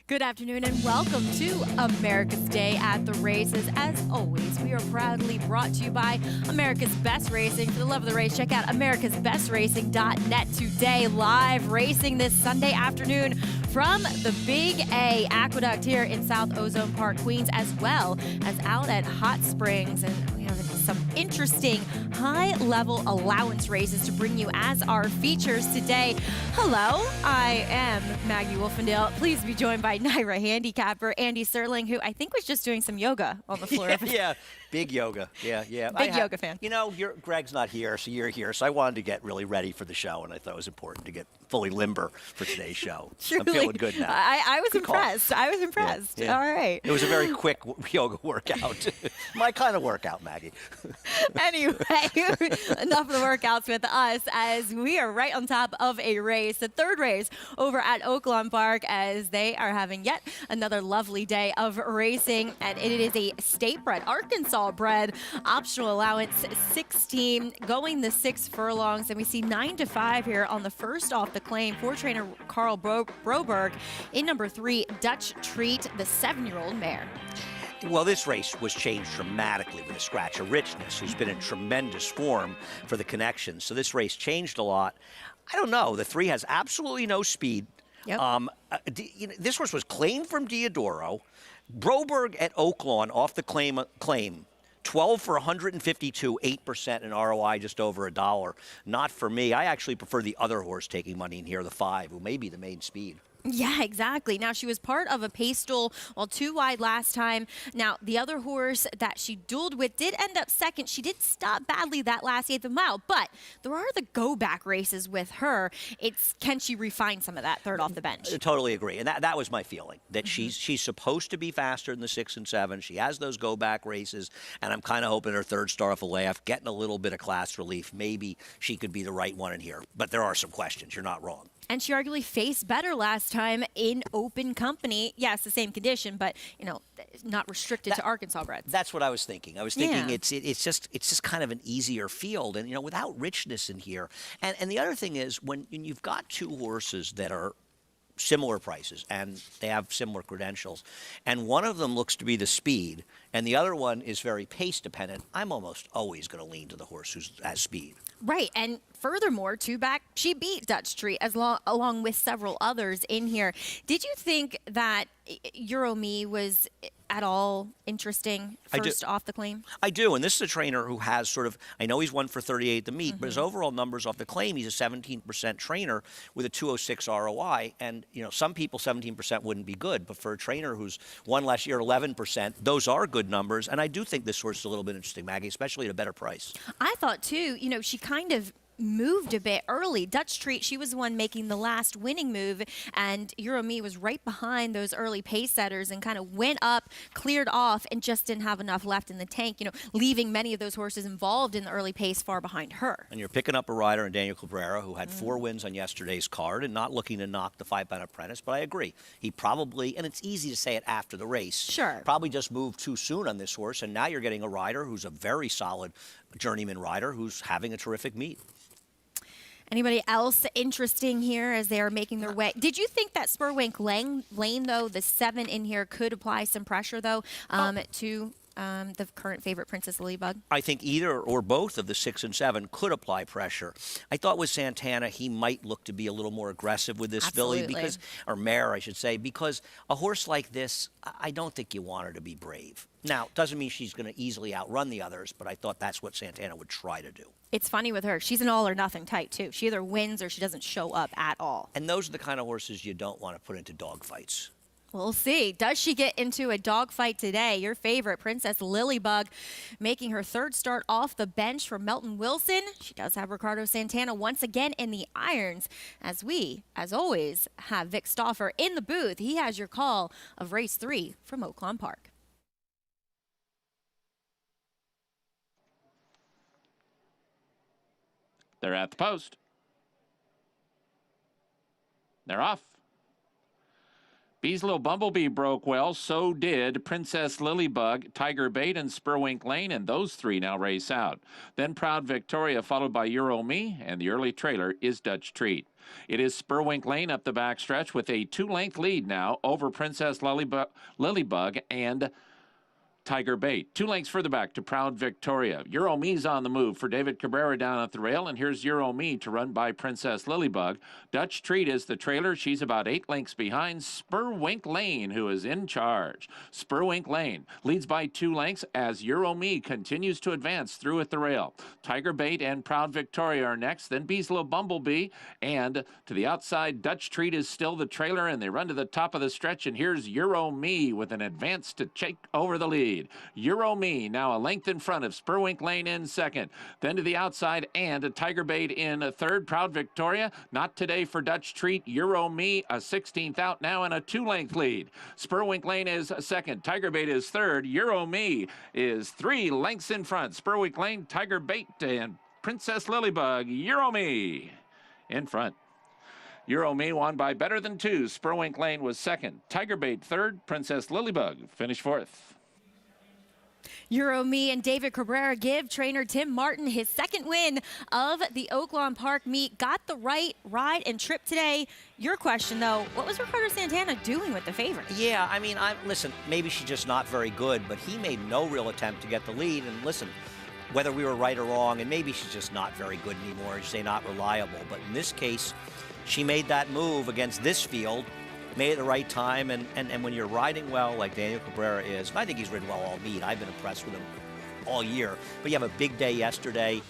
Good afternoon and welcome to America's Day at the Races. As always, we are proudly brought to you by America's Best Racing. For the love of the race, check out americasbestracing.net today. Live racing this Sunday afternoon from the Big A Aqueduct here in South Ozone Park, Queens, as well as out at Hot Springs. And we have some interesting high-level allowance races to bring you as our features today. Hello, I am Maggie Wolfendale. Please be joined by NYRA handicapper Andy Serling, who I think was just doing some yoga on the floor. Yeah, big yoga. Yeah. Big yoga fan. You know, Greg's not here, so you're here. So I wanted to get really ready for the show, and I thought it was important to get fully limber for today's show. Truly, I'm feeling good now. I was Good call. impressed. I was impressed. Yeah. All right. It was a very quick yoga workout. My kind of workout, Maggie. Anyway, enough of the workouts with us as we are right on top of a race, the third race over at Oaklawn Park, as they are having yet another lovely day of racing. And it is a state bred, Arkansas bred, optional allowance 16, going the 6 furlongs. And we see 9 to 5 here on the first off the claim for trainer Carl Broberg in number 3, Dutch Treat, the 7-year-old mare. Well, this race was changed dramatically with a Scratcher Richness, who's been in tremendous form for the connections. So this race changed a lot. I don't know. The 3 has absolutely no speed. Yep. This horse was claimed from Diodoro. Broberg at Oaklawn off the claim 12 for 152, 8% in ROI, just over $1. Not for me. I actually prefer the other horse taking money in here, the 5, who may be the main speed. Yeah, exactly. Now, she was part of a pace duel, well, 2 wide last time. Now, the other horse that she dueled with did end up second. She did stop badly that last 8th of mile, but there are the go-back races with her. It's can she refine some of that third off the bench? I totally agree. And that was my feeling, that she's supposed to be faster than the 6 and 7. She has those go-back races, and I'm kind of hoping her third star off a layoff, getting a little bit of class relief. Maybe she could be the right one in here. But there are some questions. You're not wrong. And she arguably faced better last time in open company. Yes, the same condition, but, you know, not restricted to Arkansas breds. That's what I was thinking. I was thinking Yeah. it's just kind of an easier field, and without richness in here. And the other thing is when you've got 2 horses that are similar prices and they have similar credentials, and one of them looks to be the speed, and the other one is very pace dependent, I'm almost always going to lean to the horse who has speed. Right, and furthermore, 2 back, she beat Dutch Treat along with several others in here. Did you think that Eurome was at all interesting first off the claim? I do, and this is a trainer who has sort of, I know he's 1 for 38 the meet, but his overall numbers off the claim, he's a 17% trainer with a 206 ROI, and some people 17% wouldn't be good, but for a trainer who's won last year 11%, those are good numbers, and I do think this horse is a little bit interesting, Maggie, especially at a better price. I thought too, she kind of moved a bit early. Dutch Treat, she was the one making the last winning move, and Eurome was right behind those early pace setters and kind of went up, cleared off, and just didn't have enough left in the tank, leaving many of those horses involved in the early pace far behind her. And you're picking up a rider in Daniel Cabrera who had 4 wins on yesterday's card and not looking to knock the 5-pound apprentice, but I agree. He probably, and it's easy to say it after the race, sure, probably just moved too soon on this horse, and now you're getting a rider who's a very solid journeyman rider who's having a terrific meet. Anybody else interesting here as they are making their way? Did you think that Spurwink Lane, though, the 7 in here, could apply some pressure, though, to the current favorite, Princess Lilybug? I think either or both of the 6 and 7 could apply pressure. I thought with Santana, he might look to be a little more aggressive with this filly, or mare, I should say, because a horse like this, I don't think you want her to be brave. Now, doesn't mean she's going to easily outrun the others, but I thought that's what Santana would try to do. It's funny with her. She's an all-or-nothing type, too. She either wins or she doesn't show up at all. And those are the kind of horses you don't want to put into dogfights. We'll see. Does she get into a dogfight today? Your favorite, Princess Lilybug, making her 3rd start off the bench for Melton Wilson. She does have Ricardo Santana once again in the irons, as we, as always, have Vic Stauffer in the booth. He has your call of race 3 from Oaklawn Park. They're at the post. They're off. Bee's Little Bumblebee broke well. So did Princess Lilybug, Tiger Bait, and Spurwink Lane, and those three now race out. Then Proud Victoria, followed by Euro Me, and the early trailer is Dutch Treat. It is Spurwink Lane up the backstretch with a 2-length lead now over Princess Lilybug and Tiger Bait. 2 lengths further back to Proud Victoria. Euro Me's on the move for David Cabrera down at the rail, and here's Euro Me to run by Princess Lilybug. Dutch Treat is the trailer. She's about 8 lengths behind Spurwink Lane, who is in charge. Spurwink Lane leads by 2 lengths as Euro Me continues to advance through at the rail. Tiger Bait and Proud Victoria are next, then Bee's Little Bumblebee, and to the outside, Dutch Treat is still the trailer, and they run to the top of the stretch, and here's Euro Me with an advance to take over the lead. Euro Me now a length in front of Spurwink Lane in second. Then to the outside and a Tiger Bait in a third. Proud Victoria, not today for Dutch Treat. Euro Me a 16th out now and a 2-length lead. Spurwink Lane is second. Tiger Bait is third. Euro Me is 3 lengths in front. Spurwink Lane, Tiger Bait, and Princess Lilybug. Euro Me in front. Euro Me won by better than 2. Spurwink Lane was second. Tiger Bait third. Princess Lilybug finished fourth. Euro Me and David Cabrera give trainer Tim Martin his second win of the Oaklawn Park meet. Got the right ride and trip today. Your question, though, what was Ricardo Santana doing with the favorite? Yeah, I mean, listen, maybe she's just not very good, but he made no real attempt to get the lead. And listen, whether we were right or wrong, and maybe she's just not very good anymore, you say not reliable. But in this case, she made that move against this field, made it at the right time, and when you're riding well like Daniel Cabrera is, and I think he's ridden well all meet. I've been impressed with him all year. But you have a big day yesterday,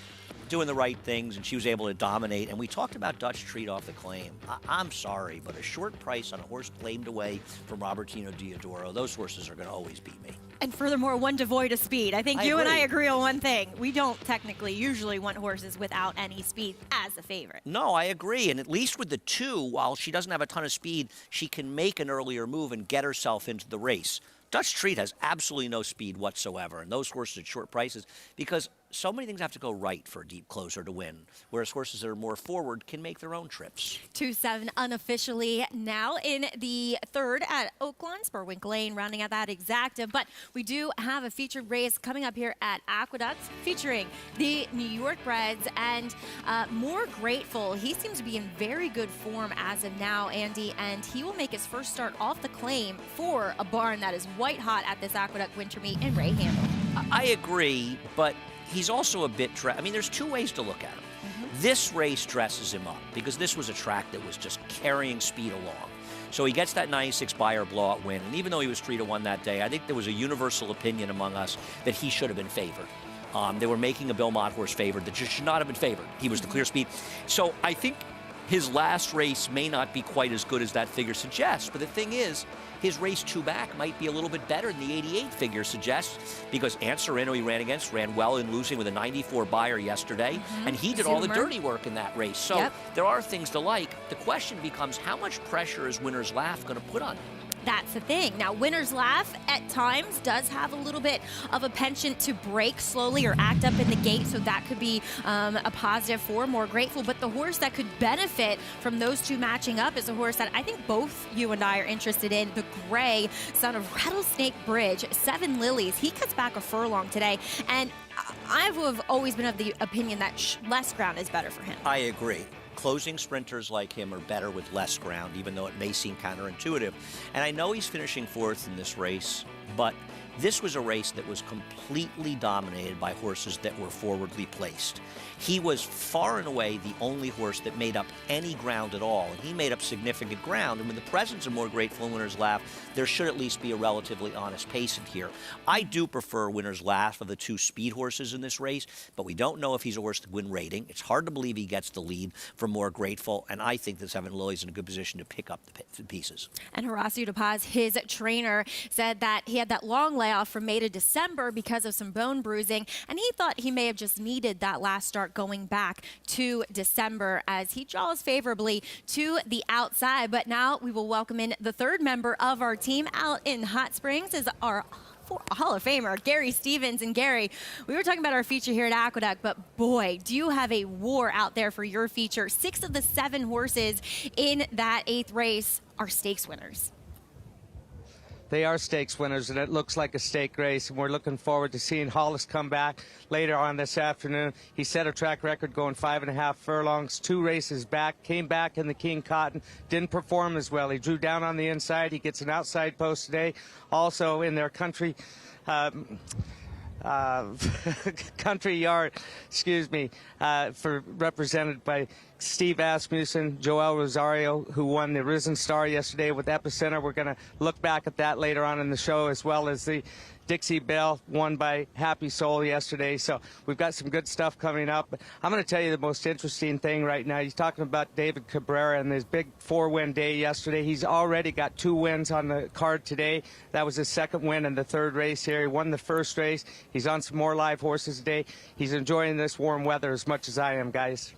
doing the right things, and she was able to dominate. And we talked about Dutch Treat off the claim. I'm sorry, but a short price on a horse claimed away from Robertino Diodoro, those horses are going to always beat me. And furthermore, one devoid of speed. I think you and I agree on one thing. We don't technically usually want horses without any speed as a favorite. No, I agree. And at least with the 2, while she doesn't have a ton of speed, she can make an earlier move and get herself into the race. Dutch Treat has absolutely no speed whatsoever, and those horses at short prices, because so many things have to go right for a deep closer to win, whereas horses that are more forward can make their own trips. 2-7 unofficially now in the third at Oaklawn. Spurwink Lane rounding out that exacta, but we do have a featured race coming up here at Aqueducts featuring the New York Breds and More Grateful. He seems to be in very good form as of now, Andy, and he will make his first start off the claim for a barn that is white hot at this Aqueduct winter meet in Ray Handel. I agree, but he's also a bit I mean, there's 2 ways to look at him. This race dresses him up because this was a track that was just carrying speed along. So he gets that 96 Beyer blowout win, and even though he was 3-1 that day, I think there was a universal opinion among us that he should have been favored. They were making a Bill Mott horse favored that just should not have been favored. He was the clear speed. So I think his last race may not be quite as good as that figure suggests, but the thing is, his race 2 back might be a little bit better than the 88 figure suggests, because Anserino he ran against ran well in losing with a 94 Beyer yesterday, and he did all the dirty work in that race. So there are things to like. The question becomes, how much pressure is Winner's Laugh going to put on him? That's the thing. Now, Winner's Laugh at times does have a little bit of a penchant to break slowly or act up in the gate, so that could be a positive for More Grateful. But the horse that could benefit from those 2 matching up is a horse that I think both you and I are interested in, the Gray, son of Rattlesnake Bridge, 7 Lilies. He cuts back a furlong today, and I've always been of the opinion that less ground is better for him. I agree. Closing sprinters like him are better with less ground, even though it may seem counterintuitive. And I know he's finishing 4th in this race, but this was a race that was completely dominated by horses that were forwardly placed. He was far and away the only horse that made up any ground at all, and he made up significant ground. And with the presence of More Grateful and Winner's Laugh, there should at least be a relatively honest pace in here. I do prefer Winner's Laugh of the 2 speed horses in this race, but we don't know if he's a horse to win rating. It's hard to believe he gets the lead from More Grateful, and I think that 7 Lily's in a good position to pick up the pieces. And Horacio De Paz, his trainer, said that he had that long layoff from May to December because of some bone bruising, and he thought he may have just needed that last start going back to December as he draws favorably to the outside. But now we will welcome in the 3rd member of our team out in Hot Springs is our Hall of Famer, Gary Stevens. And Gary, we were talking about our feature here at Aqueduct, but boy, do you have a war out there for your feature. 6 of the 7 horses in that 8th race are stakes winners. They are stakes winners, and it looks like a stake race, and we're looking forward to seeing Hollis come back later on this afternoon. He set a track record going 5.5 furlongs, 2 races back, came back in the King Cotton, didn't perform as well. He drew down on the inside. He gets an outside post today. Also in their country yard, represented by Steve Asmussen, Joel Rosario, who won the Risen Star yesterday with Epicenter. We're going to look back at that later on in the show, as well as the Dixie Belle, won by Happy Soul yesterday. So we've got some good stuff coming up. But I'm going to tell you the most interesting thing right now. He's talking about David Cabrera and his big 4-win day yesterday. He's already got 2 wins on the card today. That was his 2nd win in the 3rd race here. He won the 1st race. He's on some more live horses today. He's enjoying this warm weather as much as I am, guys.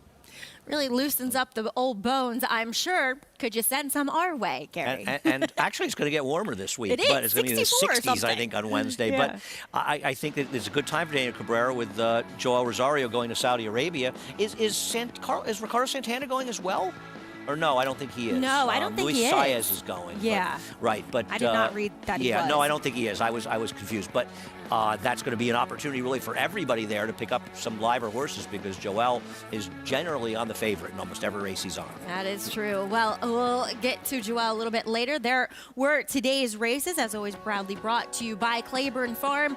Really loosens up the old bones, I'm sure. Could you send some our way, Gary? And actually, it's going to get warmer this week. It is, but it's going to be in the 60s, I something. think, on Wednesday. Yeah. But I think that it's a good time for Daniel Cabrera with Joel Rosario going to Saudi Arabia. Is Ricardo Santana going as well? Or no, I don't think he is. No, I don't think he is. Luis Saez is going. Yeah. But I did not read that he Yeah, was. no, I don't think he is. I was confused. But that's going to be an opportunity really for everybody there to pick up some liver horses, because Joel is generally on the favorite in almost every race he's on. That is true. Well, we'll get to Joel a little bit later. There were today's races, as always, proudly brought to you by Claiborne Farm.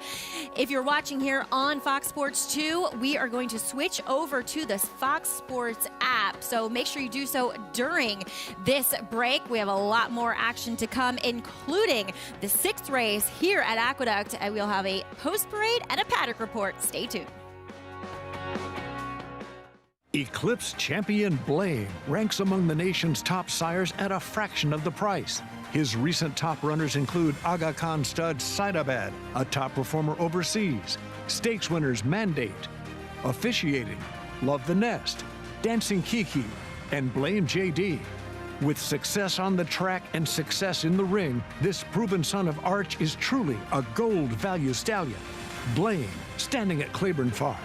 If you're watching here on Fox Sports 2, we are going to switch over to the Fox Sports app. So make sure you do so during this break. We have a lot more action to come, including the 6th race here at Aqueduct. And we'll have a post parade and a paddock report. Stay tuned. Eclipse champion Blame ranks among the nation's top sires at a fraction of the price. His recent top runners include Aga Khan stud Saidabad, a top performer overseas, stakes winners Mandate, Officiating, Love the Nest, Dancing Kiki, and Blame JD. With success on the track and success in the ring, this proven son of Arch is truly a gold value stallion. Blame, standing at Claiborne Farm.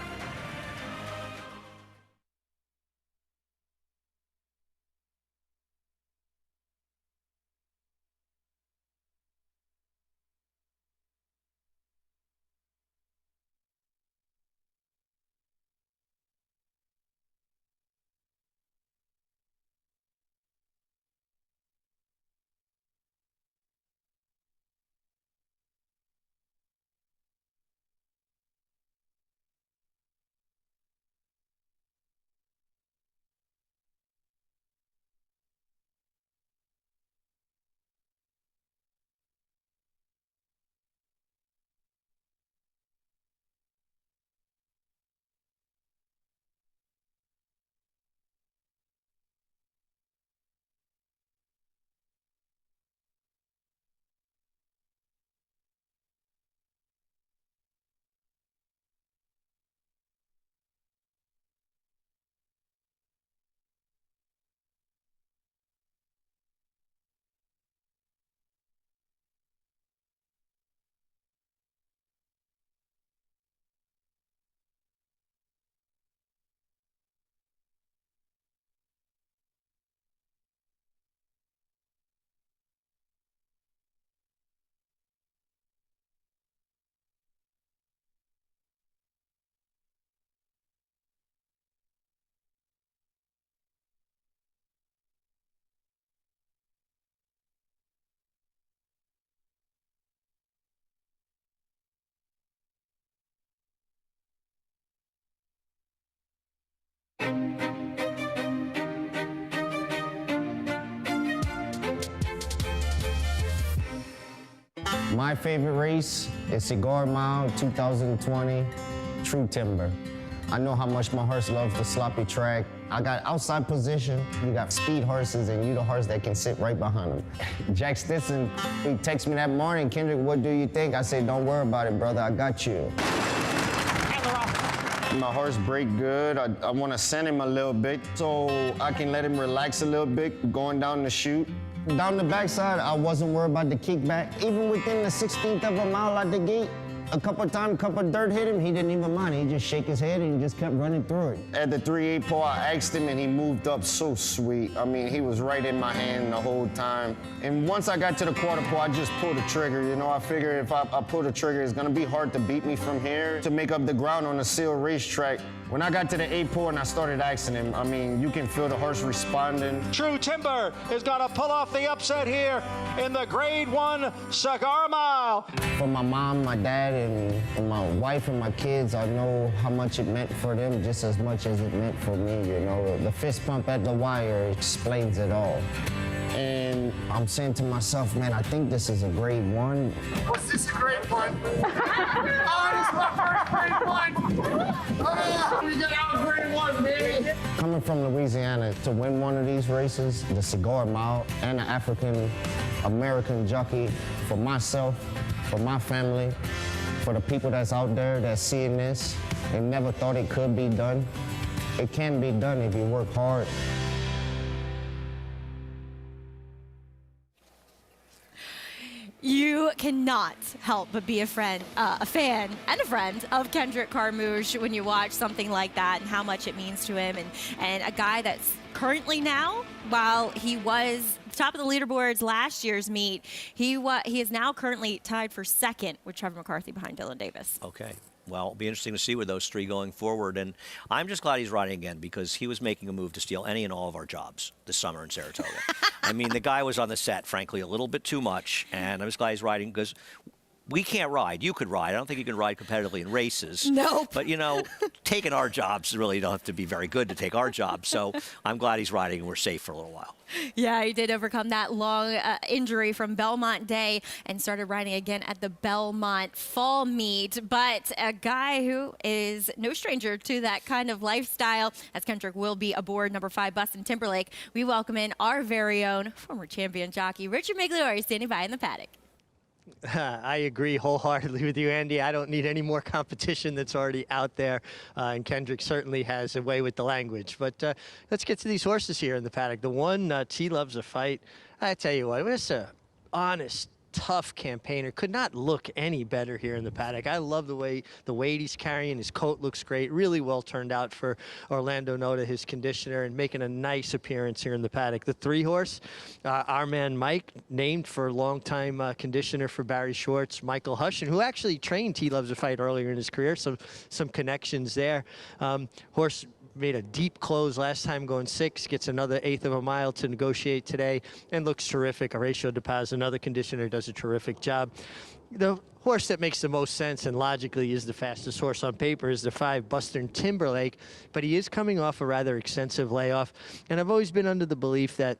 My favorite race is Cigar Mile 2020 True Timber. I know how much my horse loves the sloppy track. I got outside position, you got speed horses, and you the horse that can sit right behind them. Jack Stinson, he texted me that morning, Kendrick, what do you think? I said, don't worry about it, brother, I got you. My horse break good. I want to send him a little bit so I can let him relax a little bit going down the chute. Down the backside, I wasn't worried about the kickback. Even within the 16th of a mile at the gate, A couple of times, a couple of dirt hit him, he didn't even mind. He just shake his head and he just kept running through it. At the 3/8 pole, I asked him and he moved up so sweet. I mean, he was right in my hand the whole time. And once I got to the quarter pole, I just pulled the trigger. You know, I figured if I pull the trigger, it's gonna be hard to beat me from here to make up the ground on the sealed racetrack. When I got to the 8 pole and I started asking him, I mean, you can feel the horse responding. True Timber is gonna pull off the upset here in the Grade 1 Cigar Mile. For my mom, my dad, and my wife and my kids, I know how much it meant for them just as much as it meant for me, you know. The fist pump at the wire explains it all. And I'm saying to myself, man, I think this is a Grade 1. Was this a Grade 1? Oh, this is my first Grade 1! Oh, we got our Grade 1, baby! Coming from Louisiana to win one of these races, the Cigar Mile, and the African American jockey, for myself, for my family, for the people that's out there that's seeing this and never thought it could be done. It can be done if you work hard. You cannot help but be a fan and a friend of Kendrick Carmouche when you watch something like that and how much it means to him. And a guy that's currently now, while he was top of the leaderboards last year's meet, he is now currently tied for second with Trevor McCarthy behind Dylan Davis. Okay. Well, it'll be interesting to see with those three going forward. And I'm just glad he's riding again because he was making a move to steal any and all of our jobs this summer in Saratoga. I mean, the guy was on the set, frankly, a little bit too much. And I'm just glad he's riding because we can't ride. You could ride. I don't think you can ride competitively in races. Nope. But, you know, taking our jobs, really don't have to be very good to take our jobs. So I'm glad he's riding and we're safe for a little while. Yeah, he did overcome that long injury from Belmont Day and started riding again at the Belmont Fall Meet. But a guy who is no stranger to that kind of lifestyle, as Kendrick will be aboard number 5, Bustin' Timberlake. We welcome in our very own former champion jockey, Richard Migliore, standing by in the paddock. I agree wholeheartedly with you, Andy. I don't need any more competition that's already out there, and Kendrick certainly has a way with the language. But let's get to these horses here in the paddock. The one, T Loves a Fight, I tell you what, it was a honest, tough campaigner. Could not look any better here in the paddock. I love the weight he's carrying. His coat looks great. Really well turned out for Orlando Noda, his conditioner, and making a nice appearance here in the paddock. The 3-horse, our man Mike, named for longtime conditioner for Barry Schwartz, Michael Hushin, who actually trained T Loves a Fight earlier in his career, so some connections there. Horse made a deep close last time, going 6, gets another 1/8 of a mile to negotiate today, and looks terrific. Horatio De Paz, another conditioner, does a terrific job. The horse that makes the most sense and logically is the fastest horse on paper is the 5, Bustin' Timberlake, but he is coming off a rather extensive layoff, and I've always been under the belief that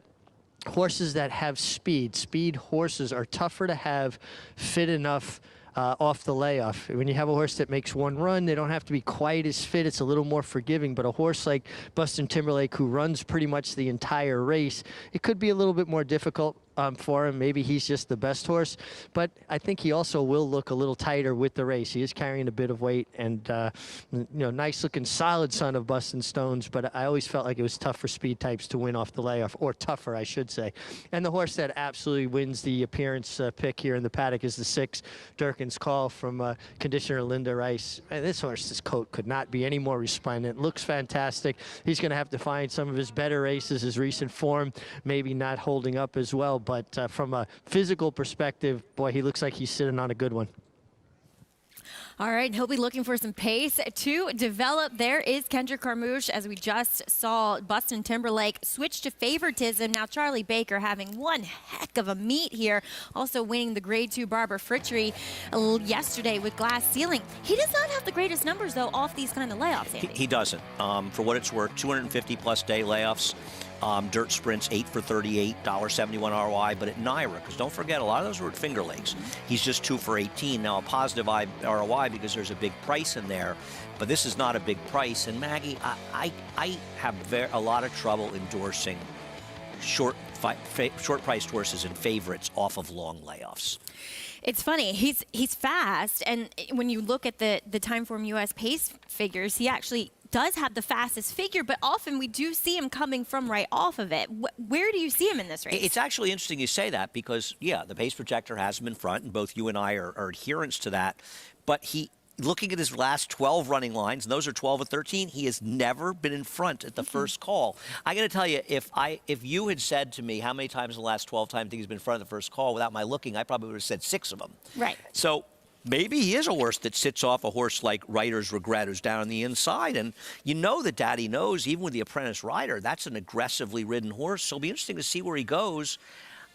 horses that have speed horses are tougher to have fit enough off the layoff. When you have a horse that makes one run, they don't have to be quite as fit. It's a little more forgiving. But a horse like Bustin' Timberlake, who runs pretty much the entire race, it could be a little bit more difficult for him. Maybe he's just the best horse. But I think he also will look a little tighter with the race. He is carrying a bit of weight and, you know, nice-looking, solid son of Bustin' Stones. But I always felt like it was tough for speed types to win off the layoff, or tougher, I should say. And the horse that absolutely wins the appearance pick here in the paddock is the 6, Durkin's Call from conditioner Linda Rice. And this horse's coat could not be any more resplendent. Looks fantastic. He's going to have to find some of his better races, his recent form, maybe not holding up as well. But from a physical perspective, boy, he looks like he's sitting on a good one. All right, he'll be looking for some pace to develop. There is Kendrick Carmouche, as we just saw Bustin' Timberlake switch to favoritism. Now Charlie Baker having one heck of a meet here, also winning the Grade 2 Barbara Fritchery yesterday with Glass Ceiling. He does not have the greatest numbers, though, off these kind of layoffs, Andy. He doesn't. For what it's worth, 250-plus day layoffs. Dirt sprints, 8 for 38, $1.71 ROI. But at NYRA, because don't forget, a lot of those were at Finger Lakes. He's just 2 for 18. Now, a positive ROI because there's a big price in there. But this is not a big price. And, Maggie, I have a lot of trouble endorsing short-priced horses and favorites off of long layoffs. It's funny. He's fast, and when you look at the Timeform U.S. pace figures, he actually does have the fastest figure, but often we do see him coming from right off of it. Where do you see him in this race? It's actually interesting you say that because, yeah, the pace projector has him in front, and both you and I are adherents to that. But looking at his last 12 running lines, and those are 12 and 13, he has never been in front at the first call. I got to tell you, if you had said to me how many times in the last 12 times he's been in front of the first call without my looking, I probably would have said 6 of them. Right. So maybe he is a horse that sits off a horse like Writer's Regret, who's down on the inside. And you know that Daddy knows, even with the apprentice rider, that's an aggressively ridden horse. So it'll be interesting to see where he goes.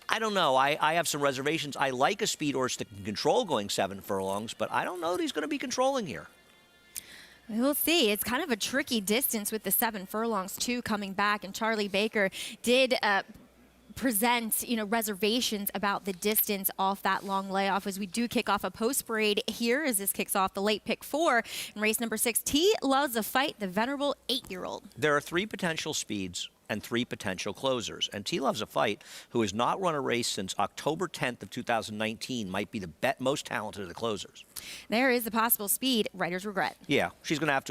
I don't know. I have some reservations. I like a speed horse that can control going 7 furlongs, but I don't know that he's going to be controlling here. We'll see. It's kind of a tricky distance with the 7 furlongs, too, coming back. And Charlie Baker did present, reservations about the distance off that long layoff as we do kick off a post parade here as this kicks off the late pick 4 in race number 6. T Loves a Fight, the venerable 8-year-old. There are 3 potential speeds and 3 potential closers. And T Loves a Fight, who has not run a race since October 10th of 2019, might be the most talented of the closers. There is the possible speed, Writer's Regret. Yeah, he's going to have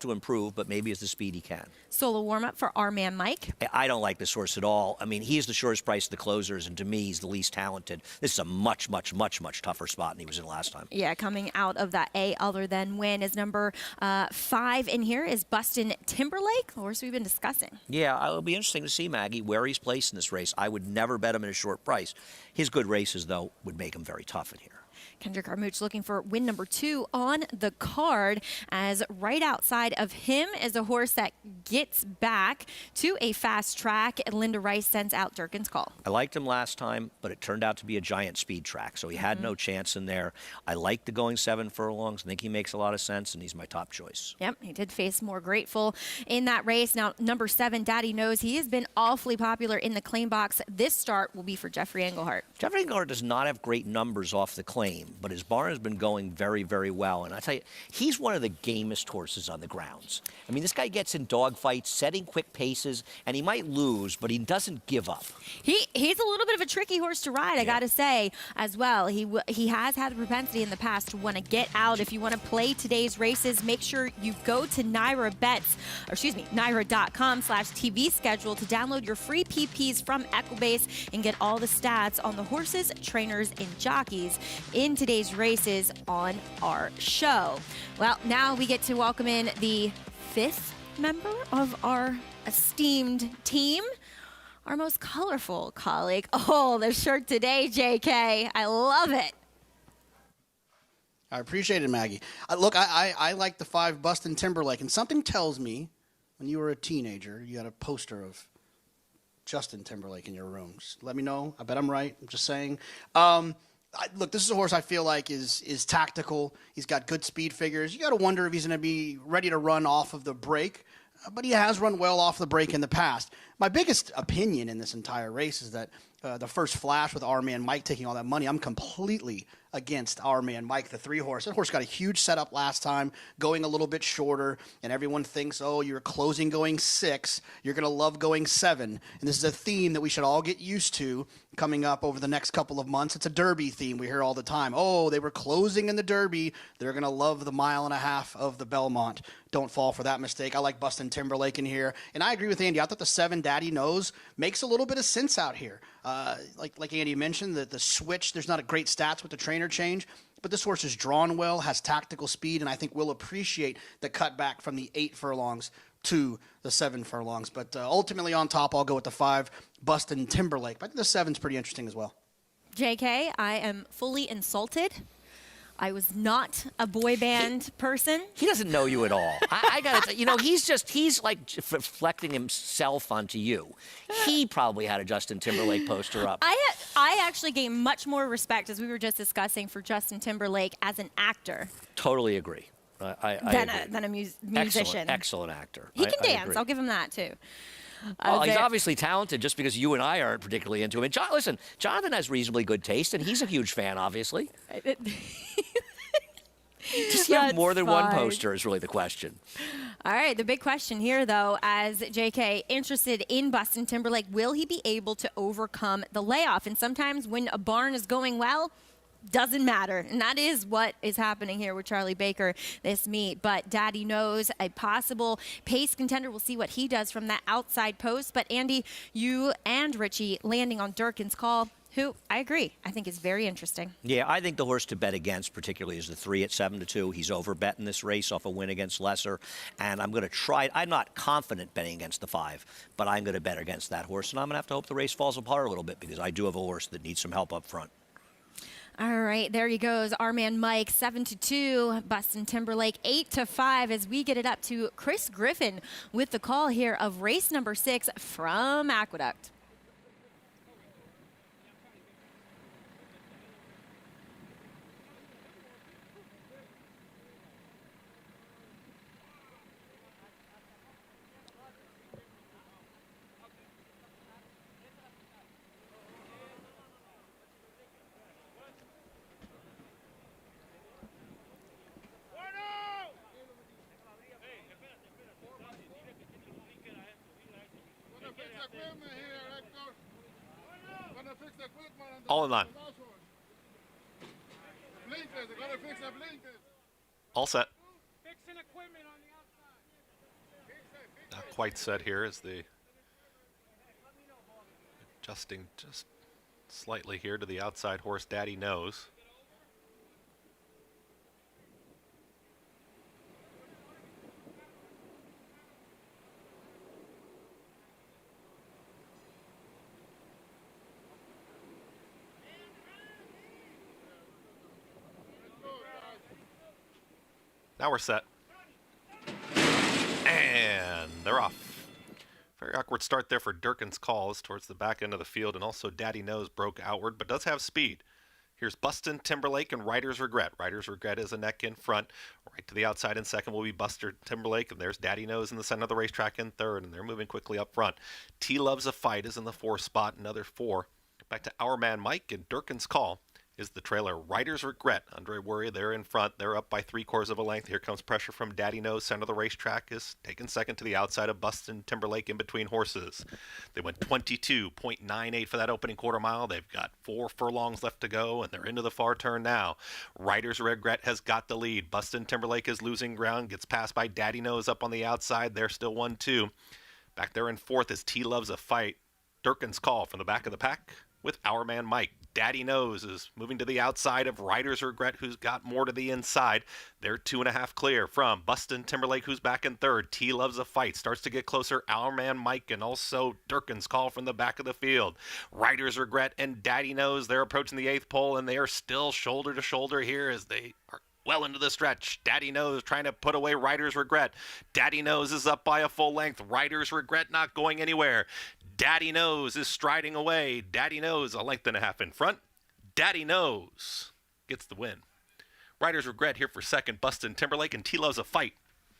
to improve, but maybe it's the speed he can. Solo warm-up for our man Mike. I don't like this horse at all. I mean, he's the shortest price of the closers, and to me, he's the least talented. This is a much, much, much, much tougher spot than he was in last time. Yeah, coming out of that A other than win is number 5 in here is Bustin Timberlake, the horse we've been discussing. Yeah, it'll be interesting to see, Maggie, where he's placed in this race. I would never bet him at a short price. His good races, though, would make him very tough in here. Kendrick Armouche looking for win number 2 on the card, as right outside of him is a horse that gets back to a fast track. Linda Rice sends out Durkin's Call. I liked him last time, but it turned out to be a giant speed track, so he had no chance in there. I like the going 7 furlongs. I think he makes a lot of sense, and he's my top choice. Yep, he did face More Grateful in that race. Now, number 7, Daddy Knows, he has been awfully popular in the claim box. This start will be for Jeffrey Englehart. Jeffrey Englehart does not have great numbers off the claim, but his barn has been going very, very well. And I tell you, he's one of the gamest horses on the grounds. I mean, this guy gets in dogfights, setting quick paces, and he might lose, but he doesn't give up. He's a little bit of a tricky horse to ride, I got to say, as well. He has had a propensity in the past to want to get out. If you want to play today's races, make sure you go to NYRA.com/TV schedule to download your free PPs from Equibase and get all the stats on the horses, trainers, and jockeys in today's races on our show. Well, now we get to welcome in the 5th member of our esteemed team, our most colorful colleague. Oh, the shirt today, JK. I love it. I appreciate it, Maggie. Look, I like the 5 Bustin Timberlake, and something tells me when you were a teenager, you had a poster of Justin Timberlake in your room. Just let me know. I bet I'm right. I'm just saying. Look, this is a horse I feel like is tactical. He's got good speed figures. You got to wonder if he's going to be ready to run off of the break, but he has run well off the break in the past. My biggest opinion in this entire race is that the first flash with our man Mike taking all that money, I'm completely against our man Mike, the 3-horse. That horse got a huge setup last time, going a little bit shorter, and everyone thinks, oh, you're closing going 6, you're going to love going 7. And this is a theme that we should all get used to coming up over the next couple of months. It's a Derby theme we hear all the time. Oh, they were closing in the Derby. They're going to love the 1.5 miles of the Belmont. Don't fall for that mistake. I like Bustin Timberlake in here. And I agree with Andy. I thought the 7 Daddy Knows makes a little bit of sense out here. Like Andy mentioned, the switch, there's not a great stats with the trainer change, but this horse is drawn well, has tactical speed, and I think we'll appreciate the cutback from the 8 furlongs to the 7 furlongs. But ultimately on top, I'll go with the 5 Bustin Timberlake. But I think the 7's pretty interesting as well. JK, I am fully insulted. I was not a boy band person. He doesn't know you at all. I got to, he's like reflecting himself onto you. He probably had a Justin Timberlake poster up. I actually gained much more respect, as we were just discussing, for Justin Timberlake as an actor. Totally agree. Than a musician. Excellent actor. He can dance. I'll give him that, too. Well, he's obviously talented just because you and I aren't particularly into him. And listen, Jonathan has reasonably good taste, and he's a huge fan, obviously. Does he have more than one poster is really the question. All right, the big question here, though, as JK interested in Bustin Timberlake, will he be able to overcome the layoff? And sometimes when a barn is going well, doesn't matter. And that is what is happening here with Charlie Baker this meet. But Daddy Knows, a possible pace contender. We'll see what he does from that outside post. But Andy, you and Richie landing on Durkin's Call, who I agree, I think is very interesting. Yeah, I think the horse to bet against, particularly, is the 3 at 7-2. He's over betting this race off a win against Lesser, and I'm going to try. I'm not confident betting against the 5, but I'm going to bet against that horse, and I'm going to have to hope the race falls apart a little bit because I do have a horse that needs some help up front. All right, there he goes. Our man Mike, 7-2. Bustin' Timberlake, 8-5. As we get it up to Chris Griffin with the call here of race number 6 from Aqueduct. All in line. All set. Not quite set here as the adjusting just slightly here to the outside horse Daddy Knows. Now we're set. And they're off. Very awkward start there for Durkin's Calls towards the back end of the field, and also Daddy Knows broke outward, but does have speed. Here's Bustin' Timberlake and Rider's Regret. Rider's Regret is a neck in front. Right to the outside in second will be Bustin' Timberlake, and there's Daddy Knows in the center of the racetrack in third, and they're moving quickly up front. T Loves a Fight is in the 4 spot, another 4. Back to Our Man Mike, and Durkin's Call is the trailer. Rider's Regret, Andre Worry, they're in front. They're up by 3/4 of a length. Here comes pressure from Daddy Knows. Center of the racetrack is taken second to the outside of Bustin' Timberlake in between horses. They went 22.98 for that opening quarter mile. They've got 4 furlongs left to go, and they're into the far turn now. Rider's Regret has got the lead. Bustin' Timberlake is losing ground, gets passed by Daddy Knows up on the outside. They're still 1-2. Back there in fourth is T Loves a Fight. Durkin's Call from the back of the pack with Our Man Mike. Daddy Knows is moving to the outside of Rider's Regret, who's got more to the inside. They're 2.5 clear from Bustin' Timberlake, who's back in third. T Loves a Fight starts to get closer. Our Man Mike and also Durkin's Call from the back of the field. Rider's Regret and Daddy Knows, they're approaching the 8th pole, and they are still shoulder to shoulder here as they are well into the stretch. Daddy Knows trying to put away Rider's Regret. Daddy Knows is up by a full length. Rider's Regret not going anywhere. Daddy Knows is striding away. Daddy Knows a length and a half in front. Daddy Knows gets the win. Rider's Regret here for second. Bustin' Timberlake and T Loves a Fight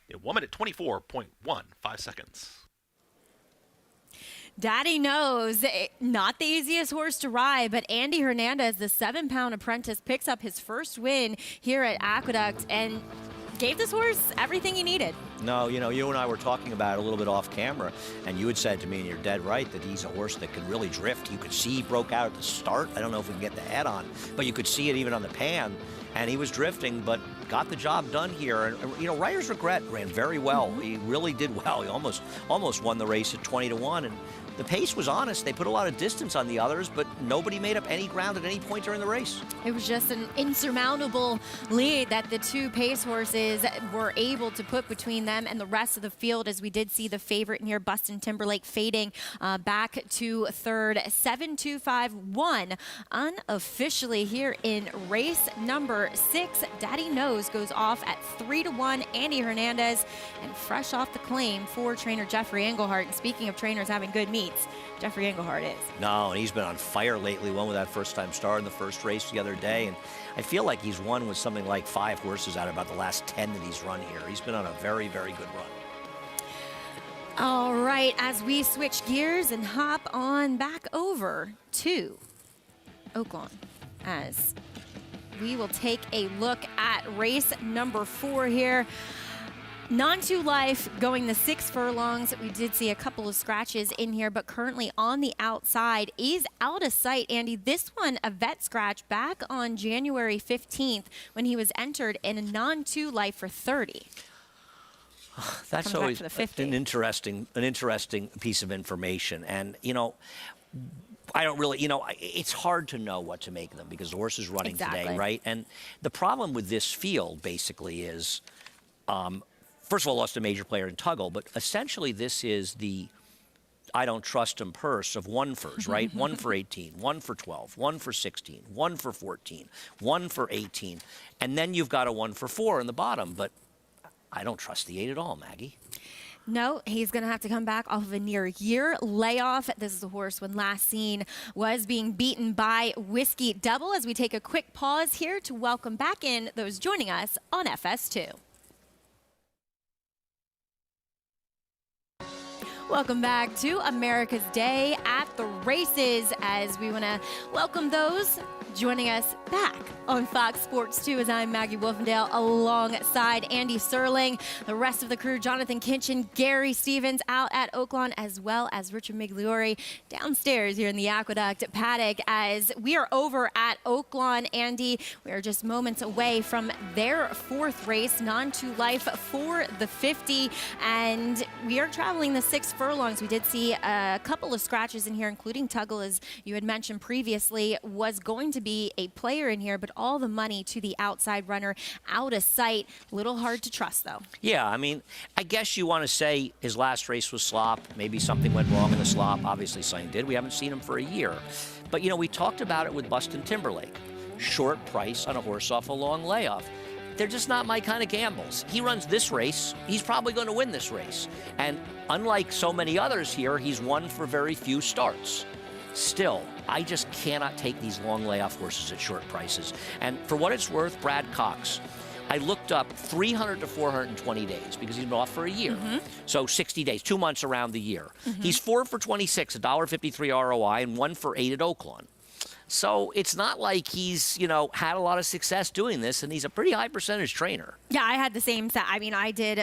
in 1 minute 24.15 seconds. Daddy Knows, not the easiest horse to ride, but Andy Hernandez, the 7-pound apprentice, picks up his first win here at Aqueduct and gave this horse everything he needed. No, you and I were talking about it a little bit off camera, and you had said to me, and you're dead right, that he's a horse that can really drift. You could see he broke out at the start. I don't know if we can get the head on, but you could see it even on the pan, and he was drifting, but got the job done here. And Rider's Regret ran very well. He really did well. He almost won the race at 20-1, and the pace was honest. They put a lot of distance on the others, but nobody made up any ground at any point during the race. It was just an insurmountable lead that the 2 pace horses were able to put between them and the rest of the field, as we did see the favorite in here, Bustin' Timberlake, fading back to third. 7-2-5-1 unofficially here in race number 6. Daddy Knows goes off at 3-1. Andy Hernandez, and fresh off the claim for trainer Jeffrey Englehart. And speaking of trainers having good meets, Jeffrey Englehart is. No, and he's been on fire lately. Won with that first-time star in the first race the other day, and I feel like he's won with something like 5 horses out of about the last 10 that he's run here. He's been on a very, very good run. All right, as we switch gears and hop on back over to Oaklawn, as we will take a look at race number 4 here. Non-2 Life going the 6 furlongs. We did see a couple of scratches in here, but currently on the outside is Out of Sight. Andy, this one a vet scratch back on January 15th when he was entered in a Non-2 Life for 30. That's Comes always back for the 50. an interesting piece of information. And, you know, I don't really, you know, it's hard to know what to make of them because the horse is running today, right? And the problem with this field basically is, first of all, lost a major player in Tuggle, but essentially this is the I don't trust him purse of one furs, right? 1 for 18, 1 for 12, 1 for 16, 1 for 14, 1 for 18, and then you've got a 1 for 4 in the bottom, but I don't trust the 8 at all, Maggie. No, he's going to have to come back off of a near-year layoff. This is the horse when last seen was being beaten by Whiskey Double. As we take a quick pause here to welcome back in those joining us on FS2. Welcome back to America's Day at the Races, as we want to welcome those joining us back on Fox Sports 2 as I'm Maggie Wolfendale alongside Andy Serling, the rest of the crew, Jonathan Kinchin, Gary Stevens out at Oaklawn, as well as Richard Migliore downstairs here in the Aqueduct paddock. As we are over at Oaklawn, Andy, we are just moments away from their 4th race, Non-2 Life for the 50, and we are traveling the 6 furlongs. We did see a couple of scratches in here, including Tuggle, as you had mentioned previously, was going to be a player in here, but all the money to the outside runner, Out of Sight. A little hard to trust, though. Yeah, I mean, I guess you want to say his last race was slop. Maybe something went wrong in the slop. Obviously, something did. We haven't seen him for a year. But, you know, we talked about it with Bustin' Timberlake. Short price on a horse off a long layoff. They're just not my kind of gambles. He runs this race. He's probably going to win this race. And unlike so many others here, he's won for very few starts. Still, I just cannot take these long layoff horses at short prices. And for what it's worth, Brad Cox, I looked up 300 to 420 days because he's been off for a year. So 60 days, 2 months around the year. He's 4 for 26, $1.53 ROI, and 1 for 8 at Oaklawn. So it's not like he's, you know, had a lot of success doing this, and he's a pretty high percentage trainer. Yeah, I had the same set. I mean, I did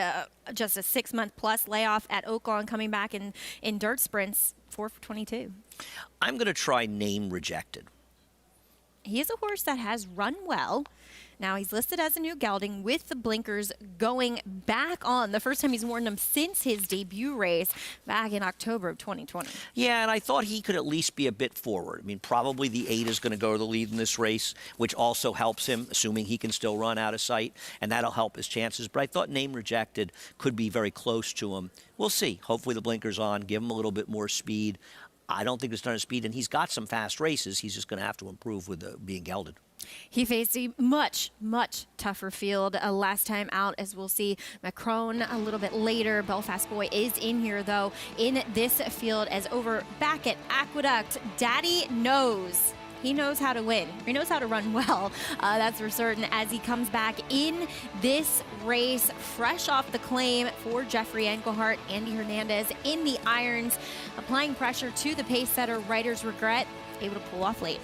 just a 6-month plus layoff at Oaklawn, coming back in dirt sprints, 4 for 22. I'm going to try Name Rejected. He is a horse that has run well. Now, he's listed as a new gelding with the blinkers going back on. The first time he's worn them since his debut race back in October of 2020. Yeah, and I thought he could at least be a bit forward. I mean, probably the 8 is going to go to the lead in this race, which also helps him, assuming he can still run Out of Sight, and that'll help his chances. But I thought Name Rejected could be very close to him. We'll see. Hopefully the blinker's on, give him a little bit more speed. I don't think it's done his speed, and he's got some fast races. He's just going to have to improve with being gelded. He faced a much, much tougher field last time out, as we'll see Macron a little bit later. Belfast Boy is in here, though, in this field, as over back at Aqueduct, Daddy Knows. He knows how to win. He knows how to run well. That's for certain, as he comes back in this race, fresh off the claim for Jeffrey Engelhart. Andy Hernandez in the irons, applying pressure to the pace setter, Writer's Regret, able to pull off late.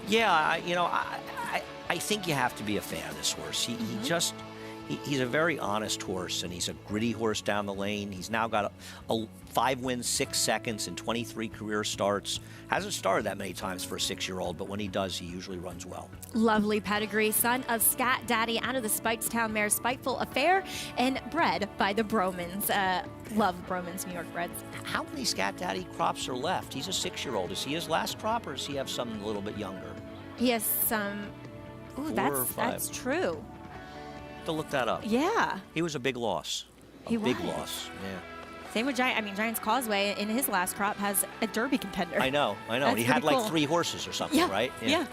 Yeah, you know, I think you have to be a fan of this horse. He's a very honest horse, and he's a gritty horse down the lane. He's now got a 5 wins, 6 seconds, and 23 career starts. Hasn't started that many times for a 6-year-old, but when he does, he usually runs well. Lovely pedigree, son of Scat Daddy out of the Spikestown mare Spiteful Affair, and bred by the Bromans. Love Bromans, New York breds. How many Scat Daddy crops are left? He's a 6-year-old. Is he his last crop, or does he have something a little bit younger? He has some. Ooh, 4 or 5. that's true. To look that up. Yeah. He was a big loss. He big was. loss. Yeah. Same with Giant. I mean, Giants Causeway in his last crop has a Derby contender. I know. That's He had pretty like cool. 3 horses or something, right? Yeah.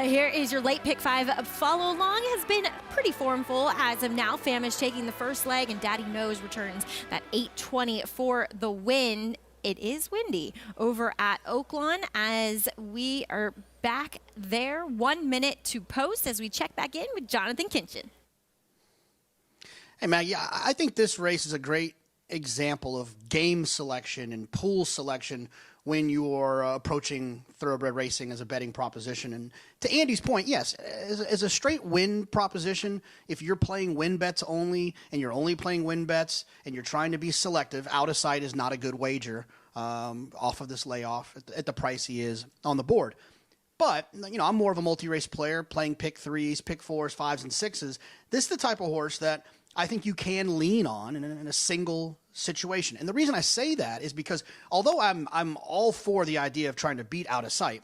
Here is your late pick 5 follow along. Has been pretty formful as of now. Famish taking the first leg, and Daddy Knows returns that 820 for the win. It is windy over at Oaklawn as we are back there. 1 minute to post as we check back in with Jonathan Kinchin. Hey, Maggie, I think this race is a great example of game selection and pool selection when you're approaching thoroughbred racing as a betting proposition. And to Andy's point, yes, as a straight win proposition, if you're playing win bets only and you're only playing win bets and you're trying to be selective, out of sight is not a good wager off of this layoff at the price he is on the board. But, I'm more of a multi-race player, playing pick 3s, pick 4s, 5s, and 6s. This is the type of horse that I think you can lean on in a single situation. And the reason I say that is because although I'm all for the idea of trying to beat out of sight,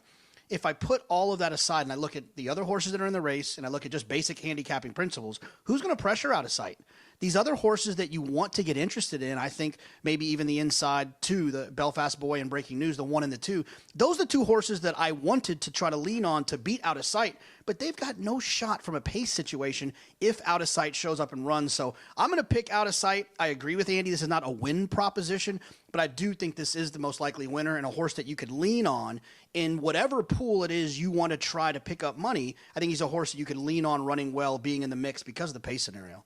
if I put all of that aside and I look at the other horses that are in the race and I look at just basic handicapping principles, who's going to pressure out of sight? These other horses that you want to get interested in, I think maybe even the inside 2, the Belfast Boy and Breaking News, the 1 and the 2, those are the 2 horses that I wanted to try to lean on to beat out of sight, but they've got no shot from a pace situation if out of sight shows up and runs. So I'm going to pick out of sight. I agree with Andy. This is not a win proposition, but I do think this is the most likely winner and a horse that you could lean on in whatever pool it is you want to try to pick up money. I think he's a horse that you could lean on running well, being in the mix because of the pace scenario.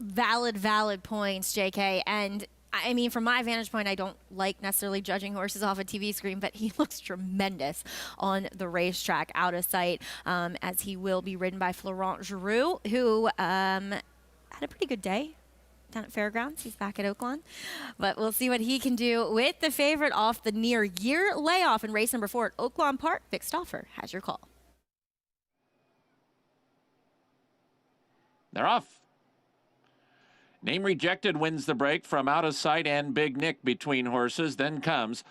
Valid points, JK. And I mean, from my vantage point, I don't like necessarily judging horses off a TV screen, but he looks tremendous on the racetrack out of sight, as he will be ridden by Florent Geroux, who had a pretty good day down at Fairgrounds. He's back at Oaklawn. But we'll see what he can do with the favorite off the near year layoff in race number 4 at Oaklawn Park. Vic Stauffer has your call. They're off. Name Rejected wins the break from Out of Sight and Big Nick between horses. Then comes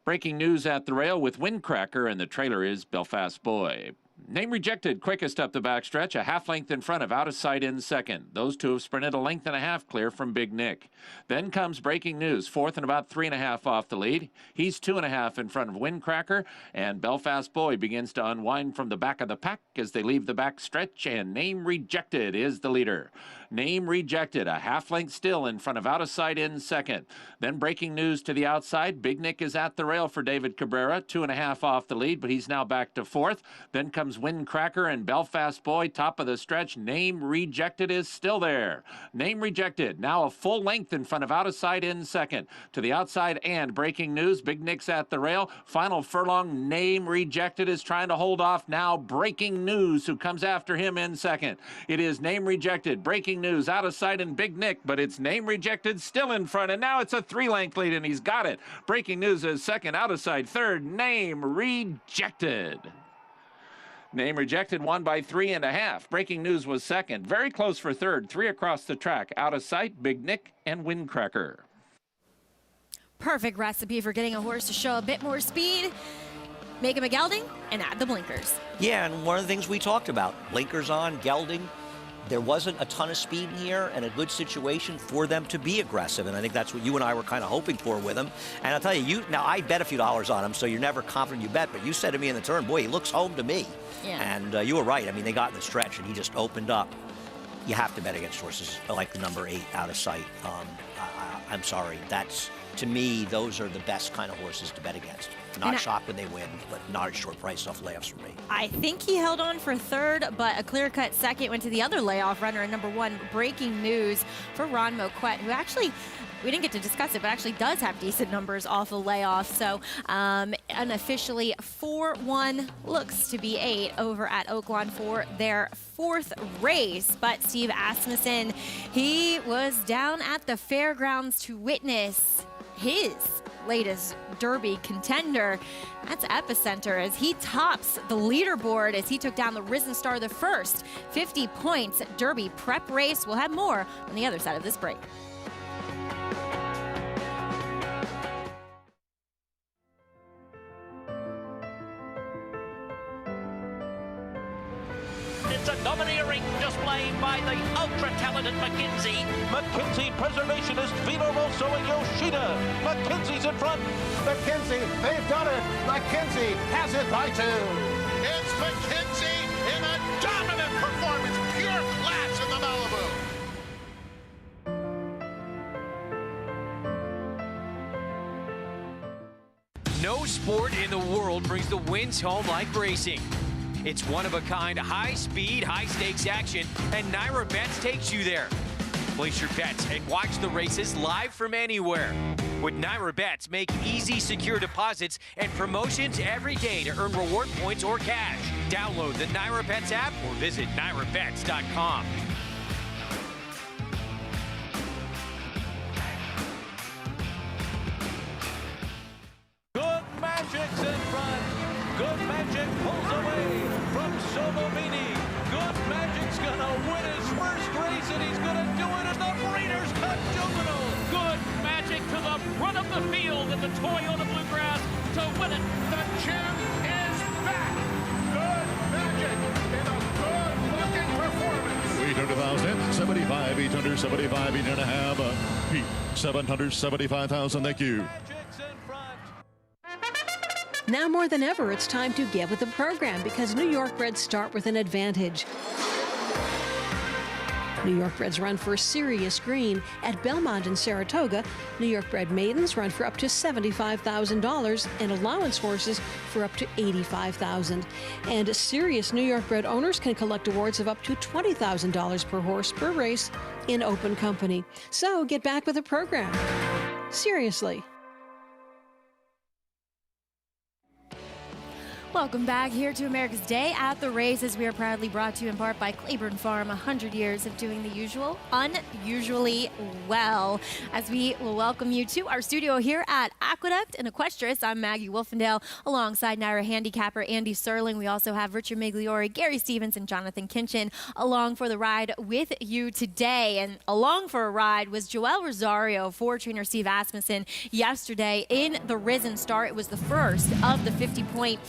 Breaking News at the rail with Windcracker, and the trailer is Belfast Boy. Name Rejected quickest up the backstretch, a half length in front of Out of Sight in second. Those two have sprinted a length and a half clear from Big Nick. Then comes Breaking News, fourth and about 3.5 off the lead. He's 2.5 in front of Windcracker, and Belfast Boy begins to unwind from the back of the pack as they leave the back stretch, and Name Rejected is the leader. Name Rejected, a half length still in front of Out of Sight in second. Then Breaking News to the outside. Big Nick is at the rail for David Cabrera, 2.5 off the lead, but he's now back to fourth. Then comes Windcracker and Belfast Boy, top of the stretch. Name Rejected is still there. Name Rejected, now a full length in front of Out of Sight in second. To the outside and Breaking News. Big Nick's at the rail. Final furlong, Name Rejected is trying to hold off now Breaking News, who comes after him in second. It is Name Rejected, Breaking News, Out of Sight, and Big Nick, but it's Name Rejected still in front, and now it's a 3-length lead, and he's got it. Breaking News is second, Out of Sight third, Name Rejected. Name Rejected won by 3.5. Breaking News was second. Very close for third. 3 across the track. Out of Sight, Big Nick, and Windcracker. Perfect recipe for getting a horse to show a bit more speed. Make him a gelding and add the blinkers. Yeah, and one of the things we talked about, blinkers on, gelding. There wasn't a ton of speed in here and a good situation for them to be aggressive, and I think that's what you and I were kind of hoping for with him. And I'll tell you, now I bet a few dollars on him, so you're never confident you bet, but you said to me in the turn, boy, he looks home to me. Yeah. And you were right. I mean, they got in the stretch, and he just opened up. You have to bet against horses like the number 8, Out of Sight. I'm sorry. That's, to me, those are the best kind of horses to bet against. Not shocked when they win, but not at short price off layoffs for me. I think he held on for third, but a clear-cut second went to the other layoff runner in number 1, Breaking News for Ron Moquette, who actually, we didn't get to discuss it, but actually does have decent numbers off the layoff. So unofficially 4-1 looks to be 8 over at Oaklawn for their 4th race. But Steve Asmussen, he was down at the fairgrounds to witness his latest Derby contender. That's Epicenter, as he tops the leaderboard as he took down the Risen Star the first. 50 points Derby prep race. We'll have more on the other side of this break. It's a domineering display by the ultra-talented McKinsey. McKinsey Preservationist Vino Rosso and Yoshida. McKinsey's in front. McKinsey, they've done it. McKinsey has it by 2. It's McKinsey in a dominant performance. Pure class in the Malibu. No sport in the world brings the wins home like racing. It's one-of-a-kind, high-speed, high-stakes action, and Naira Bets takes you there. Place your bets and watch the races live from anywhere. With Naira Bets, make easy, secure deposits and promotions every day to earn reward points or cash. Download the Naira Bets app or visit nairabets.com. Good Magic's in front. Good Magic pulls away from Solomini. Good Magic's gonna win his first race, and he's gonna do it in the Breeders' Cup Juvenile. Good Magic to the front of the field in the Toyota Bluegrass to win it. The champ is back. Good Magic in a good-looking performance. 800,000, 75, 875, 8.5. Pete, 775,000. Thank you. Now more than ever, it's time to get with the program because New York Reds start with an advantage. New York Reds run for serious green at Belmont and Saratoga. New York Bred maidens run for up to $75,000 and allowance horses for up to $85,000. And serious New York Bred owners can collect awards of up to $20,000 per horse per race in open company. So get back with the program. Seriously. Welcome back here to America's Day at the Races. We are proudly brought to you in part by Claiborne Farm, 100 years of doing the usual unusually well. As we will welcome you to our studio here at Aqueduct in Equestris. I'm Maggie Wolfendale alongside Naira handicapper Andy Serling. We also have Richard Migliori, Gary Stevens, and Jonathan Kinchin along for the ride with you today. And along for a ride was Joel Rosario for trainer Steve Asmussen yesterday in the Risen Star. It was the first of the 50-point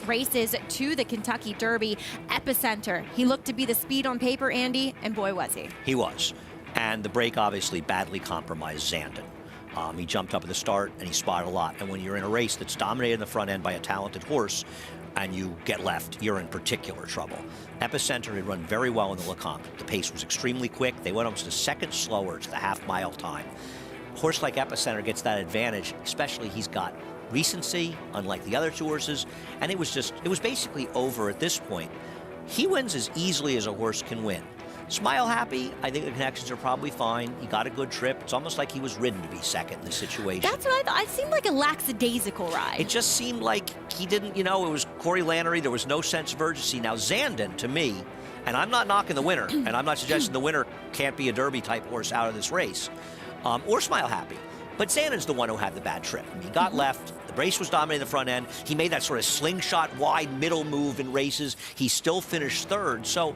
races to the Kentucky Derby. Epicenter. He looked to be the speed on paper, Andy, and boy was he. He was. And the break obviously badly compromised Zandon. He jumped up at the start and he spotted a lot. And when you're in a race that's dominated in the front end by a talented horse and you get left, you're in particular trouble. Epicenter had run very well in the Lecomte. The pace was extremely quick. They went almost a second slower to the half-mile time. A horse like Epicenter gets that advantage, especially he's got recency, unlike the other two horses, and it was basically over at this point. He wins as easily as a horse can win. Smile Happy, I think the connections are probably fine. He got a good trip. It's almost like he was ridden to be second in this situation. That's what I thought. It seemed like a lackadaisical ride. It just seemed like he didn't, it was Corey Lanerie. There was no sense of urgency. Now, Zandon, to me, and I'm not knocking the winner, and I'm not suggesting the winner can't be a Derby-type horse out of this race, or Smile Happy. But Zandon's the one who had the bad trip. I mean, he got left. The race was dominating the front end. He made that sort of slingshot wide middle move in races. He still finished third. So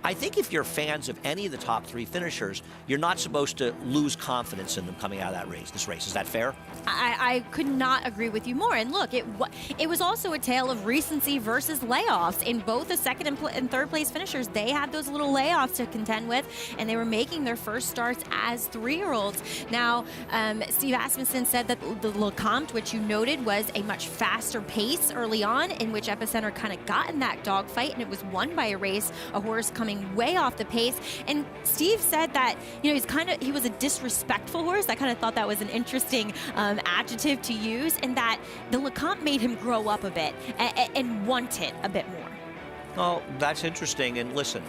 I think if you're fans of any of the top three finishers, you're not supposed to lose confidence in them coming out of this race. Is that fair? I could not agree with you more. And look, it was also a tale of recency versus layoffs. In both the second and third place finishers, they had those little layoffs to contend with, and they were making their first starts as 3-year-olds. Now, Steve Asmussen said that the Lecomte, which you noted, was a much faster pace early on, in which Epicenter kind of got in that dogfight, and it was won by a horse coming way off the pace. And Steve said that, he was a disrespectful horse. I kind of thought that was an interesting adjective to use, and that the Lecomte made him grow up a bit and want it a bit more. Oh, that's interesting. And listen,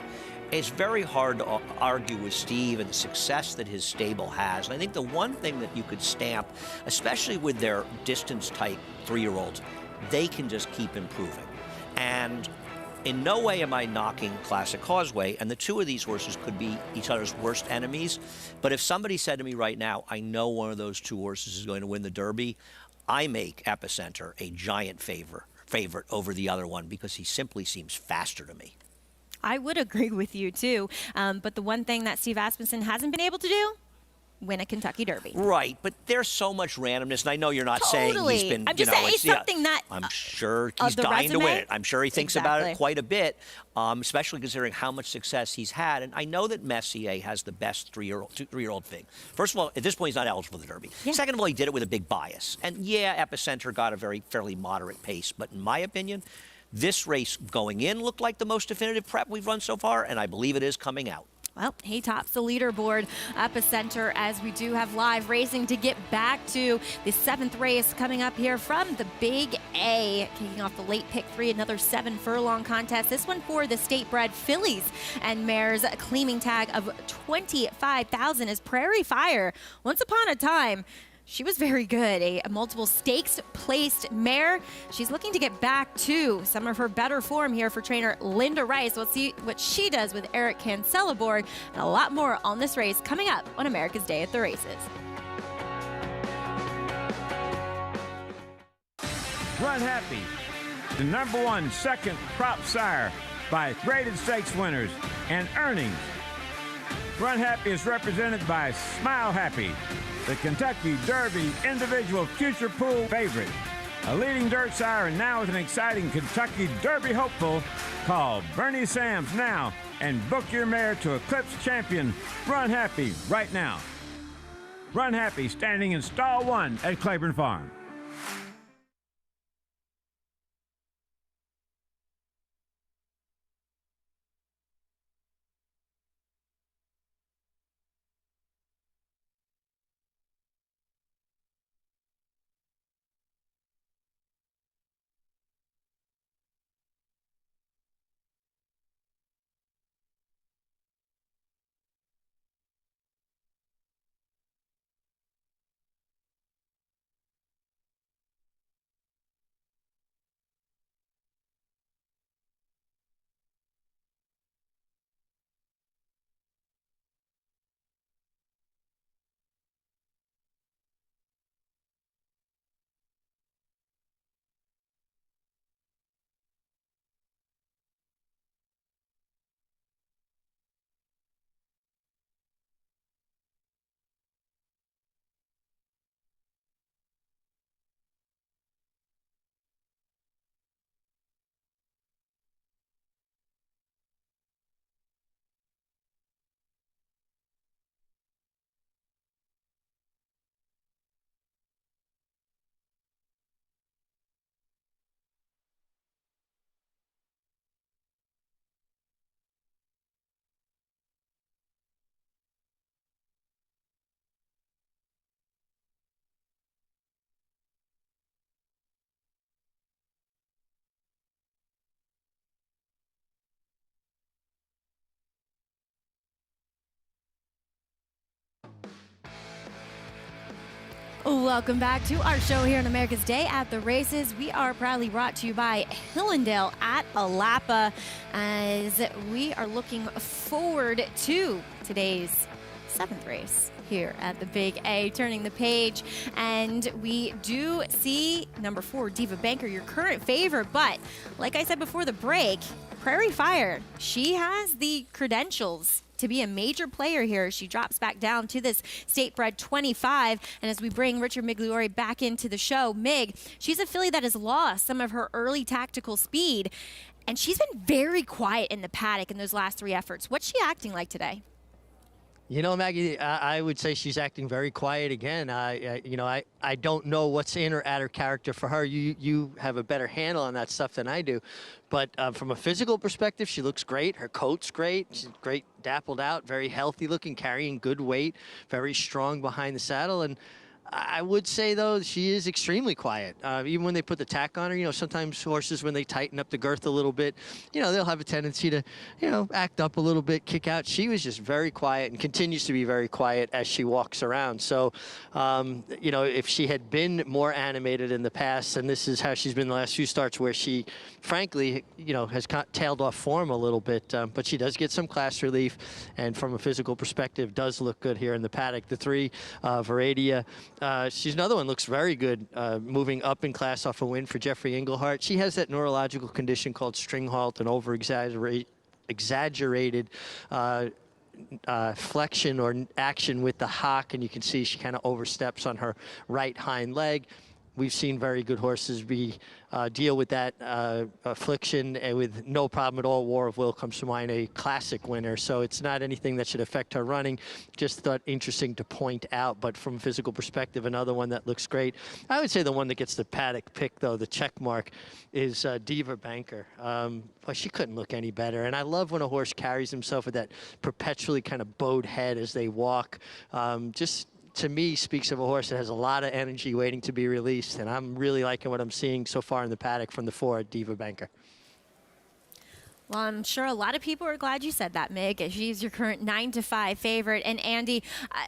it's very hard to argue with Steve and the success that his stable has. And I think the one thing that you could stamp, especially with their distance-type 3-year-olds, they can just keep improving. And in no way am I knocking Classic Causeway, and the two of these horses could be each other's worst enemies. But if somebody said to me right now, I know one of those two horses is going to win the Derby, I make Epicenter a giant favorite over the other one because he simply seems faster to me. I would agree with you, too. But the one thing that Steve Asmussen hasn't been able to do, win a Kentucky Derby. Right, but there's so much randomness, and I know you're not saying he's been, I'm just saying it's something that I'm sure he's dying to win it. I'm sure he thinks about it quite a bit, especially considering how much success he's had. And I know that Messier has the best 3-year-old fig. First of all, at this point, he's not eligible for the Derby. Yeah. Second of all, he did it with a big bias. And yeah, Epicenter got a fairly moderate pace, but in my opinion, this race going in looked like the most definitive prep we've run so far, and I believe it is coming out. Well, he tops the leaderboard. Epicenter, as we do have live racing to get back to the 7th race coming up here from the Big A. Kicking off the late pick 3, another 7 furlong contest. This one for the state-bred fillies and mares. Claiming tag of $25,000 is Prairie Fire. Once upon a time, she was very good, a multiple stakes placed mare. She's looking to get back to some of her better form here for trainer Linda Rice. We'll see what she does with Eric Cancel aboard, and a lot more on this race coming up on America's Day at the Races. Run Happy, the #1 second prop sire by graded stakes winners and earnings. Run Happy is represented by Smile Happy, the Kentucky Derby individual future pool favorite. A leading dirt sire and now with an exciting Kentucky Derby hopeful. Call Bernie Sams now and book your mare to Eclipse champion Run Happy right now. Run Happy standing in stall 1 at Claiborne Farm. Welcome back to our show here on America's Day at the Races. We are proudly brought to you by Hillendale at Alapa, as we are looking forward to today's 7th race here at the Big A, turning the page. And we do see #4, Diva Banker, your current favorite. But like I said before the break, Prairie Fire, she has the credentials to be a major player here. She drops back down to this state-bred 25. And as we bring Richard Migliore back into the show, Mig, she's a filly that has lost some of her early tactical speed, and she's been very quiet in the paddock in those last 3 efforts. What's she acting like today? You know, Maggie, I would say she's acting very quiet again. I don't know what's in or at her character for her. You have a better handle on that stuff than I do. But from a physical perspective, she looks great. Her coat's great. She's great, dappled out, very healthy looking, carrying good weight, very strong behind the saddle. And I would say, though, she is extremely quiet. Even when they put the tack on her, sometimes horses, when they tighten up the girth a little bit, they'll have a tendency to, act up a little bit, kick out. She was just very quiet and continues to be very quiet as she walks around. So, if she had been more animated in the past, and this is how she's been the last few starts, where she, frankly, has tailed off form a little bit, but she does get some class relief, and from a physical perspective, does look good here in the paddock. The 3, Veradia, she's another one, looks very good, moving up in class off a win for Jeffrey Englehart. She has that neurological condition called string halt, and exaggerated flexion or action with the hock, and you can see she kind of oversteps on her right hind leg. we've seen very good horses deal with that affliction with no problem at all. War of Will comes to mind, a classic winner. So it's not anything that should affect her running. Just thought interesting to point out. But from a physical perspective, another one that looks great. I would say the one that gets the paddock pick, though, the check mark, is Diva Banker. Well, she couldn't look any better. And I love when a horse carries himself with that perpetually kind of bowed head as they walk. Just to me, speaks of a horse that has a lot of energy waiting to be released. And I'm really liking what I'm seeing so far in the paddock from the 4, Diva Banker. Well, I'm sure a lot of people are glad you said that, Mig. She's your current 9-5 favorite. And Andy,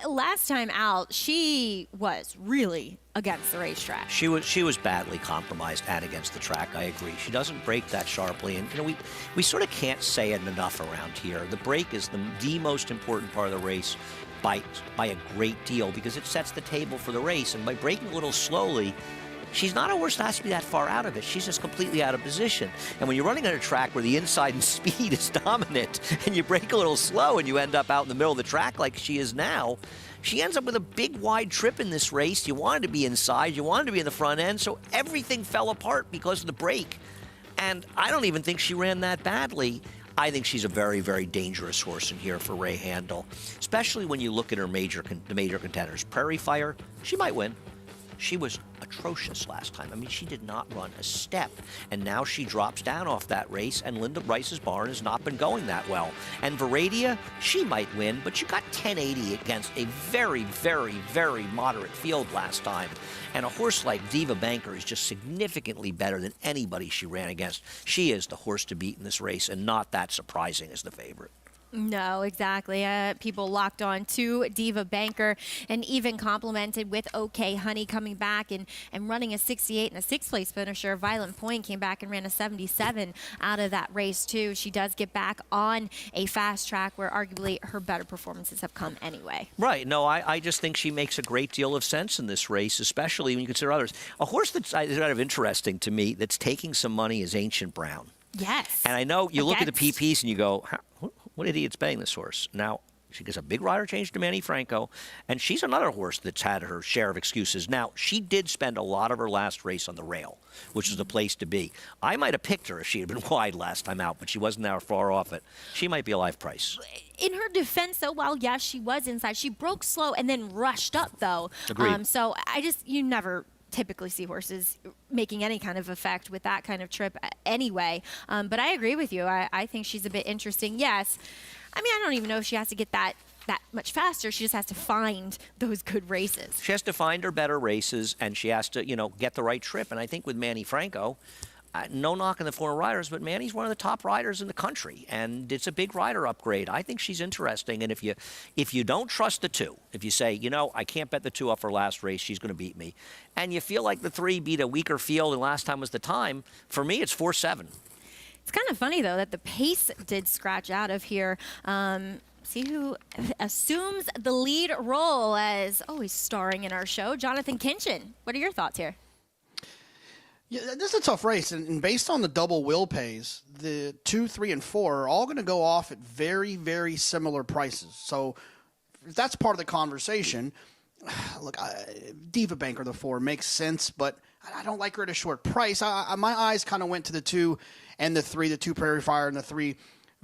last time out, she was really against the racetrack. She was badly compromised and against the track. I agree. She doesn't break that sharply, and we sort of can't say it enough around here. The break is the most important part of the race by a great deal, because it sets the table for the race. And by breaking a little slowly, she's not a horse that has to be that far out of it. She's just completely out of position. And when you're running on a track where the inside and speed is dominant, and you break a little slow and you end up out in the middle of the track like she is now, she ends up with a big wide trip in this race. You wanted to be inside, you wanted to be in the front end, so everything fell apart because of the break. And I don't even think she ran that badly. I think she's a very, very dangerous horse in here for Ray Handel, especially when you look at her the major contenders. Prairie Fire, she might win. She was atrocious last time. I mean, she did not run a step. And now she drops down off that race, and Linda Bryce's barn has not been going that well. And Veradia, she might win, but you got 1080 against a very, very, very moderate field last time. And a horse like Diva Banker is just significantly better than anybody she ran against. She is the horse to beat in this race, and not that surprising as the favorite. No, exactly. People locked on to Diva Banker and even complimented with OK Honey coming back and running a 68 and a 6th place finisher. Violent Point came back and ran a 77 out of that race too. She does get back on a fast track where arguably her better performances have come anyway. Right. No, I just think she makes a great deal of sense in this race, especially when you consider others. A horse that's kind of interesting to me that's taking some money is Ancient Brown. Yes. And I know you look at the PPs and you go, what idiot's betting this horse? Now, she gets a big rider change to Manny Franco, and she's another horse that's had her share of excuses. Now, she did spend a lot of her last race on the rail, which was the place to be. I might have picked her if she had been wide last time out, but she wasn't that far off it. She might be a live price. In her defense, though, while, yes, she was inside, she broke slow and then rushed up, though. Agreed. So you never typically see horses making any kind of effect with that kind of trip anyway. But I agree with you. I think she's a bit interesting. Yes. I mean, I don't even know if she has to get that much faster. She just has to find those good races. She has to find her better races, and she has to, get the right trip. And I think with Manny Franco, no knock on the former riders, but Manny's one of the top riders in the country, and it's a big rider upgrade. I think she's interesting, and if you don't trust the 2, if you say, I can't bet the 2 off her last race, she's going to beat me, and you feel like the 3 beat a weaker field and last time was the time, for me it's 4-7. It's kind of funny, though, that the pace did scratch out of here. See who assumes the lead role as always starring in our show, Jonathan Kinchin. What are your thoughts here? Yeah, this is a tough race, and based on the double will pays, the 2, 3, and 4 are all going to go off at very, very similar prices. So if that's part of the conversation, look, Diva Banker, the 4, makes sense, but I don't like her at a short price. My eyes kind of went to the 2 and the 3, the 2 Prairie Fire and the 3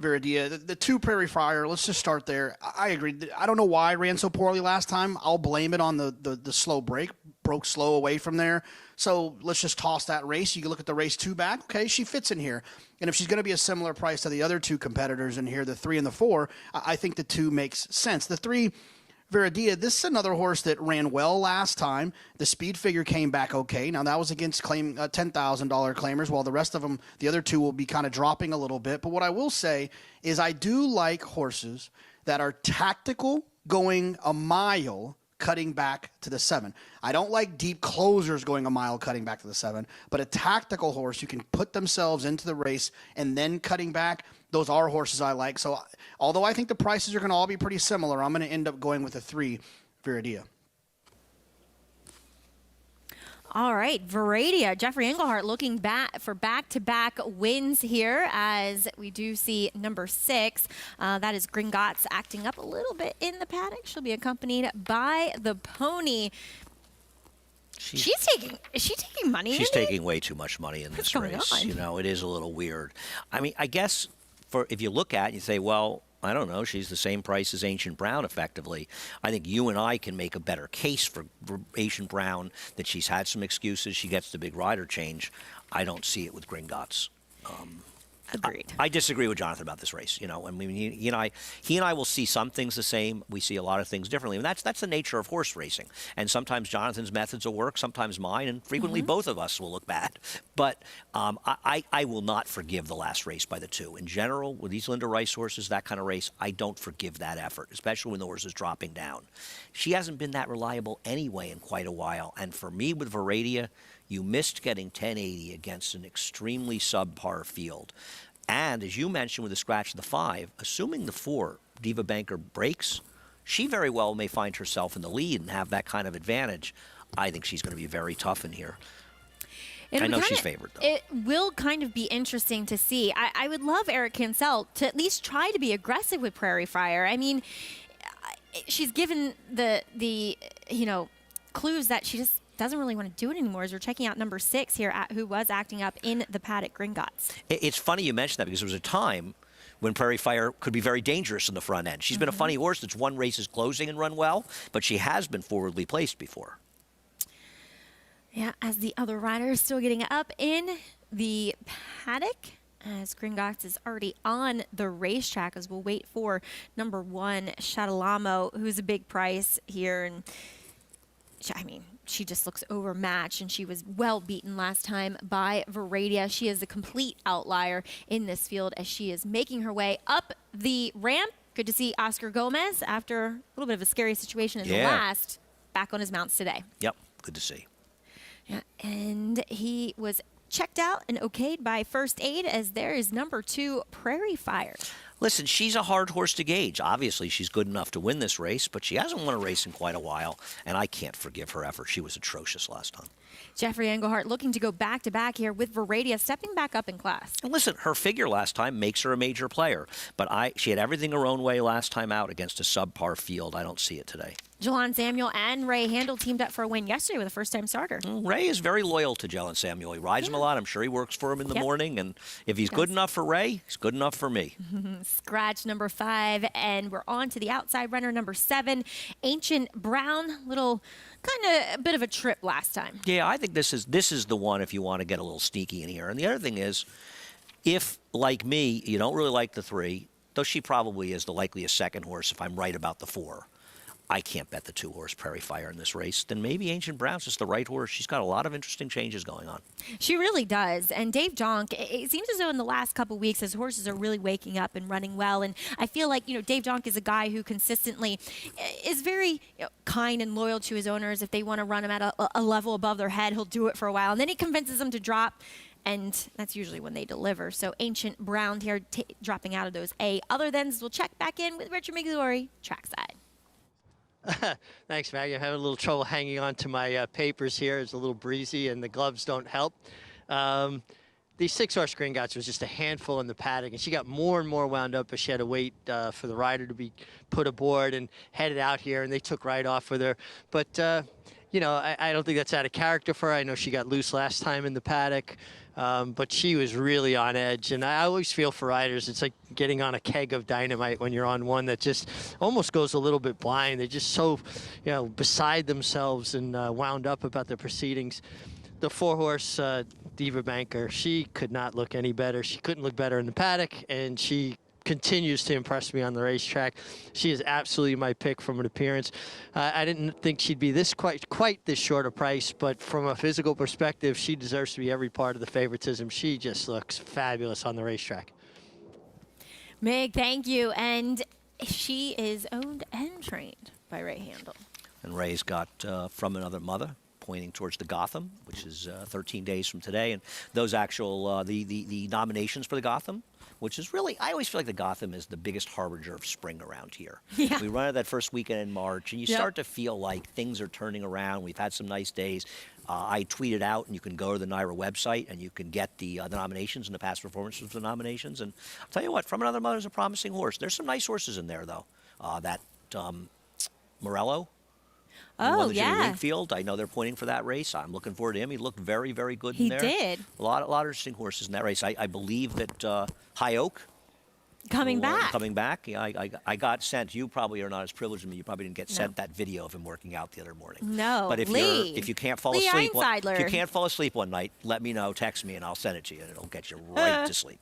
Veradia. The 2 Prairie Fire, let's just start there. I agree. I don't know why I ran so poorly last time. I'll blame it on the slow break. Broke slow away from there. So let's just toss that race. You can look at the race 2 back. Okay, she fits in here. And if she's going to be a similar price to the other 2 competitors in here, the 3 and the 4, I think the 2 makes sense. The 3 Veradia, this is another horse that ran well last time. The speed figure came back okay. Now, that was against $10,000 claimers, while the rest of them, the other 2, will be kind of dropping a little bit. But what I will say is I do like horses that are tactical, going a mile, cutting back to the 7. I don't like deep closers going a mile cutting back to the 7, but a tactical horse who can put themselves into the race and then cutting back, those are horses I like. So although I think the prices are going to all be pretty similar, I'm going to end up going with a 3 Veradia. All right, Veradia, Jeffrey Engelhardt looking back for back-to-back wins here, as we do see number 6. That is Gringotts acting up a little bit in the paddock. She'll be accompanied by the pony. Is she taking money? She's Andy? taking way too much money in this going race. on? You know, it is a little weird. I mean, I guess if you look at it, you say, well, I don't know, she's the same price as Ancient Brown effectively. I think you and I can make a better case for Ancient Brown that she's had some excuses. She gets the big rider change. I don't see it with Gringotts. Agreed. I disagree with Jonathan about this race. You know, I mean, he and I will see some things the same. We see a lot of things differently, and that's the nature of horse racing. And sometimes Jonathan's methods will work, sometimes mine, and frequently both of us will look bad. But I will not forgive the last race by the 2. In general, with these Linda Rice horses, that kind of race, I don't forgive that effort, especially when the horse is dropping down. She hasn't been that reliable anyway in quite a while. And for me, with Veradia, you missed getting 1080 against an extremely subpar field. And as you mentioned with the scratch of the 5, assuming the 4, Diva Banker breaks, she very well may find herself in the lead and have that kind of advantage. I think she's going to be very tough in here. I know she's favored, though. It will kind of be interesting to see. I would love Eric Cancel to at least try to be aggressive with Prairie Fire. I mean, she's given the clues that she just doesn't really want to do it anymore, as we're checking out number 6 here, who was acting up in the paddock, Gringotts. It's funny you mentioned that, because there was a time when Prairie Fire could be very dangerous in the front end. She's been a funny horse that's won races closing and run well, but she has been forwardly placed before. Yeah, as the other rider is still getting up in the paddock, as Gringotts is already on the racetrack, as we'll wait for number 1, Shadalamo, who's a big price here. And I mean, she just looks overmatched, and she was well beaten last time by Veradia. She is a complete outlier in this field as she is making her way up the ramp. Good to see Oscar Gomez, after a little bit of a scary situation in the last, back on his mounts today. Yep, good to see. Yeah, and he was checked out and okayed by First Aid, as there is number 2, Prairie Fire. Listen, she's a hard horse to gauge. Obviously, she's good enough to win this race, but she hasn't won a race in quite a while, and I can't forgive her effort. She was atrocious last time. Jeffrey Engelhardt looking to go back-to-back here with Veradia, stepping back up in class. And listen, her figure last time makes her a major player, but she had everything her own way last time out against a subpar field. I don't see it today. Jelon Samuel and Ray Handel teamed up for a win yesterday with a first-time starter. Ray is very loyal to Jelon Samuel. He rides him a lot. I'm sure he works for him in the morning. And if he's good enough for Ray, he's good enough for me. Scratch number 5, and we're on to the outside runner number 7, Ancient Brown. Little kind of a bit of a trip last time. Yeah, I think this is the one if you want to get a little sneaky in here. And the other thing is, if, like me, you don't really like the 3, though she probably is the likeliest second horse if I'm right about the 4, I can't bet the 2-horse Prairie Fire in this race, then maybe Ancient Brown's just the right horse. She's got a lot of interesting changes going on. She really does. And Dave Jonk, it seems as though in the last couple weeks his horses are really waking up and running well. And I feel like, Dave Jonk is a guy who consistently is very kind and loyal to his owners. If they want to run him at a level above their head, he'll do it for a while. And then he convinces them to drop. And that's usually when they deliver. So Ancient Brown here dropping out of those A other thans. We'll check back in with Richard Migliori, trackside. Thanks, Maggie. I'm having a little trouble hanging on to my papers here. It's a little breezy, and the gloves don't help. The 6-horse Gringotts was just a handful in the paddock, and she got more and more wound up as she had to wait for the rider to be put aboard and headed out here, and they took right off with her. But, I don't think that's out of character for her. I know she got loose last time in the paddock. But she was really on edge, and I always feel for riders, it's like getting on a keg of dynamite when you're on one that just almost goes a little bit blind. They're just so, beside themselves and wound up about the proceedings. The 4-horse Diva Banker, she could not look any better. She couldn't look better in the paddock, and she continues to impress me on the racetrack. She is absolutely my pick from an appearance. I didn't think she'd be this quite this short a price, but from a physical perspective, she deserves to be every part of the favoritism. She just looks fabulous on the racetrack. Meg, thank you. And she is owned and trained by Ray Handel. And Ray's got From Another Mother, pointing towards the Gotham, which is 13 days from today. And those actual, the nominations for the Gotham, which is really, I always feel like the Gotham is the biggest harbinger of spring around here. Yeah. We run it that first weekend in March, and you start to feel like things are turning around. We've had some nice days. I tweeted out, and you can go to the NYRA website, and you can get the nominations and the past performances of the nominations. And I'll tell you what, From Another Mother is a promising horse. There's some nice horses in there, though. That Morello. Oh, won the Jimmy yeah. Wingfield. I know they're pointing for that race. I'm looking forward to him. He looked very, very good in He there. did. A lot of interesting horses in that race. I believe that High Oak Coming back. Coming back. Yeah, I got sent. You probably are not as privileged as me. You probably didn't get sent that video of him working out the other morning. No. But if Lee. if you can't fall Lee asleep, Einseidler. if you can't fall asleep one night, let me know. Text me and I'll send it to you, and it'll get you right to sleep.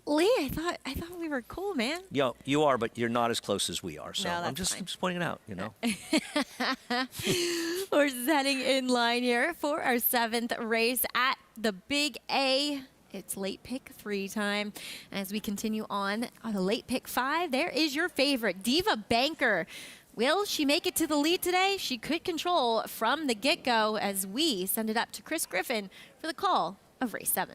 Lee, I thought we were cool, man. Yo, you are, but you're not as close as we are. So No, I'm that's just pointing it out. You know. Horses heading in line here for our 7th race at the Big A. It's late pick 3 time. As we continue on the late pick 5, there is your favorite, Diva Banker. Will she make it to the lead today? She could control from the get-go as we send it up to Chris Griffin for the call of race 7.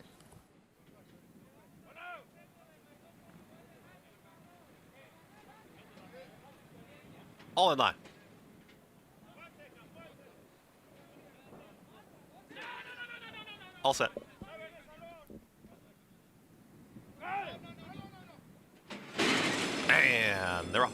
All in line. All set. And they're off.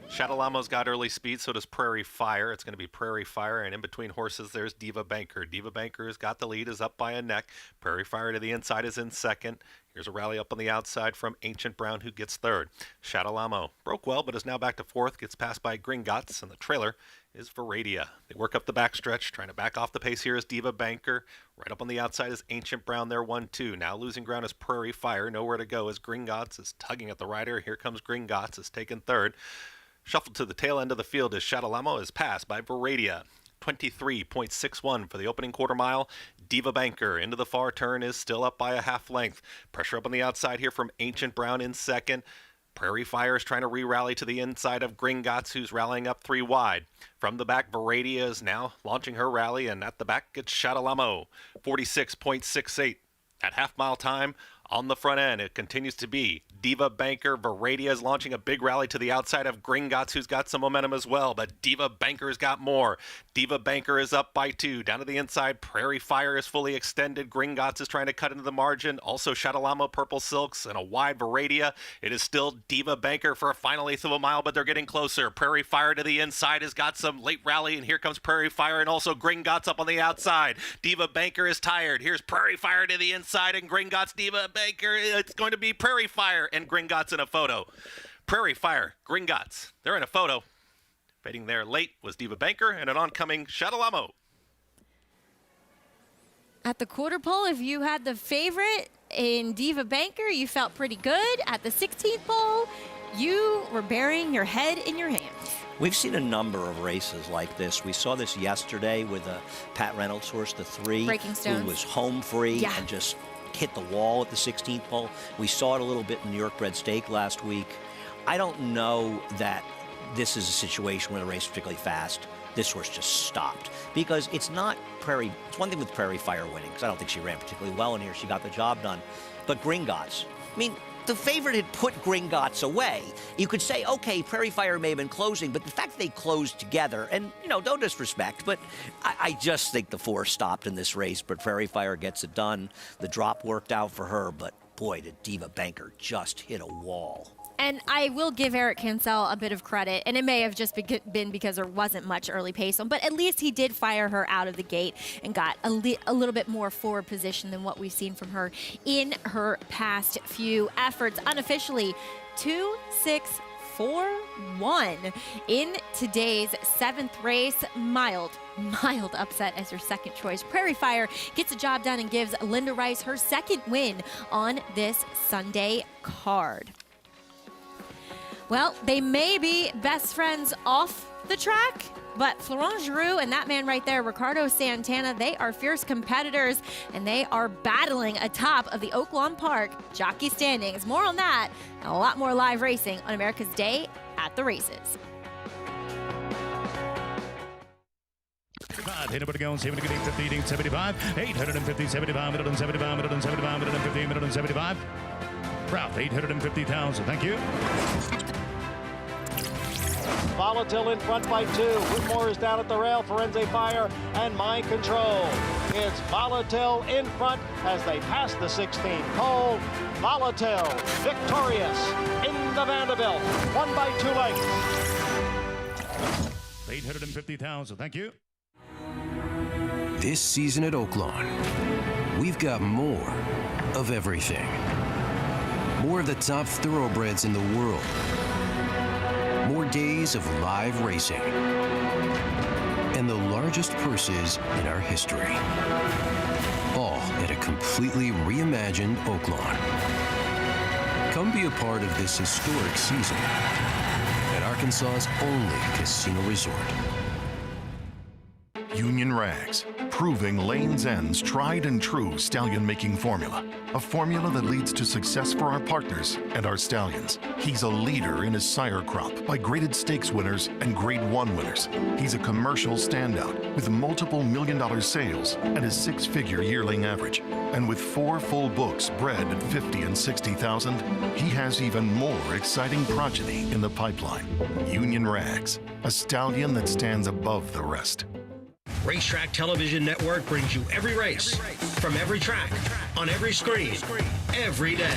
Shadalamo's got early speed, so does Prairie Fire. It's going to be Prairie Fire, and in between horses, there's Diva Banker. Diva Banker has got the lead, is up by a neck. Prairie Fire to the inside is in second. Here's a rally up on the outside from Ancient Brown, who gets third. Shadalamo broke well, but is now back to fourth, gets passed by Gringotts, and the trailer is Veradia. They work up the backstretch, trying to back off the pace here is Diva Banker. Right up on the outside is Ancient Brown there, 1-2. Now losing ground is Prairie Fire. Nowhere to go as Gringotts is tugging at the rider. Here comes Gringotts, is taken third. Shuffled to the tail end of the field as Shadalamo is passed by Veradia. 23.61 for the opening quarter mile. Diva Banker into the far turn is still up by a half length. Pressure up on the outside here from Ancient Brown in second. Prairie Fire is trying to re-rally to the inside of Gringotts, who's rallying up 3 wide. From the back, Veradia is now launching her rally, and at the back, it's Shadalamo. 46.68 at half-mile time. On the front end, it continues to be Diva Banker. Veradia is launching a big rally to the outside of Gringotts, who's got some momentum as well, but Diva Banker's got more. Diva Banker is up by 2. Down to the inside, Prairie Fire is fully extended. Gringotts is trying to cut into the margin. Also, Shadalamo, Purple Silks, and a wide Veradia. It is still Diva Banker for a final eighth of a mile, but they're getting closer. Prairie Fire to the inside has got some late rally, and here comes Prairie Fire, and also Gringotts up on the outside. Diva Banker is tired. Here's Prairie Fire to the inside, and Gringotts, Diva Banker. It's going to be Prairie Fire and Gringotts in a photo. Prairie Fire, Gringotts. They're in a photo. Fading there late was Diva Banker and an oncoming Shadalamo. At the quarter pole, if you had the favorite in Diva Banker, you felt pretty good. At the 16th pole, you were burying your head in your hands. We've seen a number of races like this. We saw this yesterday with a Pat Reynolds horse, the 3, Breaking Stones, who was home free and just hit the wall at the 16th pole. We saw it a little bit in New York Bred Stake last week. I don't know that this is a situation where the race is particularly fast. This horse just stopped because it's not Prairie. It's one thing with Prairie Fire winning because I don't think she ran particularly well in here. She got the job done. But Gringotts, I mean, the favorite had put Gringotts away. You could say, okay, Prairie Fire may have been closing, but the fact that they closed together, and, you know, no disrespect, but I just think the 4 stopped in this race, but Prairie Fire gets it done. The drop worked out for her, but boy, did Diva Banker just hit a wall. And I will give Eric Cancel a bit of credit, and it may have just been because there wasn't much early pace on, but at least he did fire her out of the gate and got a little bit more forward position than what we've seen from her in her past few efforts. Unofficially, 2-6-4-1 in today's 7th race. Mild upset as her second choice. Prairie Fire gets the job done and gives Linda Rice her second win on this Sunday card. Well, they may be best friends off the track, but Florent Giroux and that man right there, Ricardo Santana, they are fierce competitors, and they are battling atop of the Oaklawn Park jockey standings. More on that and a lot more live racing on America's Day at the Races. Anybody going 70, 50, 75, 850, 75, 175, 175, 150, 175. Ralph, 850,000. Thank you. Volatile in front by 2. Whitmore is down at the rail. Firenze Fire and Mind Control. It's Volatile in front as they pass the 16th pole. Volatile victorious in the Vanderbilt. 1 by 2 lengths. $850,000. Thank you. This season at Oaklawn, we've got more of everything. More of the top thoroughbreds in the world. More days of live racing. And the largest purses in our history. All at a completely reimagined Oaklawn. Come be a part of this historic season at Arkansas's only casino resort. Union Rags, proving Lane's End's tried and true stallion making formula. A formula that leads to success for our partners and our stallions. He's a leader in his sire crop by graded stakes winners and grade 1 winners. He's a commercial standout with multiple $1 million sales and a 6-figure yearling average. And with 4 full books bred at 50 and 60,000, he has even more exciting progeny in the pipeline. Union Rags, a stallion that stands above the rest. Racetrack Television Network brings you every race, from every track, on every screen, every day.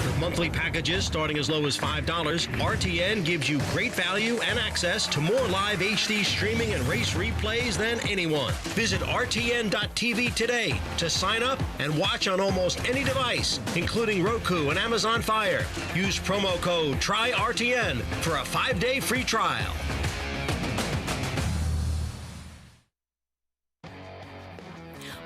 With monthly packages starting as low as $5, RTN gives you great value and access to more live HD streaming and race replays than anyone. Visit RTN.tv today to sign up and watch on almost any device, including Roku and Amazon Fire. Use promo code TRYRTN for a 5-day free trial.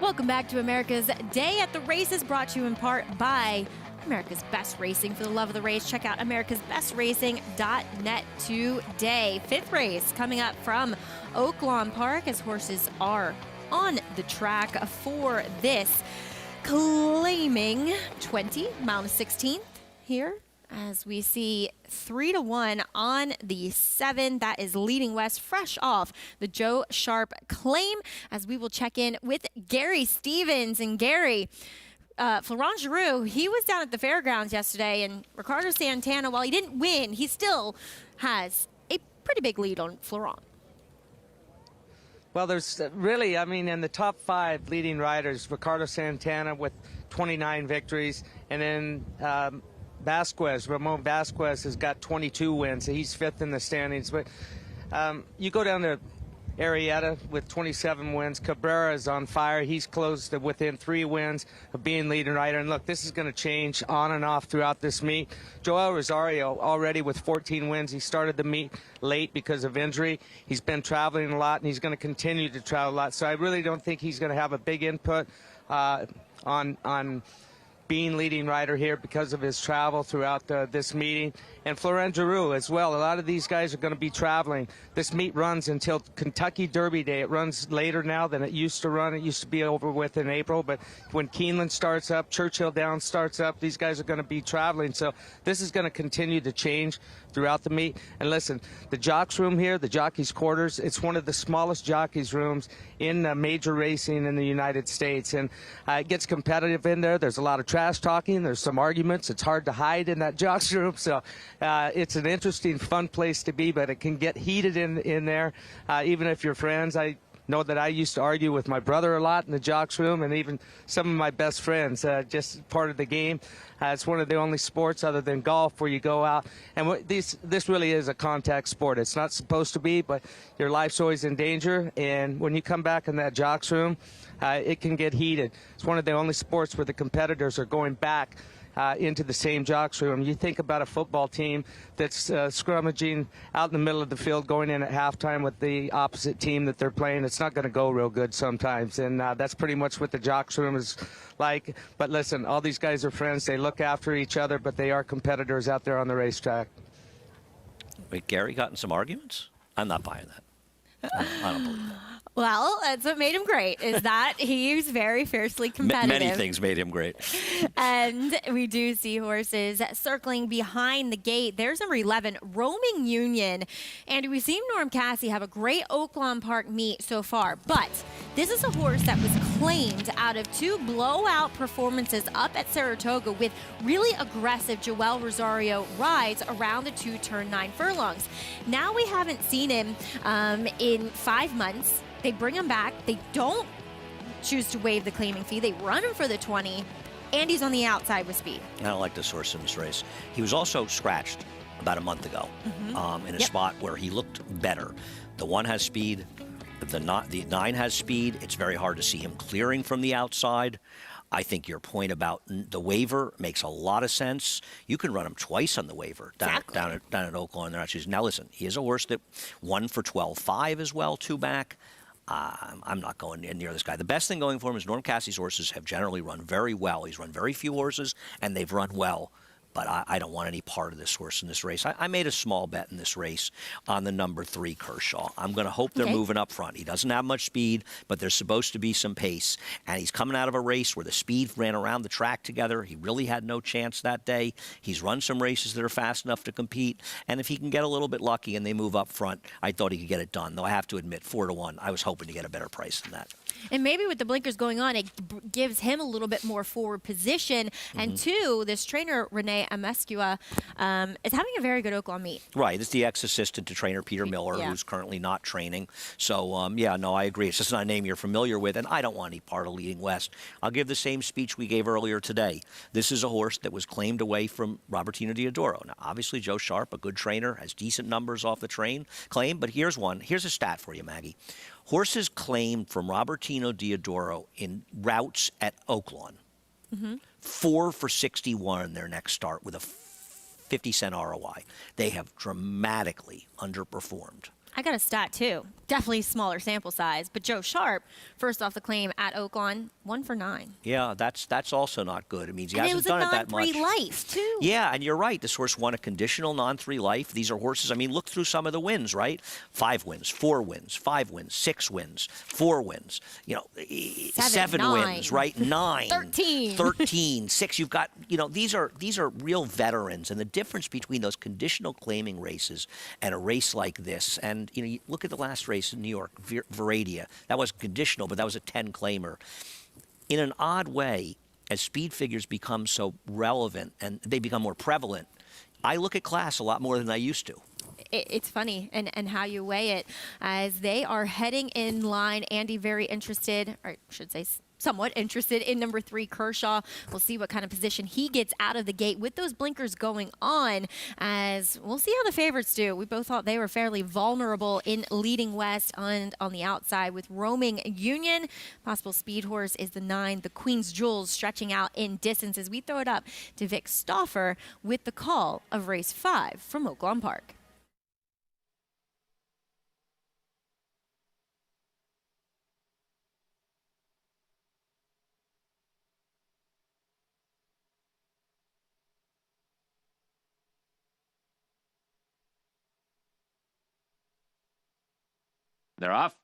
Welcome back to America's Day at the Races, brought to you in part by America's Best Racing. For the love of the race, check out americasbestracing.net today. 5th race coming up from Oaklawn Park as horses are on the track for this claiming 20, mile to 16th here. As we see 3-1 on the 7, that is Leading West, fresh off the Joe Sharp claim. As we will check in with Gary Stevens. And Gary, Florent Geroux, he was down at the fairgrounds yesterday, and Ricardo Santana, while he didn't win, he still has a pretty big lead on Florent. Well, there's really, I mean, in the top 5 leading riders, Ricardo Santana with 29 victories, and then Ramon Vasquez has got 22 wins. So he's 5th in the standings. But you go down to Arrieta with 27 wins. Cabrera is on fire. He's close to within 3 wins of being leading rider. And look, this is going to change on and off throughout this meet. Joel Rosario already with 14 wins. He started the meet late because of injury. He's been traveling a lot, and he's going to continue to travel a lot. So I really don't think he's going to have a big input on being leading rider here because of his travel throughout this meeting. And Florent Geroux as well. A lot of these guys are going to be traveling. This meet runs until Kentucky Derby Day. It runs later now than it used to run. It used to be over with in April, but when Keeneland starts up, Churchill Downs starts up, these guys are going to be traveling. So this is going to continue to change throughout the meet. And listen, the jocks room here, the jockeys quarters, it's one of the smallest jockeys rooms in major racing in the United States. And it gets competitive in there. There's a lot of trash talking. There's some arguments. It's hard to hide in that jocks room. So it's an interesting, fun place to be, but it can get heated in there, even if you're friends. I know that I used to argue with my brother a lot in the jocks room, and even some of my best friends, just part of the game. It's one of the only sports other than golf where you go out, and this really is a contact sport. It's not supposed to be, but your life's always in danger, and when you come back in that jocks room, it can get heated. It's one of the only sports where the competitors are going back into the same jocks room. You think about a football team that's scrummaging out in the middle of the field going in at halftime with the opposite team that they're playing. It's not going to go real good sometimes, and that's pretty much what the jocks room is like. But listen, all these guys are friends. They look after each other, but they are competitors out there on the racetrack. Wait, Gary got in some arguments? I'm not buying that. I don't believe that. Well, that's what made him great, is that he's very fiercely competitive. Many things made him great. And we do see horses circling behind the gate. There's number 11, Roaming Union. And we've seen Norm Cassie have a great Oaklawn Park meet so far. But this is a horse that was claimed out of 2 blowout performances up at Saratoga with really aggressive Joel Rosario rides around the 2 turn 9 furlongs. Now we haven't seen him in 5 months. They bring him back. They don't choose to waive the claiming fee. They run him for the 20, and he's on the outside with speed. I don't like this horse in this race. He was also scratched about a month ago in a spot where he looked better. The 1 has speed. The 9 has speed. It's very hard to see him clearing from the outside. I think your point about the waiver makes a lot of sense. You can run him twice on the waiver down at Oaklawn. They're not choosing. Now listen, he is a horse that won for 12.5 as well, 2 back. I'm not going near this guy. The best thing going for him is Norm Cassie's horses have generally run very well. He's run very few horses, and they've run well. But I don't want any part of this horse in this race. I made a small bet in this race on the number 3, Kershaw. I'm going to hope they're moving up front. He doesn't have much speed, but there's supposed to be some pace. And he's coming out of a race where the speed ran around the track together. He really had no chance that day. He's run some races that are fast enough to compete. And if he can get a little bit lucky and they move up front, I thought he could get it done. Though I have to admit, 4-1, I was hoping to get a better price than that. And maybe with the blinkers going on, it gives him a little bit more forward position. And 2, this trainer, Renee Amescua, is having a very good Oaklawn meet. Right. It's the ex-assistant to trainer Peter Miller, who's currently not training. So, yeah, no, I agree. It's just not a name you're familiar with, and I don't want any part of Leading West. I'll give the same speech we gave earlier today. This is a horse that was claimed away from Robertino Diodoro. Now, obviously, Joe Sharp, a good trainer, has decent numbers off the claim, but here's one. Here's a stat for you, Maggie. Horses claimed from Robertino Diodoro in routes at Oaklawn. 4 for 61 in their next start with a 50-cent ROI. They have dramatically underperformed. I got a stat, too. Definitely smaller sample size. But Joe Sharp, first off the claim at Oaklawn, 1 for 9. Yeah, that's also not good. It means he and hasn't done it that much. it was a non-3 life, too. Yeah, and you're right. This horse won a conditional non-3 life. These are horses, I mean, look through some of the wins, right? 5 wins, 4 wins, 5 wins, 6 wins, 4 wins, 7 wins, right? 9. 13, 6. You've got, these are real veterans. And the difference between those conditional claiming races and a race like this, and you look at the last race in New York, Veradia. That was conditional, but that was a 10-claimer. In an odd way, as speed figures become so relevant and they become more prevalent, I look at class a lot more than I used to. It's funny and how you weigh it as they are heading in line. Andy very interested, or I should say somewhat interested in number 3, Kershaw. We'll see what kind of position he gets out of the gate with those blinkers going on, as we'll see how the favorites do. We both thought they were fairly vulnerable in Leading West and on the outside with Roaming Union. Possible speed horse is the 9, the Queen's Jewels, stretching out in distance as we throw it up to Vic Stauffer with the call of race 5 from Oaklawn Park. They're off.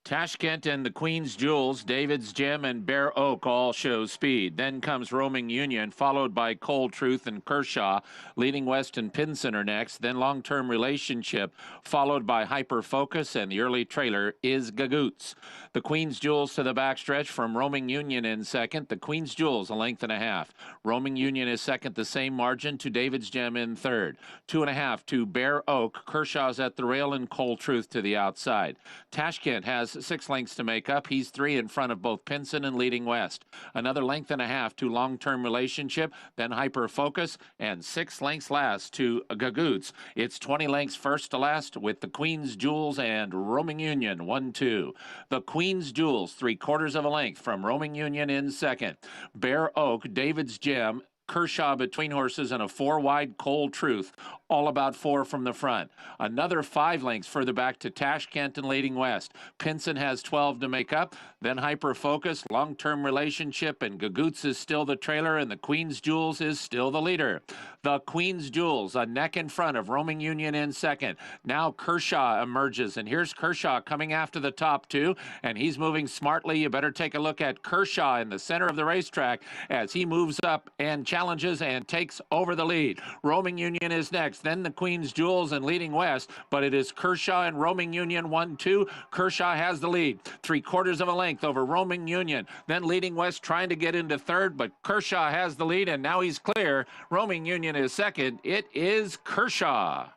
Tashkent and the Queen's Jewels, David's Gem and Bear Oak all show speed. Then comes Roaming Union, followed by Cold Truth and Kershaw. Leading West and Pinson are next. Then Long Term Relationship, followed by Hyper Focus, and the early trailer is Gagoots. The Queen's Jewels to the backstretch from Roaming Union in second. The Queen's Jewels a length and a half. Roaming Union is second, the same margin to David's Gem in third. 2.5 to Bear Oak. Kershaw's at the rail and Cold Truth to the outside. Tashkent has 6 lengths to make up. He's 3 in front of both Pinson and Leading West. Another length and a half to Long Term Relationship, then Hyper Focus, and 6 lengths last to Gagoots. It's 20 lengths first to last with the Queen's Jewels and Roaming Union 1-2. The Queen's Jewels 3/4 of a length from Roaming Union in second. Bear Oak, David's Gem, Kershaw between horses, and a 4-wide Cold Truth, all about 4 from the front. Another 5 lengths further back to Tashkent and Leading West. Pinson has 12 to make up, then Hyper Focus, Long Term Relationship, and Gagoots is still the trailer, and the Queen's Jewels is still the leader. The Queen's Jewels, a neck in front of Roaming Union in second. Now Kershaw emerges, and here's Kershaw coming after the top 2, and he's moving smartly. You better take a look at Kershaw in the center of the racetrack as he moves up and challenges and takes over the lead. Roaming Union is next, then the Queen's Jewels and Leading West, but it is Kershaw and Roaming Union 1-2. Kershaw has the lead, 3/4 of a length over Roaming Union. Then Leading West trying to get into third, but Kershaw has the lead, and now he's clear. Roaming Union is second. It is Kershaw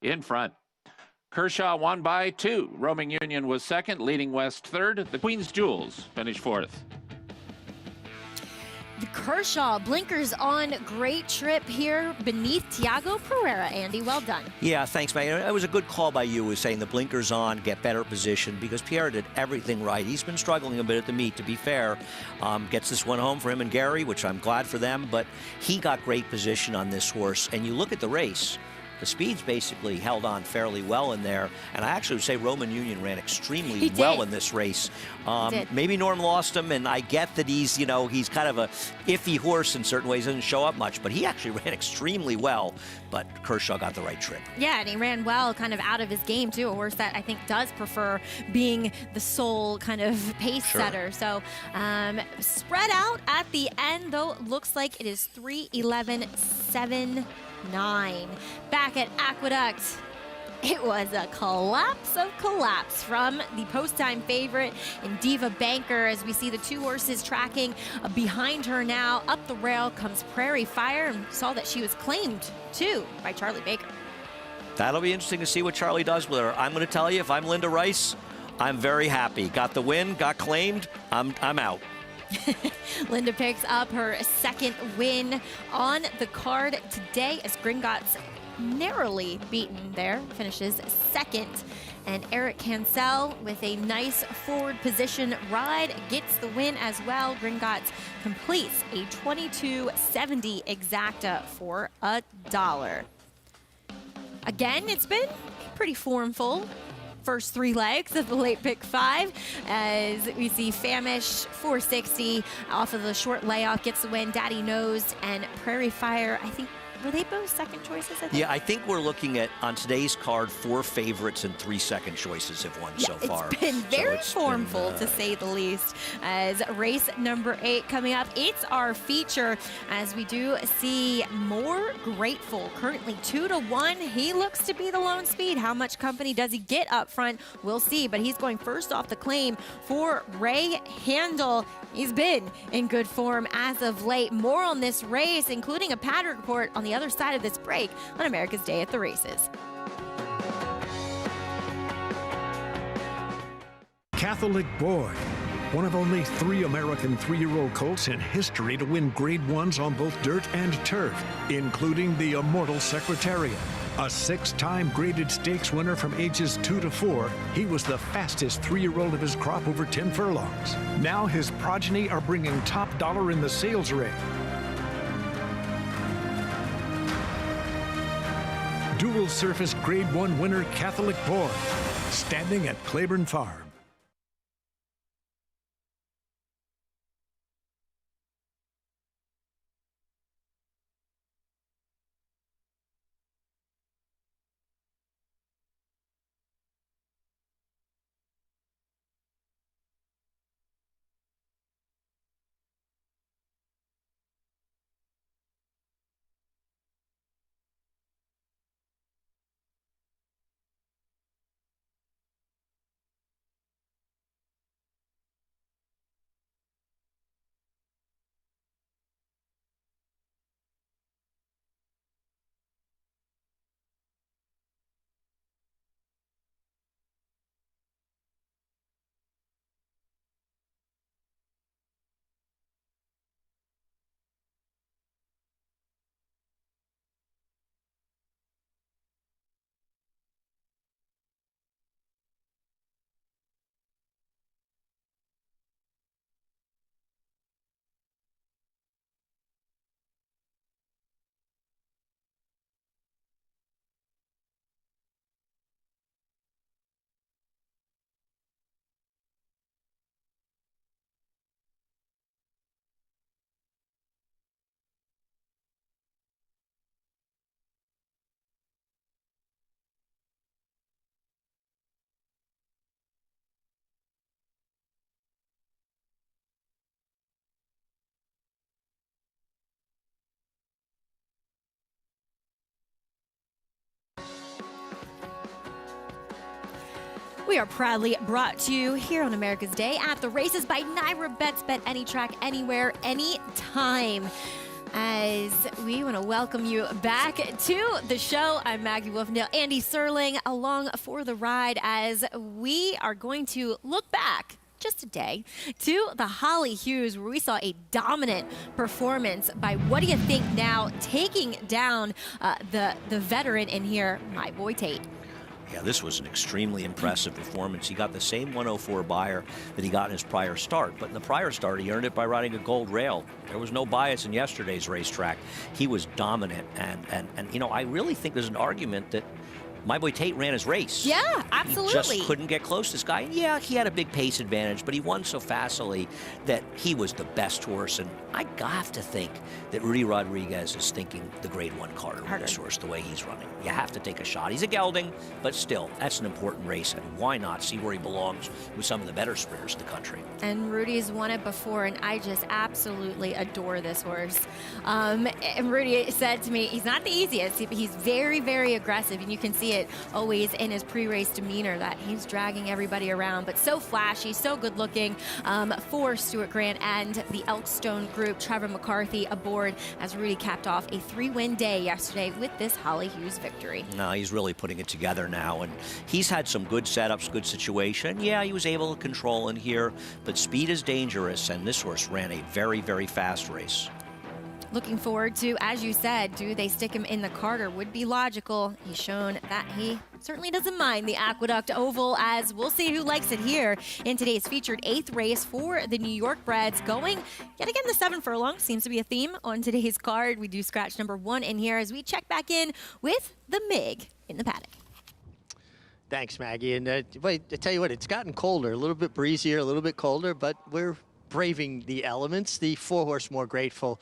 in front. Kershaw won by 2. Roaming Union was second. Leading West third. The Queen's Jewels finished 4th. The Kershaw, blinkers on, great trip here beneath Tiago Pereira. Andy, well done. Yeah, thanks, Maggie. It was a good call by you, saying the blinkers on, get better position, because Pierre did everything right. He's been struggling a bit at the meet, to be fair. Gets this one home for him and Gary, which I'm glad for them, but he got great position on this horse. And you look at the race, the speeds basically held on fairly well in there, and I actually would say Roman Union ran extremely well in this race. Maybe Norm lost him, and I get that he's kind of a iffy horse in certain ways, doesn't show up much, but he actually ran extremely well, but Kershaw got the right trip. Yeah, and he ran well, kind of out of his game, too, a horse that I think does prefer being the sole kind of pace setter. So spread out at the end, though, looks like it is 3:11.79. Back at Aqueduct, it was a collapse of collapse from the post-time favorite in Diva Banker, as we see the two horses tracking behind her now. Up the rail comes Prairie Fire, and saw that she was claimed, too, by Charlie Baker. That'll be interesting to see what Charlie does with her. I'm going to tell you, if I'm Linda Rice, I'm very happy. Got the win, got claimed, I'm out. Linda picks up her second win on the card today, as Gringotts narrowly beaten there, finishes second. And Eric Cancel with a nice forward position ride gets the win as well. Gringotts completes a 22.70 exacta for $1. Again, it's been pretty formful. First three legs of the late pick 5, as we see Famish 460 off of the short layoff gets the win. Daddy Knows and Prairie Fire, I think, were they both second choices? Yeah, I think we're looking at, on today's card, 4 favorites and 3 second choices have won so far. It's been very formful, to say the least. As race number 8 coming up, it's our feature, as we do see More Grateful. Currently 2-1. He looks to be the lone speed. How much company does he get up front? We'll see, but he's going first off the claim for Ray Handel. He's been in good form as of late. More on this race, including a pattern report on the other side of this break on America's Day at the Races. Catholic Boy, one of only 3 American 3-year-old colts in history to win Grade 1s on both dirt and turf, including the Immortal Secretariat. A 6-time graded stakes winner from ages 2 to 4, he was the fastest 3-year-old of his crop over 10 furlongs. Now his progeny are bringing top dollar in the sales rate. Dual surface Grade 1 winner Catholic Boy, standing at Claiborne Farm. We are proudly brought to you here on America's Day at the Races by Naira Bets. Bet any track, anywhere, anytime. As we want to welcome you back to the show. I'm Maggie Wolfendale, Andy Serling along for the ride, as we are going to look back just a day, to the Holly Hughes, where we saw a dominant performance by, what do you think now, taking down the veteran in here, My Boy Tate. Yeah, this was an extremely impressive performance. He got the same 104 buyer that he got in his prior start, but in the prior start, he earned it by riding a gold rail. There was no bias in yesterday's racetrack. He was dominant, and you know, I really think there's an argument that My Boy Tate ran his race. Yeah, absolutely. He just couldn't get close to this guy. And yeah, he had a big pace advantage, but he won so fastly that he was the best horse. And I have to think that Rudy Rodriguez is thinking the Grade 1 Carter with this horse, the way he's running. You have to take a shot. He's a gelding, but still, that's an important race. And why not see where he belongs with some of the better sprinters in the country? And Rudy's won it before, and I just absolutely adore this horse. And Rudy said to me, he's not the easiest. He's very, very aggressive, and you can see it always in his pre-race demeanor that he's dragging everybody around, but so flashy, so good looking for Stuart Grant and the Elkstone group. Trevor McCarthy aboard as Rudy capped off a 3-win day yesterday with this Holly Hughes victory. No, he's really putting it together now, and he's had some good setups, good situation. Yeah, he was able to control in here, but speed is dangerous, and this horse ran a very, very fast race. Looking forward to, as you said, do they stick him in the Carter? Would be logical. He's shown that he certainly doesn't mind the Aqueduct Oval, as we'll see who likes it here in today's featured 8th race for the New York Breds. Going yet again the 7 furlong seems to be a theme on today's card. We do scratch number 1 in here as we check back in with the MIG in the paddock. Thanks, Maggie. And wait, I tell you what, it's gotten colder, a little bit breezier, a little bit colder, but we're braving the elements. The 4-horse More Grateful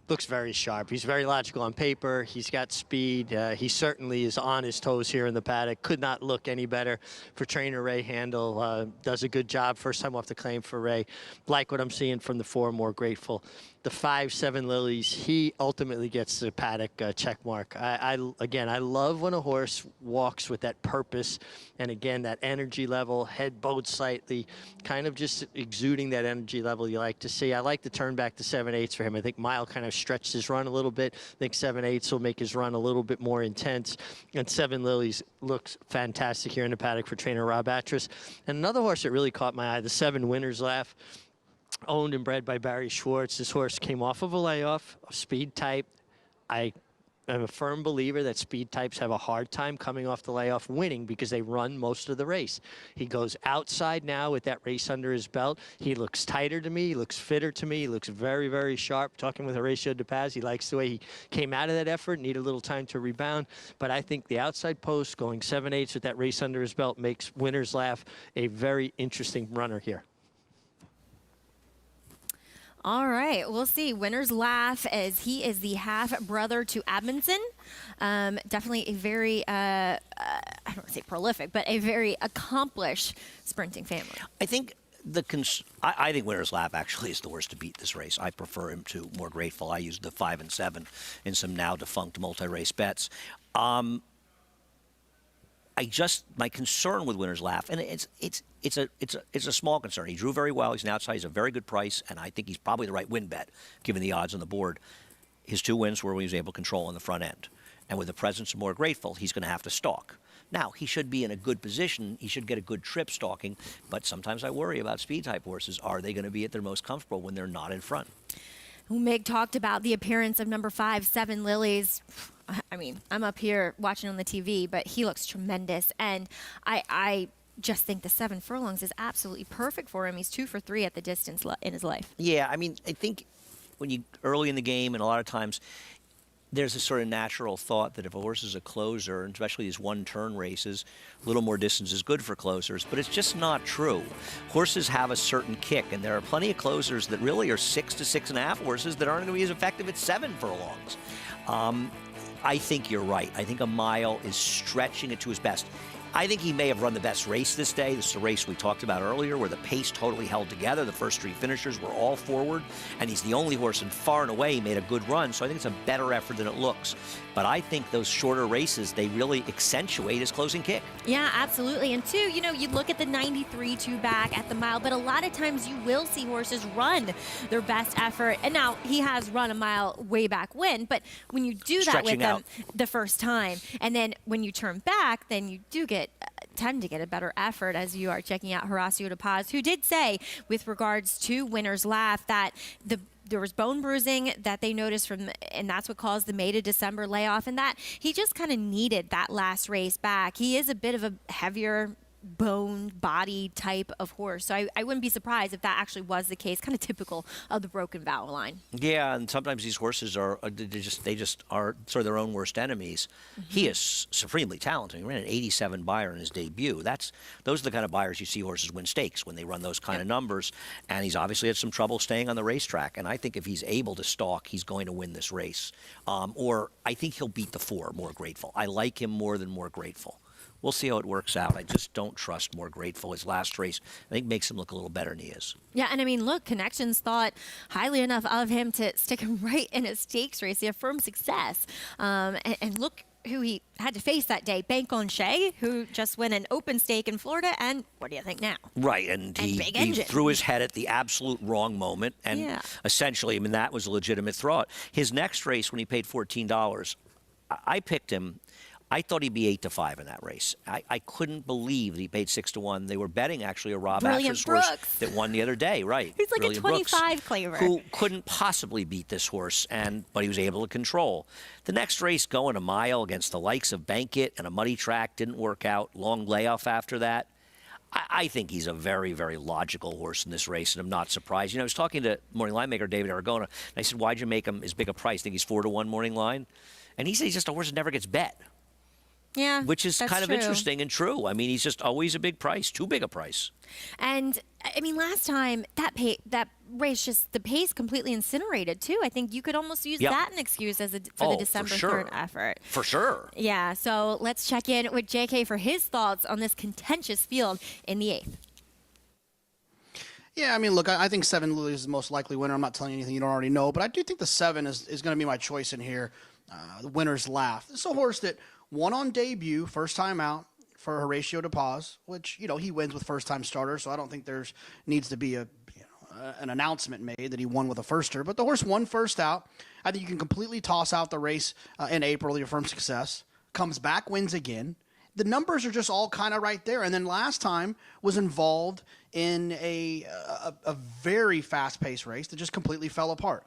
looks very sharp. He's very logical on paper. He's got speed. He certainly is on his toes here in the paddock. Could not look any better for trainer Ray Handel. Does a good job. First time off the claim for Ray. Like what I'm seeing from the 4 More Grateful. The 5, 7 Lilies, he ultimately gets the paddock check mark. Again, I love when a horse walks with that purpose, and again, that energy level, head bowed slightly, kind of just exuding that energy level you like to see. I like to turn back to 7/8 for him. I think Mile kind of stretched his run a little bit. I think 7/8 will make his run a little bit more intense, and 7 Lilies looks fantastic here in the paddock for trainer Rob Atras. And another horse that really caught my eye, the 7 Winner's Laugh. Owned and bred by Barry Schwartz. This horse came off of a layoff, a speed type. I am a firm believer that speed types have a hard time coming off the layoff winning because they run most of the race. He goes outside now with that race under his belt. He looks tighter to me. He looks fitter to me. He looks very, very sharp. Talking with Horacio De Paz, he likes the way he came out of that effort, need a little time to rebound. But I think the outside post going 7/8 with that race under his belt makes Winner's Laugh a very interesting runner here. All right, we'll see. Winner's Laugh, as he is the half-brother to Amundsen. Definitely a very, I don't want to say prolific, but a very accomplished sprinting family. I think I think Winner's Laugh actually is the worst to beat this race. I prefer him to More Grateful. I used the 5 and 7 in some now defunct multi-race bets. My concern with Winner's Laugh, and it's a small concern. He drew very well. He's an outside. He's a very good price, and I think he's probably the right win bet given the odds on the board. His 2 wins were when he was able to control on the front end, and with the presence of More Grateful, he's going to have to stalk. Now, he should be in a good position. He should get a good trip stalking, but sometimes I worry about speed type horses. Are they going to be at their most comfortable when they're not in front? Mig talked about the appearance of number 5, 7 Lilies. I mean, I'm up here watching on the TV, but he looks tremendous. And I just think the 7 furlongs is absolutely perfect for him. He's 2 for 3 at the distance in his life. Yeah, I mean, I think when you early in the game, and a lot of times there's a sort of natural thought that if a horse is a closer, and especially these one-turn races, a little more distance is good for closers, but it's just not true. Horses have a certain kick, and there are plenty of closers that really are 6 to 6.5 horses that aren't going to be as effective at 7 furlongs. I think you're right. I think a mile is stretching it to his best. I think he may have run the best race this day. This is a race we talked about earlier where the pace totally held together. The first 3 finishers were all forward, and he's the only horse, and far and away he made a good run, so I think it's a better effort than it looks. But I think those shorter races, they really accentuate his closing kick. Yeah, absolutely. And 2, you know, you look at the 93 2-back at the mile, but a lot of times you will see horses run their best effort. And now he has run a mile way back when, but when you do that with them the first time, and then when you turn back, then you do get tend to get a better effort as you are checking out Horacio De Paz, who did say with regards to Winner's Laugh that there was bone bruising that they noticed and that's what caused the May to December layoff, and that he just kind of needed that last race back. He is a bit of a heavier bone body type of horse, so I wouldn't be surprised if that actually was the case, kind of typical of the Broken Vow line. Yeah, and sometimes these horses are they just are sort of their own worst enemies. He is supremely talented. He ran an 87 Beyer in his debut. Those are the kind of Beyers you see horses win stakes when they run those kind of numbers, and he's obviously had some trouble staying on the racetrack, and I think if he's able to stalk, he's going to win this race. Or I think he'll beat the 4, More Grateful. I like him more than More Grateful. We'll see how it works out. I just don't trust More Grateful. His last race, I think, makes him look a little better than he is. Yeah, and I mean, look, Connections thought highly enough of him to stick him right in a stakes race. He affirmed success. And look who he had to face that day, Bank on Shay, who just won an open stake in Florida. And what do you think now? Right, and he threw his head at the absolute wrong moment. And essentially, I mean, that was a legitimate throw. His next race, when he paid $14, I picked him. I thought he'd be 8-5 in that race. I couldn't believe that he paid 6-1. They were betting actually a Rob Asher's horse that won the other day, right? He's like Brilliant a 25 Brooks, claimer. who couldn't possibly beat this horse, but he was able to control. The next race, going a mile against the likes of Bankit and a muddy track, didn't work out. Long layoff after that. I think he's a very, very logical horse in this race, and I'm not surprised. You know, I was talking to morning line maker David Aragona, and I said, why'd you make him as big a price? I think he's 4-1 morning line. And he said he's just a horse that never gets bet. Yeah, which is kind of interesting and true. I mean, he's just always a big price, too big a price. And I mean, last time that race, just the pace completely incinerated too. I think you could almost use that an excuse for the December 3rd effort. For sure. Yeah. So let's check in with JK for his thoughts on this contentious field in the 8th. Yeah, I mean, look, I think 7 Lily is the most likely winner. I'm not telling you anything you don't already know, but I do think the 7 is going to be my choice in here. The Winner's Laugh. This is a horse that won on debut, first time out for Horacio De Paz, which, you know, he wins with first-time starters, so I don't think there's needs to be an announcement made that he won with a firster. But the horse won first out. I think you can completely toss out the race in April, the affirmed success. Comes back, wins again. The numbers are just all kind of right there. And then last time was involved in a very fast-paced race that just completely fell apart.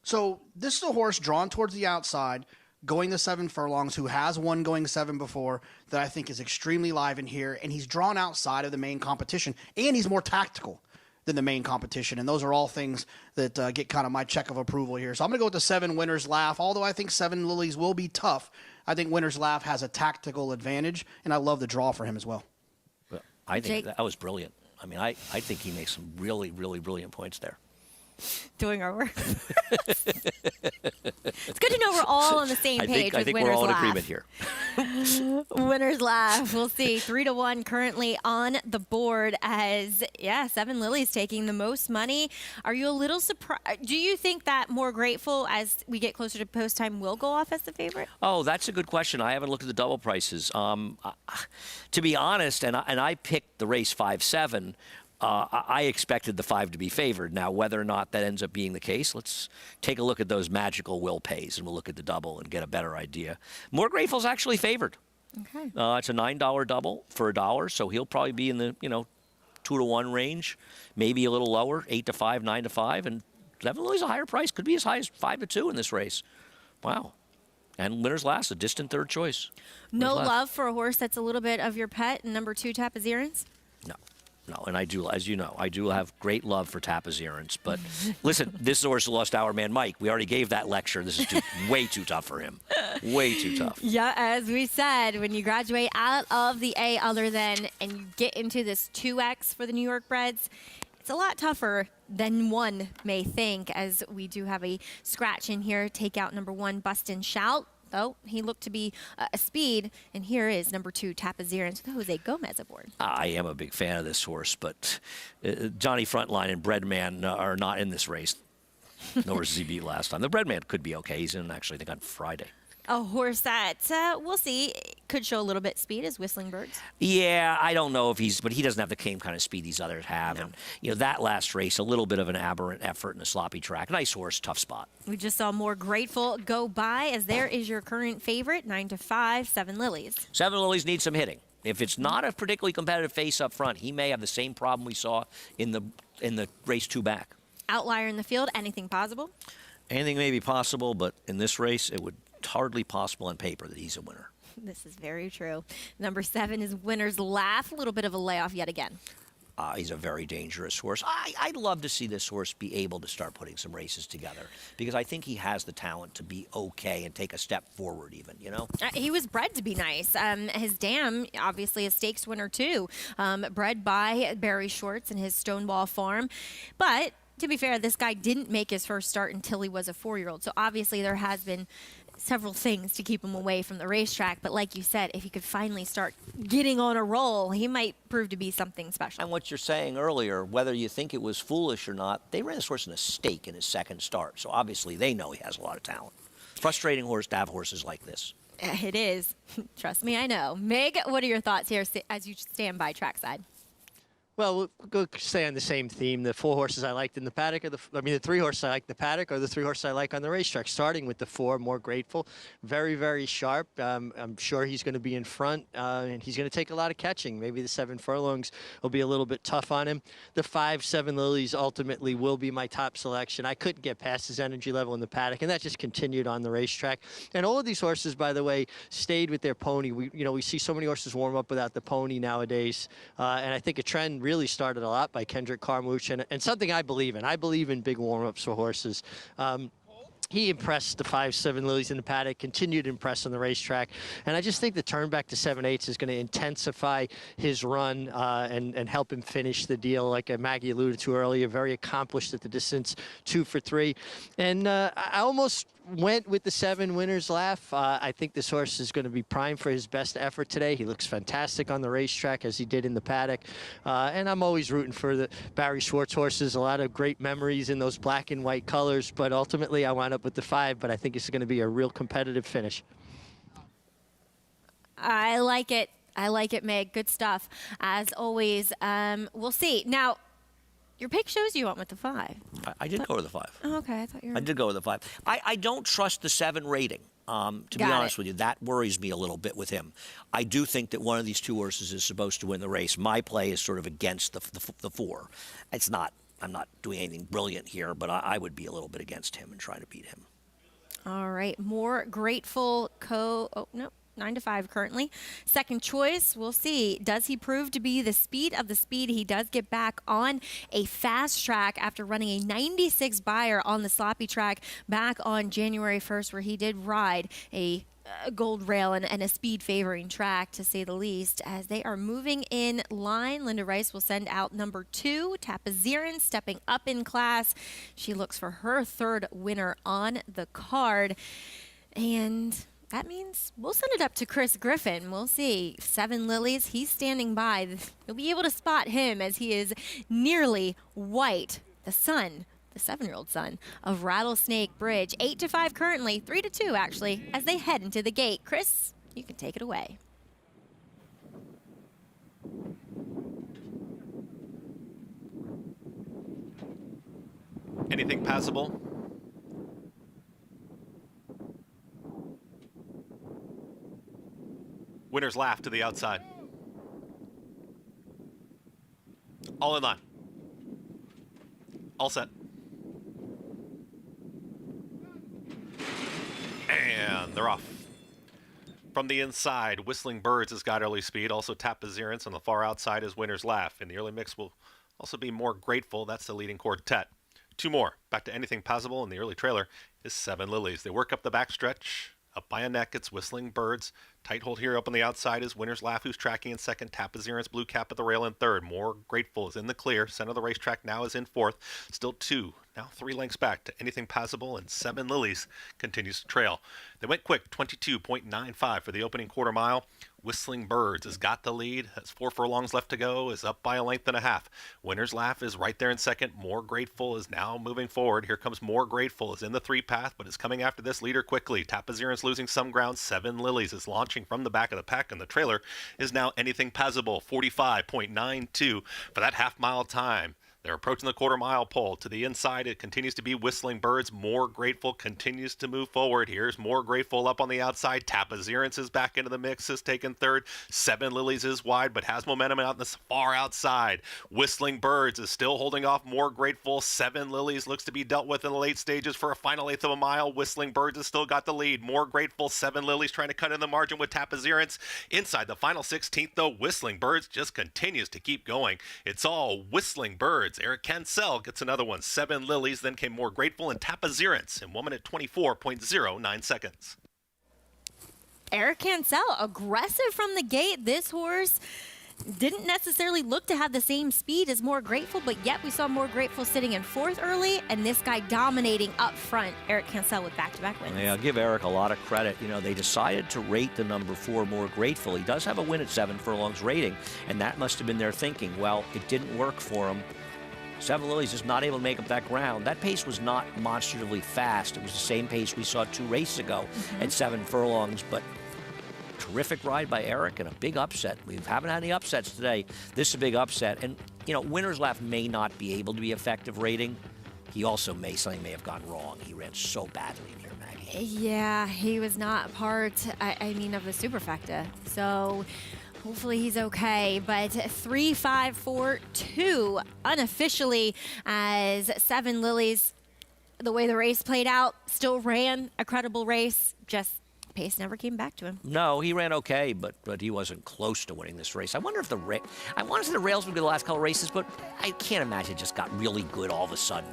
So this is a horse drawn towards the outside, going the 7 furlongs, who has won going 7 before, that I think is extremely live in here, and he's drawn outside of the main competition, and he's more tactical than the main competition, and those are all things that get kind of my check of approval here. So I'm going to go with the 7 Winner's Laugh, although I think 7 Lilies will be tough. I think Winner's Laugh has a tactical advantage, and I love the draw for him as well. I think that was brilliant. I mean, I think he makes some really, really brilliant points there. Doing our work. It's good to know we're all on the same page. I think Winner's we're all in Laugh. agreement here. Winner's Laugh. We'll see. 3-1 currently on the board as 7 Lilies taking the most money. Are you a little surprised? Do you think that More Grateful, as we get closer to post time, will go off as the favorite? Oh, that's a good question. I haven't looked at the double prices. To be honest, and I picked the race 5-7. I expected the 5 to be favored. Now, whether or not that ends up being the case, let's take a look at those magical will pays, and we'll look at the double and get a better idea. More Grateful's actually favored. Okay. It's a $9 double for $1, so he'll probably be in the 2-1 range, maybe a little lower, 8-5, 9-5, and 7 Lily's a higher price. Could be as high as 5-2 in this race. Wow. And Winner's Last, a distant third choice. No love for a horse that's a little bit of your pet, number 2 Tapazirans? No, and I do, as you know, I do have great love for Tapazirans. But listen, this is horse who lost our man Mike. We already gave that lecture. This is way too tough for him. Way too tough. Yeah, as we said, when you graduate out of the A other than and you get into this 2X for the New York Breds, it's a lot tougher than one may think, as we do have a scratch in here. Take out number 1, Bust and Shout. Though he looked to be a speed, and here is number 2, Tapazirans with Jose Gomez aboard. I am a big fan of this horse, but Johnny Frontline and Breadman are not in this race. No horses he beat last time. The Breadman could be okay. He's in, actually, I think, on Friday. A horse that, we'll see, could show a little bit speed is Whistling Birds. Yeah, I don't know if but he doesn't have the same kind of speed these others have. No. And, that last race, a little bit of an aberrant effort in a sloppy track. Nice horse, tough spot. We just saw More Grateful go by, as there is your current favorite, 9-5, 7 Lilies. 7 Lilies need some hitting. If it's not a particularly competitive face up front, he may have the same problem we saw in the race 2 back. Outlier in the field, anything possible? Anything may be possible, but in this race, it would hardly possible on paper that he's a winner. This is very true. Number 7 is Winner's Laugh. A little bit of a layoff yet again. He's a very dangerous horse. I'd love to see this horse be able to start putting some races together because I think he has the talent to be okay and take a step forward even, you know? He was bred to be nice. His dam, obviously a stakes winner too, bred by Barry Schwartz and his Stonewall Farm. But to be fair, this guy didn't make his first start until he was a 4-year-old. So obviously there has been several things to keep him away from the racetrack. But like you said, if he could finally start getting on a roll, he might prove to be something special. And what you're saying earlier, whether you think it was foolish or not, they ran this horse in a stake in his second start. So obviously they know he has a lot of talent. Frustrating horse to have horses like this. It is. Trust me, I know. Meg, what are your thoughts here as you stand by trackside? Well, we'll go stay on the same theme. The 4 horses I liked in the paddock, the 3 horses I like in the paddock, or the 3 horses I like on the racetrack. Starting with the 4, More Grateful, very, very sharp. I'm sure he's going to be in front, and he's going to take a lot of catching. Maybe the 7 Furlongs will be a little bit tough on him. The 5, 7 Lilies ultimately will be my top selection. I couldn't get past his energy level in the paddock, and that just continued on the racetrack. And all of these horses, by the way, stayed with their pony. We see so many horses warm up without the pony nowadays, and I think a trend really started a lot by Kendrick Carmouche, and something I believe in. I believe in big warm-ups for horses. He impressed the 5, 7 Lilies in the paddock, continued to impress on the racetrack, and I just think the turn back to 7/8 is going to intensify his run and help him finish the deal, like Maggie alluded to earlier. Very accomplished at the distance, 2 for 3, and I almost went with the 7 Winner's Laugh. I think this horse is going to be primed for his best effort today. He looks fantastic on the racetrack as he did in the paddock. And I'm always rooting for the Barry Schwartz horses. A lot of great memories in those black and white colors. But ultimately, I wound up with the 5. But I think it's going to be a real competitive finish. I like it. I like it, Meg. Good stuff. As always, we'll see. Now, your pick shows you went with the 5. I did go with the 5. Oh, okay. I thought you were... I did go with the 5. I don't trust the 7 rating. To be honest with you, that worries me a little bit with him. I do think that one of these 2 horses is supposed to win the race. My play is sort of against the 4. It's not. I'm not doing anything brilliant here, but I would be a little bit against him and trying to beat him. All right. More Grateful Oh, no. 9-5 currently. Second choice, we'll see. Does he prove to be the speed of the speed? He does get back on a fast track after running a 96 Beyer on the sloppy track back on January 1st, where he did ride a gold rail and a speed favoring track, to say the least. As they are moving in line, Linda Rice will send out number 2, Tapaziran, stepping up in class. She looks for her 3rd winner on the card. And that means we'll send it up to Chris Griffin. We'll see. 7 Lilies, he's standing by. You'll be able to spot him as he is nearly white. The son, the 7-year-old son of Rattlesnake Bridge. 8-5 currently, 3-2 actually, as they head into the gate. Chris, you can take it away. Anything passable? Winner's Laugh to the outside. All in line. All set. And they're off. From the inside, Whistling Birds has got early speed. Also Tapazirance on the far outside is Winner's Laugh. In the early mix will also be More Grateful. That's the leading quartet. 2 more. Back to Anything Possible in the early trailer is 7 Lilies. They work up the backstretch. Up by a neck, it's Whistling Birds. Tight hold here up on the outside is Winner's Laugh, who's tracking in second. Tapazirance, Blue Cap at the rail in third. More Grateful is in the clear. Center of the racetrack now is in fourth. Still 2, now 3 lengths back to Anything Possible, and 7 Lilies continues to trail. They went quick, 22.95 for the opening quarter mile. Whistling Birds has got the lead. Has 4 furlongs left to go, is up by a length and a half. Winner's Laugh is right there in second. More Grateful is now moving forward. Here comes More Grateful, is in the 3 path, but is coming after this leader quickly. Tapazirance losing some ground. 7 Lilies is launching from the back of the pack, and the trailer is now Anything Possible, 45.92 for that half-mile time. They're approaching the quarter-mile pole. To the inside, it continues to be Whistling Birds. More Grateful continues to move forward. Here's More Grateful up on the outside. Tapazirance is back into the mix, has taken third. Seven Lilies is wide, but has momentum out in the far outside. Whistling Birds is still holding off More Grateful. Seven Lilies looks to be dealt with in the late stages for a final eighth of a mile. Whistling Birds has still got the lead. More Grateful, Seven Lilies trying to cut in the margin with Tapazirance. Inside the final 16th, though, Whistling Birds just continues to keep going. It's all Whistling Birds. Eric Cancel gets another one. Seven Lilies, then came More Grateful and Tapazirance in 1 minute 24.09 seconds. Eric Cancel, aggressive from the gate. This horse didn't necessarily look to have the same speed as More Grateful, but yet we saw More Grateful sitting in fourth early, and this guy dominating up front. Eric Cancel with back-to-back wins. Yeah, I'll give Eric a lot of credit. You know, they decided to rate the number 4 More Grateful. He does have a win at 7 furlongs rating, and that must have been their thinking. Well, it didn't work for him. Seven Lilies is not able to make up that ground. That pace was not monstrously fast. It was the same pace we saw 2 races ago at 7 furlongs, but terrific ride by Eric and a big upset. We haven't had any upsets today. This is a big upset. And, you know, Winner's Left may not be able to be effective rating. He also something may have gone wrong. He ran so badly in here, Maggie. Yeah, he was not part, I mean, of the superfecta. So hopefully he's okay. But 3-5-4-2 unofficially as Seven Lilies, the way the race played out, still ran a credible race. Just pace never came back to him. No, he ran okay, but he wasn't close to winning this race. I wonder if I want to say the rails would be the last couple of races, but I can't imagine it just got really good all of a sudden.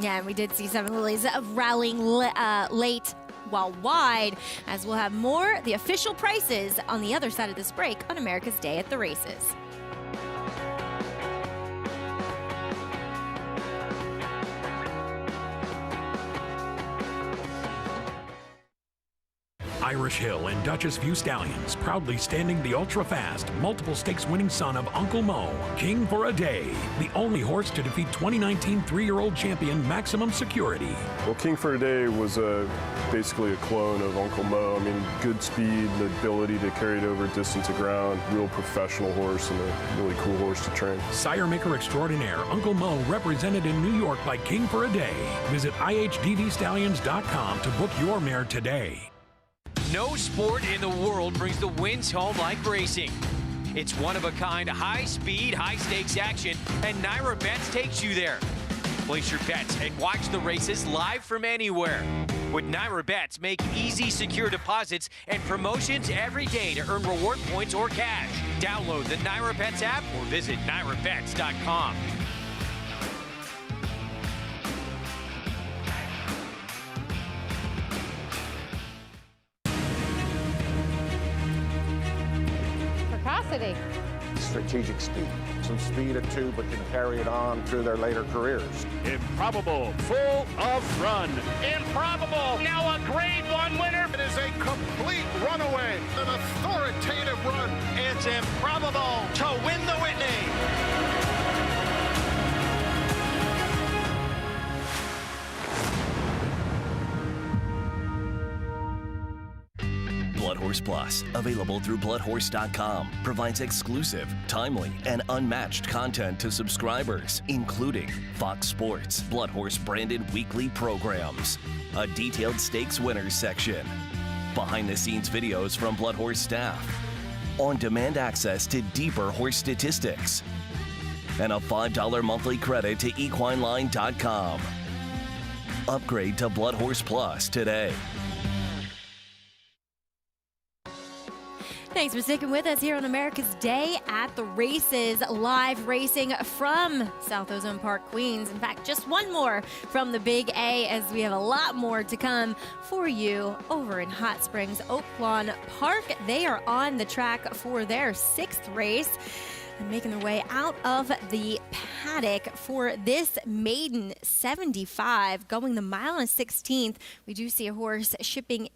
Yeah, and we did see Seven Lilies rallying late while wide, as we'll have more the official prices on the other side of this break on America's Day at the Races. Irish Hill and Duchess View Stallions, proudly standing the ultra-fast, multiple stakes-winning son of Uncle Mo, King for a Day, the only horse to defeat 2019 3-year-old champion Maximum Security. Well, King for a Day was basically a clone of Uncle Mo. I mean, good speed, the ability to carry it over distance of ground, real professional horse and a really cool horse to train. Sire maker extraordinaire Uncle Mo, represented in New York by King for a Day. Visit ihdvstallions.com to book your mare today. No sport in the world brings the wins home like racing. It's one-of-a-kind, high-speed, high-stakes action, and Naira Bets takes you there. Place your bets and watch the races live from anywhere. With Naira Bets, make easy, secure deposits and promotions every day to earn reward points or cash. Download the Naira Bets app or visit nairabets.com. Strategic speed. Some speed at 2, but can carry it on through their later careers. Improbable, full of run. Improbable, now a Grade 1 winner. It is a complete runaway, an authoritative run. It's Improbable to win the Whitney. Blood Horse Plus, available through bloodhorse.com, provides exclusive, timely, and unmatched content to subscribers, including Fox Sports, Blood Horse branded weekly programs, a detailed stakes winners section, behind-the-scenes videos from Blood Horse staff, on-demand access to deeper horse statistics, and a $5 monthly credit to equineline.com. Upgrade to Blood Horse Plus today. Thanks for sticking with us here on America's Day at the Races, live racing from South Ozone Park, Queens. In fact, just one more from the Big A, as we have a lot more to come for you over in Hot Springs Oaklawn Park. They are on the track for their 6th race and making their way out of the paddock for this maiden 75, going the mile and 16th. We do see a horse shipping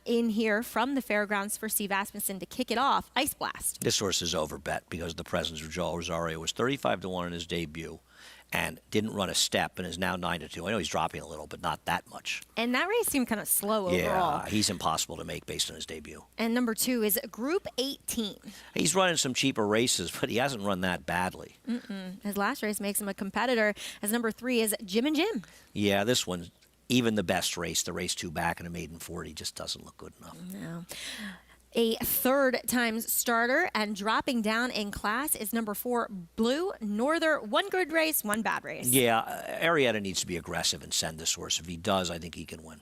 in here from the fairgrounds for Steve Asmussen to kick it off. Ice Blast. This horse is over bet because of the presence of Joel Rosario. Was 35-1 in his debut. and didn't run a step and is now 9-2. I know he's dropping a little, but not that much. And that race seemed kind of slow overall. Yeah, he's impossible to make based on his debut. And number 2 is Group 18. He's running some cheaper races, but he hasn't run that badly. His last race makes him a competitor. As number 3 is Jim and Jim. Yeah, this one, even the best race, the race 2 back in a maiden 40, just doesn't look good enough. No. A third-time starter and dropping down in class is number 4, Blue Northern. 1 good race, 1 bad race. Yeah, Arrieta needs to be aggressive and send this horse. If he does, I think he can win.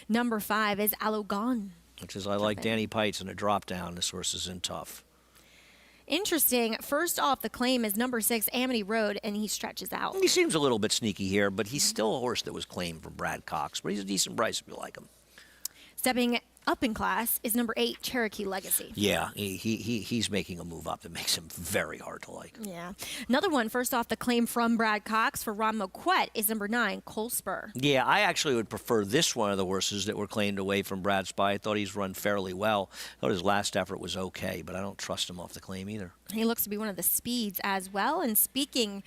Number 5 is Alogon. Which is, I like Danny Pites in a drop down. This horse is in tough. Interesting. First off the claim is number 6, Amity Road, and he stretches out. He seems a little bit sneaky here, but he's still a horse that was claimed from Brad Cox. But he's a decent price if you like him. Stepping up in class is number 8, Cherokee Legacy. Yeah, he's making a move up that makes him very hard to like. Yeah. Another one, first off the claim from Brad Cox for Ron Moquette, is number 9, Cole Spur. Yeah, I actually would prefer this one of the horses that were claimed away from Brad Spy. I thought he's run fairly well. I thought his last effort was okay, but I don't trust him off the claim either. He looks to be one of the speeds as well. And speaking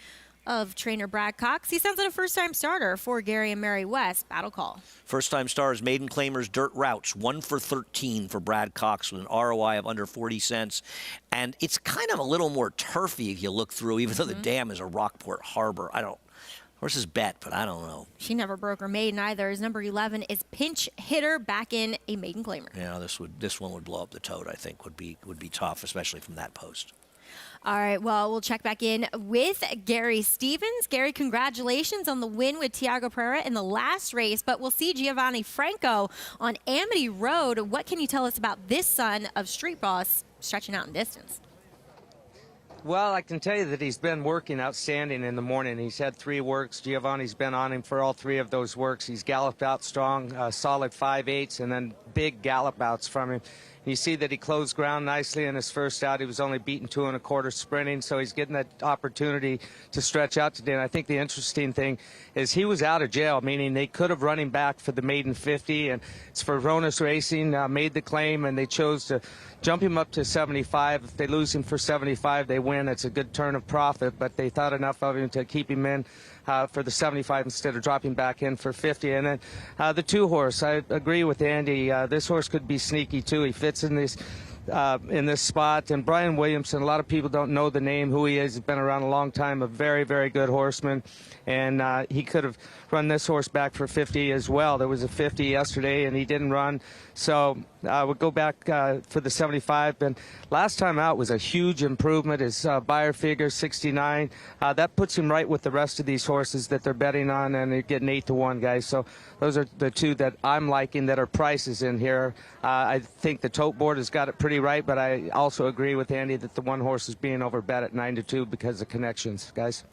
of trainer Brad Cox, he sends in a first-time starter for Gary and Mary West. Battle call. First-time stars, maiden claimers, dirt routes, 1 for 13 for Brad Cox with an ROI of under 40 cents. And it's kind of a little more turfy if you look through, even though the dam is a Rockport Harbor. Horses bet, but I don't know. She never broke her maiden either. His number 11 is Pinch Hitter, back in a maiden claimer. Yeah, this one would blow up the tote, I think, would be tough, especially from that post. All right, well, we'll check back in with Gary Stevens. Gary, congratulations on the win with Tiago Pereira in the last race, but we'll see Giovanni Franco on Amity Road. What can you tell us about this son of Street Boss stretching out in distance? Well, I can tell you that he's been working outstanding in the morning. He's had 3 works. Giovanni's been on him for all 3 of those works. He's galloped out strong, solid 5/8, and then big gallop outs from him. You see that he closed ground nicely in his first out. He was only beaten 2 1/4 sprinting, so he's getting that opportunity to stretch out today. And I think the interesting thing is he was out of jail, meaning they could have run him back for the maiden 50, and it's for Ronas Racing, made the claim, and they chose to jump him up to 75. If they lose him for 75, they win. It's a good turn of profit, but they thought enough of him to keep him in for the 75 instead of dropping back in for 50. And then the 2 horse, I agree with Andy. This horse could be sneaky too. He fits in this spot. And Brian Williamson, a lot of people don't know the name, who he is. He's been around a long time, a very, very good horseman. And he could have run this horse back for 50 as well. There was a 50 yesterday, and he didn't run. So we'll go back for the 75. And last time out was a huge improvement. His buyer figure, 69. That puts him right with the rest of these horses that they're betting on, and they're getting 8-1, guys. So those are the 2 that I'm liking that are prices in here. I think the tote board has got it pretty right, but I also agree with Andy that the 1 horse is being overbet at 9-2 because of connections, guys.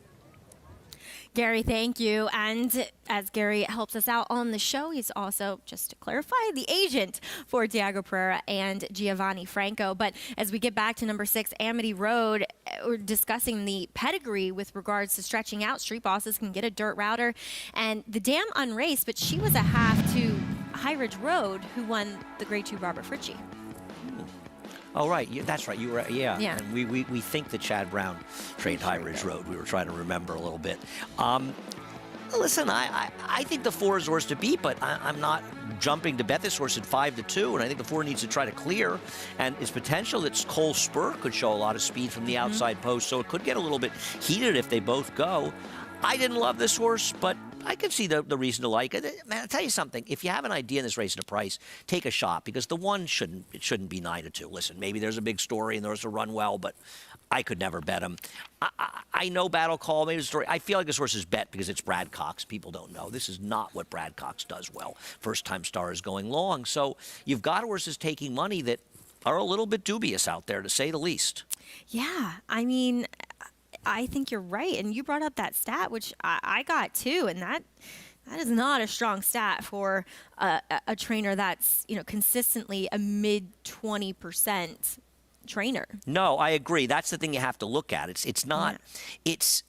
Gary, thank you. And as Gary helps us out on the show, he's also, just to clarify, the agent for Tiago Pereira and Giovanni Franco. But as we get back to number 6, Amity Road, we're discussing the pedigree with regards to stretching out. Street Bosses can get a dirt router. And the dam unraced, but she was a half to High Ridge Road, who won the Grade 2 Robert Fritchie. Oh, right. That's right. You were, yeah. Yeah. And we think that Chad Brown trained High Ridge Road. We were trying to remember a little bit. Listen, I think the 4 is the horse to beat, but I'm not jumping to bet this horse at 5-2, and I think the 4 needs to try to clear. And it's potential that Cole Spur could show a lot of speed from the outside post, so it could get a little bit heated if they both go. I didn't love this horse, but I could see the reason to like it. Man, I'll tell you something. If you have an idea in this race at a price, take a shot, because the 1 shouldn't be 9-2. Listen, maybe there's a big story and there's a run well, but I could never bet him. I know Battle Call, maybe the story. I feel like this horse is bet because it's Brad Cox. People don't know. This is not what Brad Cox does well. First-time star is going long. So you've got horses taking money that are a little bit dubious out there, to say the least. Yeah, I mean, I think you're right. And you brought up that stat, which I got too, and that is not a strong stat for a trainer that's, consistently a mid-20% trainer. No, I agree. That's the thing you have to look at. It's not. Yeah. It's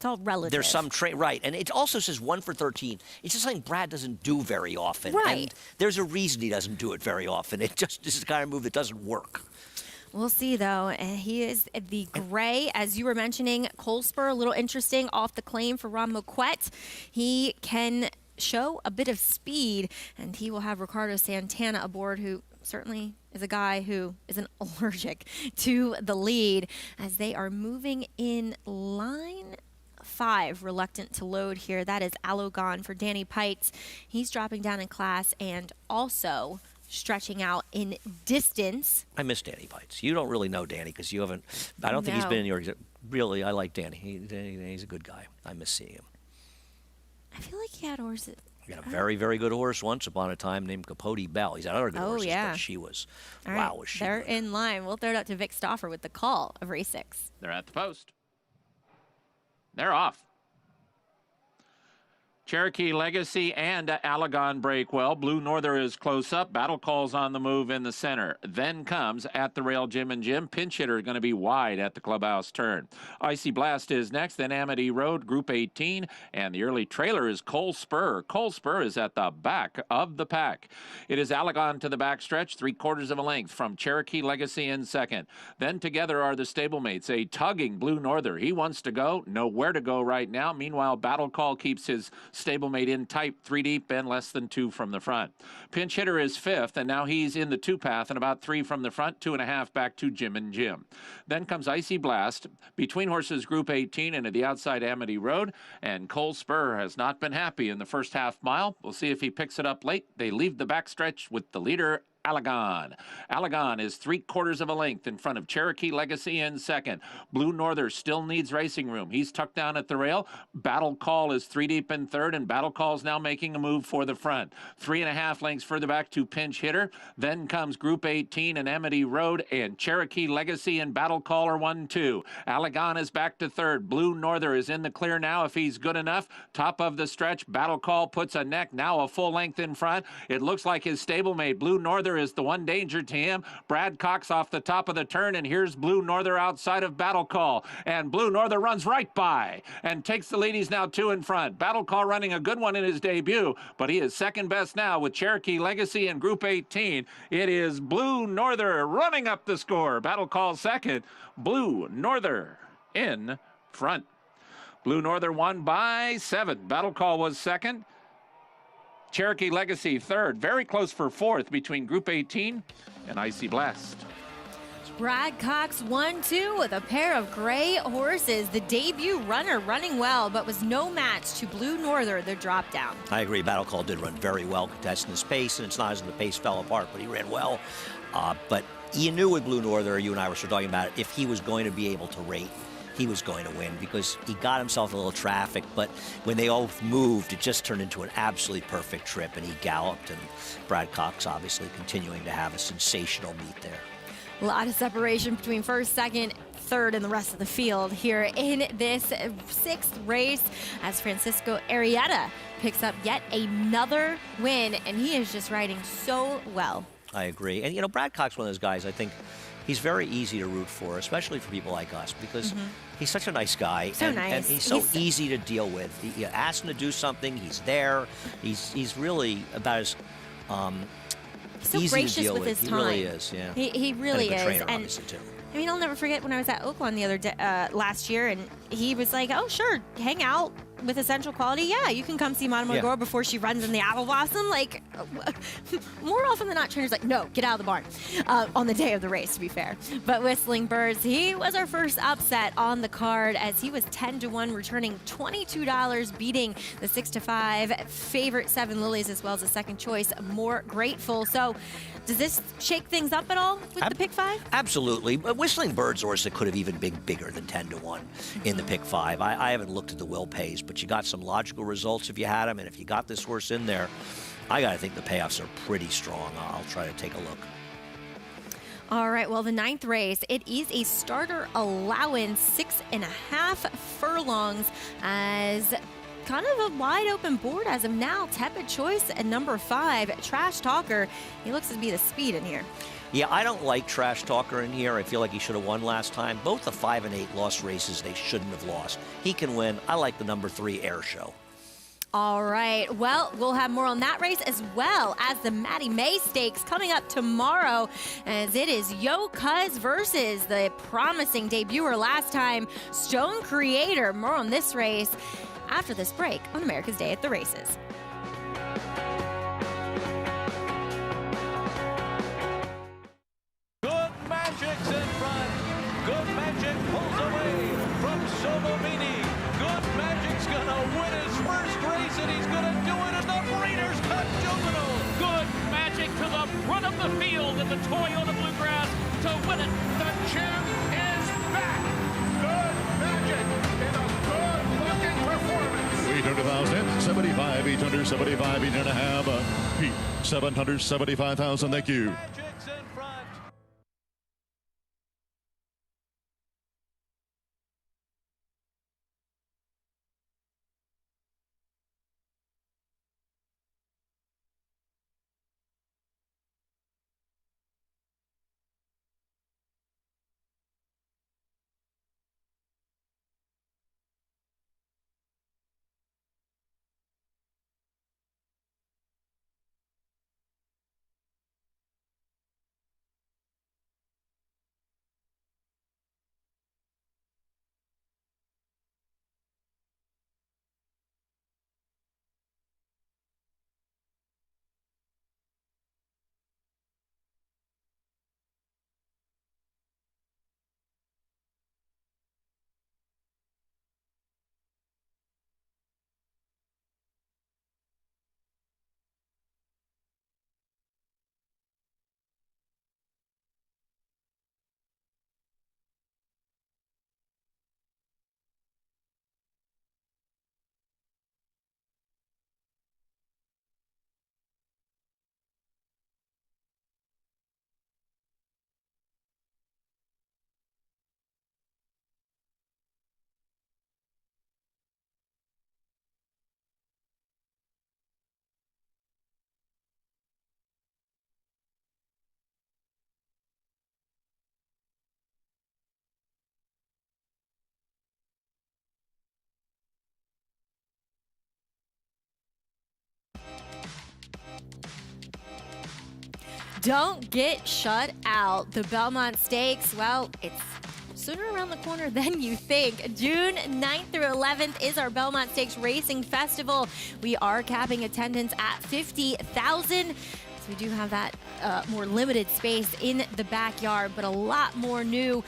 all relative. There's some right, and it also says 1 for 13. It's just something Brad doesn't do very often. Right. And there's a reason he doesn't do it very often. This is the kind of move that doesn't work. We'll see, though. He is the gray, as you were mentioning. Cole Spur, a little interesting off the claim for Ron Moquett. He can show a bit of speed, and he will have Ricardo Santana aboard, who certainly is a guy who isn't allergic to the lead, as they are moving in line 5, reluctant to load here. That is Alogon for Danny Pites. He's dropping down in class and also stretching out in distance. I miss Danny Pites. You don't really know Danny because you haven't. I don't think he's been in your. Really, I like Danny. He's a good guy. I miss seeing him. I feel like he had horses. He had a very, very good horse once upon a time named Capote Bell. He's had other good horses, but she was, wow, was she They're good. in line. We'll throw it out to Vic Stauffer with the call of race 6. They're at the post. They're off. Cherokee Legacy and Alogon break well. Blue Norther is close up. Battle Call's on the move in the center. Then comes At the Rail Jim and Jim. Pinch hitter going to be wide at the clubhouse turn. Icy Blast is next. Then Amity Road, Group 18. And the early trailer is Cole Spur. Cole Spur is at the back of the pack. It is Alogon to the backstretch, 3/4 of a length from Cherokee Legacy in second. Then together are the stablemates. A tugging Blue Norther. He wants to go. Nowhere to go right now. Meanwhile, Battle Call keeps his stablemate in tight, 3 deep and less than 2 from the front. Pinch hitter is 5th, and now he's in the 2 path and about 3 from the front, 2.5 back to Jim and Jim. Then comes Icy Blast, between horses Group 18 and at the outside Amity Road, and Cole Spur has not been happy in the first half mile. We'll see if he picks it up late. They leave the backstretch with the leader, Alogon. Alogon is 3/4 of a length in front of Cherokee Legacy in second. Blue Norther still needs racing room. He's tucked down at the rail. Battle Call is 3 deep in third, and Battle Call's now making a move for the front. 3.5 lengths further back to Pinch hitter. Then comes Group 18 and Amity Road, and Cherokee Legacy and Battle Call are 1-2. Alogon is back to third. Blue Norther is in the clear now if he's good enough. Top of the stretch, Battle Call puts a neck, now a full length in front. It looks like his stablemate, Blue Norther, is the one danger to him. Brad Cox off the top of the turn, and here's Blue Norther outside of Battle Call. And Blue Norther runs right by and takes the lead. He's now 2 in front. Battle Call running a good one in his debut, but he is second best now with Cherokee Legacy in Group 18. It is Blue Norther running up the score. Battle Call second. Blue Norther in front. Blue Norther won by 7. Battle Call was second. Cherokee Legacy third. Very close for 4th between Group 18 and Icy Blast. Brad Cox 1-2 with a pair of gray horses. The debut runner running well, but was no match to Blue Norther, the drop down. I agree. Battle Call did run very well, contesting his pace, and it's not as if the pace fell apart, but he ran well. But you knew with Blue Norther, you and I were still talking about it, if he was going to be able to rate, he was going to win because he got himself a little traffic, but when they all moved, it just turned into an absolutely perfect trip, and he galloped, and Brad Cox obviously continuing to have a sensational meet there. A lot of separation between first, second, third, and the rest of the field here in this 6th race as Francisco Arrieta picks up yet another win, and he is just riding so well. I agree. And, you know, Brad Cox, one of those guys, I think he's very easy to root for, especially for people like us, because he's such a nice guy. So nice. And he's so easy to deal with. You ask him to do something, he's there. He's really about as so easy gracious to deal with his He time. really is, yeah. He really and a good is. Trainer, and obviously, too. I mean, I'll never forget when I was at Oaklawn the other day, last year, and he was like, "Oh, sure, hang out with Essential Quality. Yeah, you can come see Montemayor Gore before she runs in the Apple Blossom." Like, more often than not, trainers like, "No, get out of the barn," on the day of the race, to be fair. But Whistling Birds, he was our first upset on the card as he was 10-1, returning $22, beating the 6-5 favorite 7 Lilies as well as a second choice, More Grateful. So, does this shake things up at all with the pick 5? Absolutely. But Whistling Bird's horse that could have even been bigger than 10-1 in the pick 5. I haven't looked at the will pays, but you got some logical results if you had them, and if you got this horse in there, I got to think the payoffs are pretty strong. I'll try to take a look. All right, well, the 9th race, it is a starter allowance, 6.5 furlongs as kind of a wide open board as of now. Tepid choice at number 5, Trash Talker. He looks to be the speed in here. Yeah, I don't like Trash Talker in here. I feel like he should have won last time. Both the 5 and 8 lost races they shouldn't have lost. He can win. I like the number 3 Air Show. All right. Well, we'll have more on that race as well as the Maddie May Stakes coming up tomorrow, as it is Yo Cuz versus the promising debuter last time, Stone Creator. More on this race after this break on America's Day at the Races. Good Magic's in front. Good Magic pulls away from Solomini. Good Magic's gonna win his first race, and he's gonna do it in the Breeders' Cup Juvenile. Good Magic to the front of the field in the Toyota Bluegrass to win it. The champ is back. Good Magic in a good-looking performance. 800,000, 75, 875, 8.5. Pete, 775,000. Thank you. Magic's in front. Don't get shut out. The Belmont Stakes, well, it's sooner around the corner than you think. June 9th through 11th is our Belmont Stakes Racing Festival. We are capping attendance at 50,000. So we do have that more limited space in the backyard, but a lot more new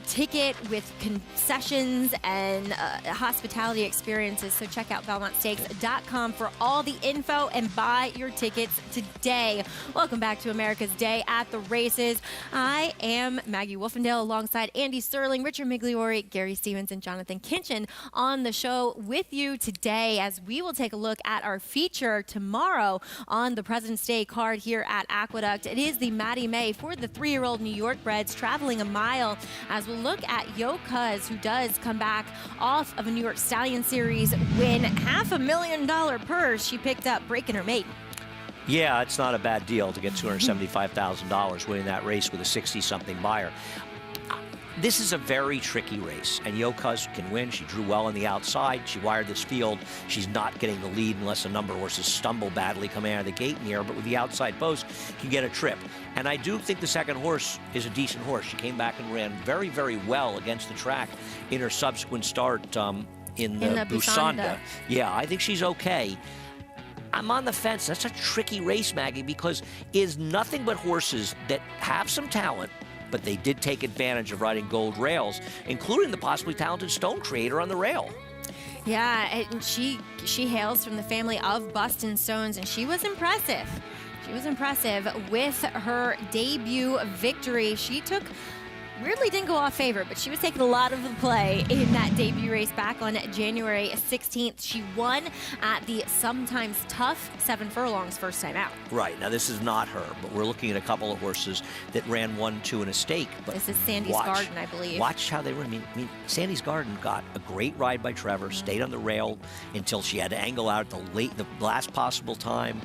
ticket with concessions and hospitality experiences. So check out BelmontStakes.com for all the info and buy your tickets today. Welcome back to America's Day at the Races. I am Maggie Wolfendale alongside Andy Sterling, Richard Migliori, Gary Stevens, and Jonathan Kinchin on the show with you today, as we will take a look at our feature tomorrow on the President's Day card here at Aqueduct. It is the Maddie May for the 3-year-old New York breds traveling a mile, as we'll look at Yo Cuz, who does come back off of a New York Stallion Series win. $500,000 purse she picked up breaking her maiden. Yeah, it's not a bad deal to get $275,000 winning that race with a 60-something buyer. This is a very tricky race, and Yo Cuz can win. She drew well on the outside. She wired this field. She's not getting the lead unless a number of horses stumble badly coming out of the gate in the air, but with the outside post, can get a trip. And I do think the second horse is a decent horse. She came back and ran very, very well against the track in her subsequent start in the Busanda. Yeah, I think she's okay. I'm on the fence. That's a tricky race, Maggie, because it is nothing but horses that have some talent, but they did take advantage of riding gold rails, including the possibly talented Stone Creator on the rail. Yeah, and she hails from the family of Boston Stones, and she was impressive. She was impressive with her debut victory. She weirdly didn't go off favorite, but she was taking a lot of the play in that debut race back on January 16th. She won at the sometimes tough 7 furlongs first time out. Right. Now, this is not her, but we're looking at a couple of horses that ran 1-2 in a stake. But this is Sandy's Garden, I believe. Watch how they run. I mean, Sandy's Garden got a great ride by Trevor, stayed on the rail until she had to angle out at the last possible time.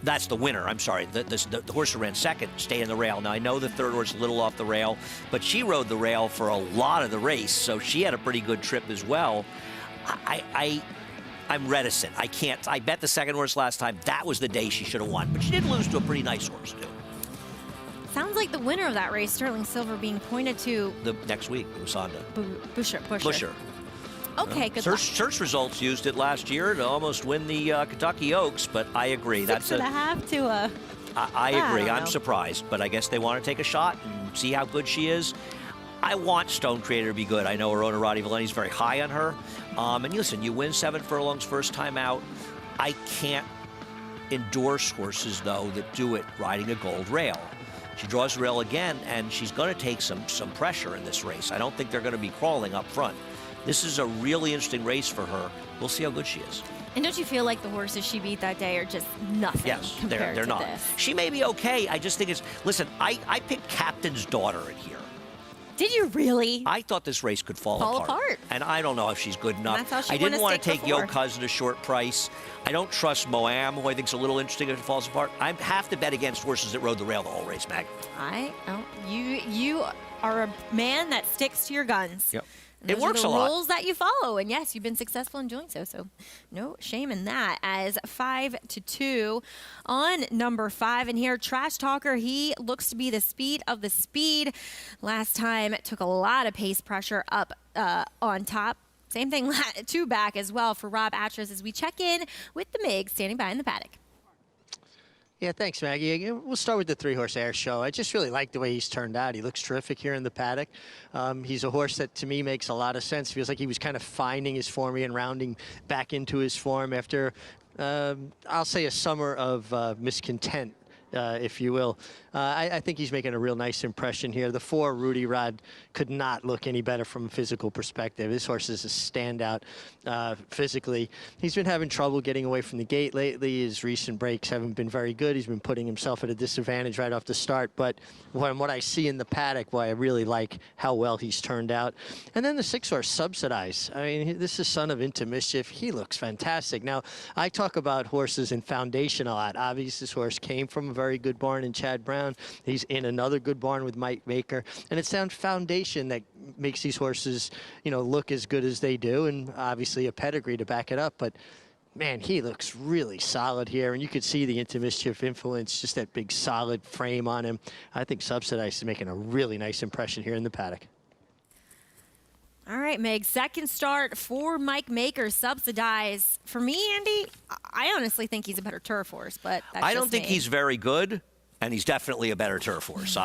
That's the winner. I'm sorry. The horse who ran second stayed in the rail. Now, I know the third horse is a little off the rail, but she rode the rail for a lot of the race, so she had a pretty good trip as well. I'm reticent. I can't. I bet the second horse last time. That was the day she should have won. But she did lose to a pretty nice horse, too. Sounds like the winner of that race, Sterling Silver, being pointed to The next week, Usanda. Busher. Okay, good luck. Search results used it last year to almost win the Kentucky Oaks, but I agree. Six and a half to a... I agree. don't I'm know. surprised, but I guess they want to take a shot and see how good she is. I want Stone Creator to be good. I know her owner, Roddy Valenti, is very high on her. And listen, you win 7 furlongs first time out. I can't endorse horses, though, that do it riding a gold rail. She draws the rail again, and she's going to take some pressure in this race. I don't think they're going to be crawling up front. This is a really interesting race for her. We'll see how good she is. And don't you feel like the horses she beat that day are just nothing Yes, compared they're to not. this? She may be okay. I just think it's... Listen, I picked Captain's Daughter in here. Did you really? I thought this race could fall apart. And I don't know if she's good enough. That's how she I won didn't a want to stake take Yo before. Cousin a short price. I don't trust Moam, who I think is a little interesting if it falls apart. I have to bet against horses that rode the rail the whole race, Mag. You are a man that sticks to your guns. Yep. And It those are works the a lot. rules that you follow, and yes, you've been successful in doing so. So, no shame in that. As 5-2 on number 5, and here Trash Talker. He looks to be the speed of the speed. Last time it took a lot of pace pressure up on top. Same thing 2 back as well for Rob Atras as we check in with the MIG standing by in the paddock. Yeah, thanks, Maggie. We'll start with the 3-horse Air Show. I just really like the way he's turned out. He looks terrific here in the paddock. He's a horse that, to me, makes a lot of sense. Feels like he was kind of finding his form and rounding back into his form after, I'll say, a summer of miscontent, if you will. I think he's making a real nice impression here. The 4, Rudy Rod, could not look any better from a physical perspective. This horse is a standout physically. He's been having trouble getting away from the gate lately. His recent breaks haven't been very good. He's been putting himself at a disadvantage right off the start. But from what I see in the paddock, I really like how well he's turned out. And then the 6-horse Subsidize. I mean, this is Son of Into Mischief. He looks fantastic. Now, I talk about horses in foundation a lot. Obviously, this horse came from a very good barn in Chad Brown. He's in another good barn with Mike Baker. And it's that foundation that makes these horses, look as good as they do, and obviously a pedigree to back it up. But man, he looks really solid here, and you could see the Into Mischief influence, just that big solid frame on him. I think Subsidized is making a really nice impression here in the paddock. All right, Meg, second start for Mike Maker, Subsidize. For me, Andy, I honestly think he's a better turf horse, but that's I don't just think me. he's very good, and he's definitely a better turf horse.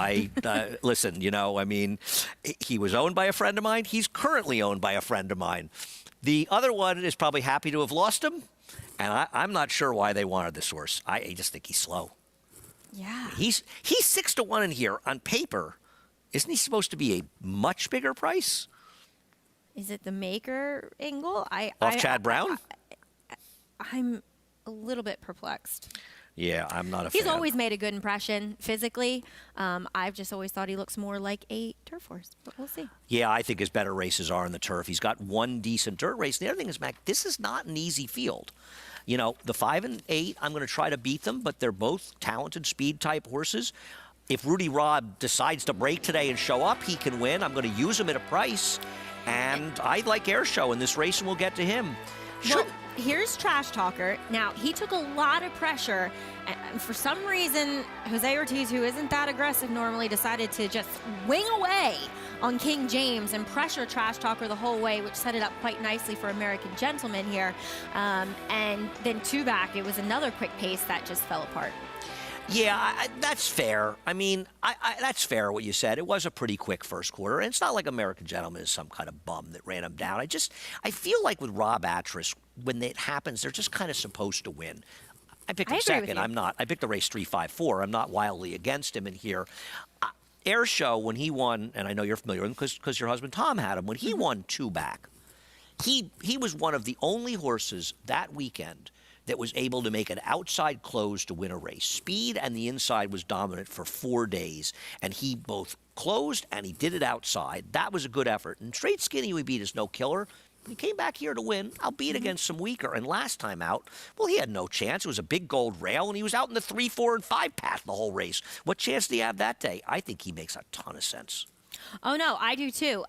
Listen, I mean, he was owned by a friend of mine. He's currently owned by a friend of mine. The other one is probably happy to have lost him, and I'm not sure why they wanted this horse. I just think he's slow. Yeah. He's 6-1 in here on paper. Isn't he supposed to be a much bigger price? Is it the Maker angle? Off Chad Brown? I'm a little bit perplexed. Yeah, I'm not a He's fan. always made a good impression physically. I've just always thought he looks more like a turf horse, but we'll see. Yeah, I think his better races are in the turf. He's got one decent dirt race. The other thing is, Mac, this is not an easy field. The 5 and 8, I'm going to try to beat them, but they're both talented speed-type horses. If Rudy Rod decides to break today and show up, he can win. I'm going to use him at a price. And I like Air Show in this race, and we'll get to him. Well, here's Trash Talker. Now, he took a lot of pressure, and for some reason, Jose Ortiz, who isn't that aggressive normally, decided to just wing away on King James and pressure Trash Talker the whole way, which set it up quite nicely for American Gentleman here. And then 2 back, it was another quick pace that just fell apart. Yeah, that's fair. I mean, that's fair what you said. It was a pretty quick first quarter, and it's not like American Gentleman is some kind of bum that ran him down. I feel like with Rob Atras, when it happens, they're just kind of supposed to win. I picked him second. I'm not. I picked the race 3-5-4. I'm not wildly against him in here. Air Show, when he won, and I know you're familiar with him because your husband Tom had him, when he won 2 back, he was one of the only horses that weekend that was able to make an outside close to win a race. Speed and the inside was dominant for 4 days, and he both closed and he did it outside. That was a good effort. And Straight Skinny we beat is no killer. He came back here to win, albeit against some weaker. And last time out, well, he had no chance. It was a big gold rail, and he was out in the 3, 4, and 5 path the whole race. What chance did he have that day? I think he makes a ton of sense. Oh, no, I do too.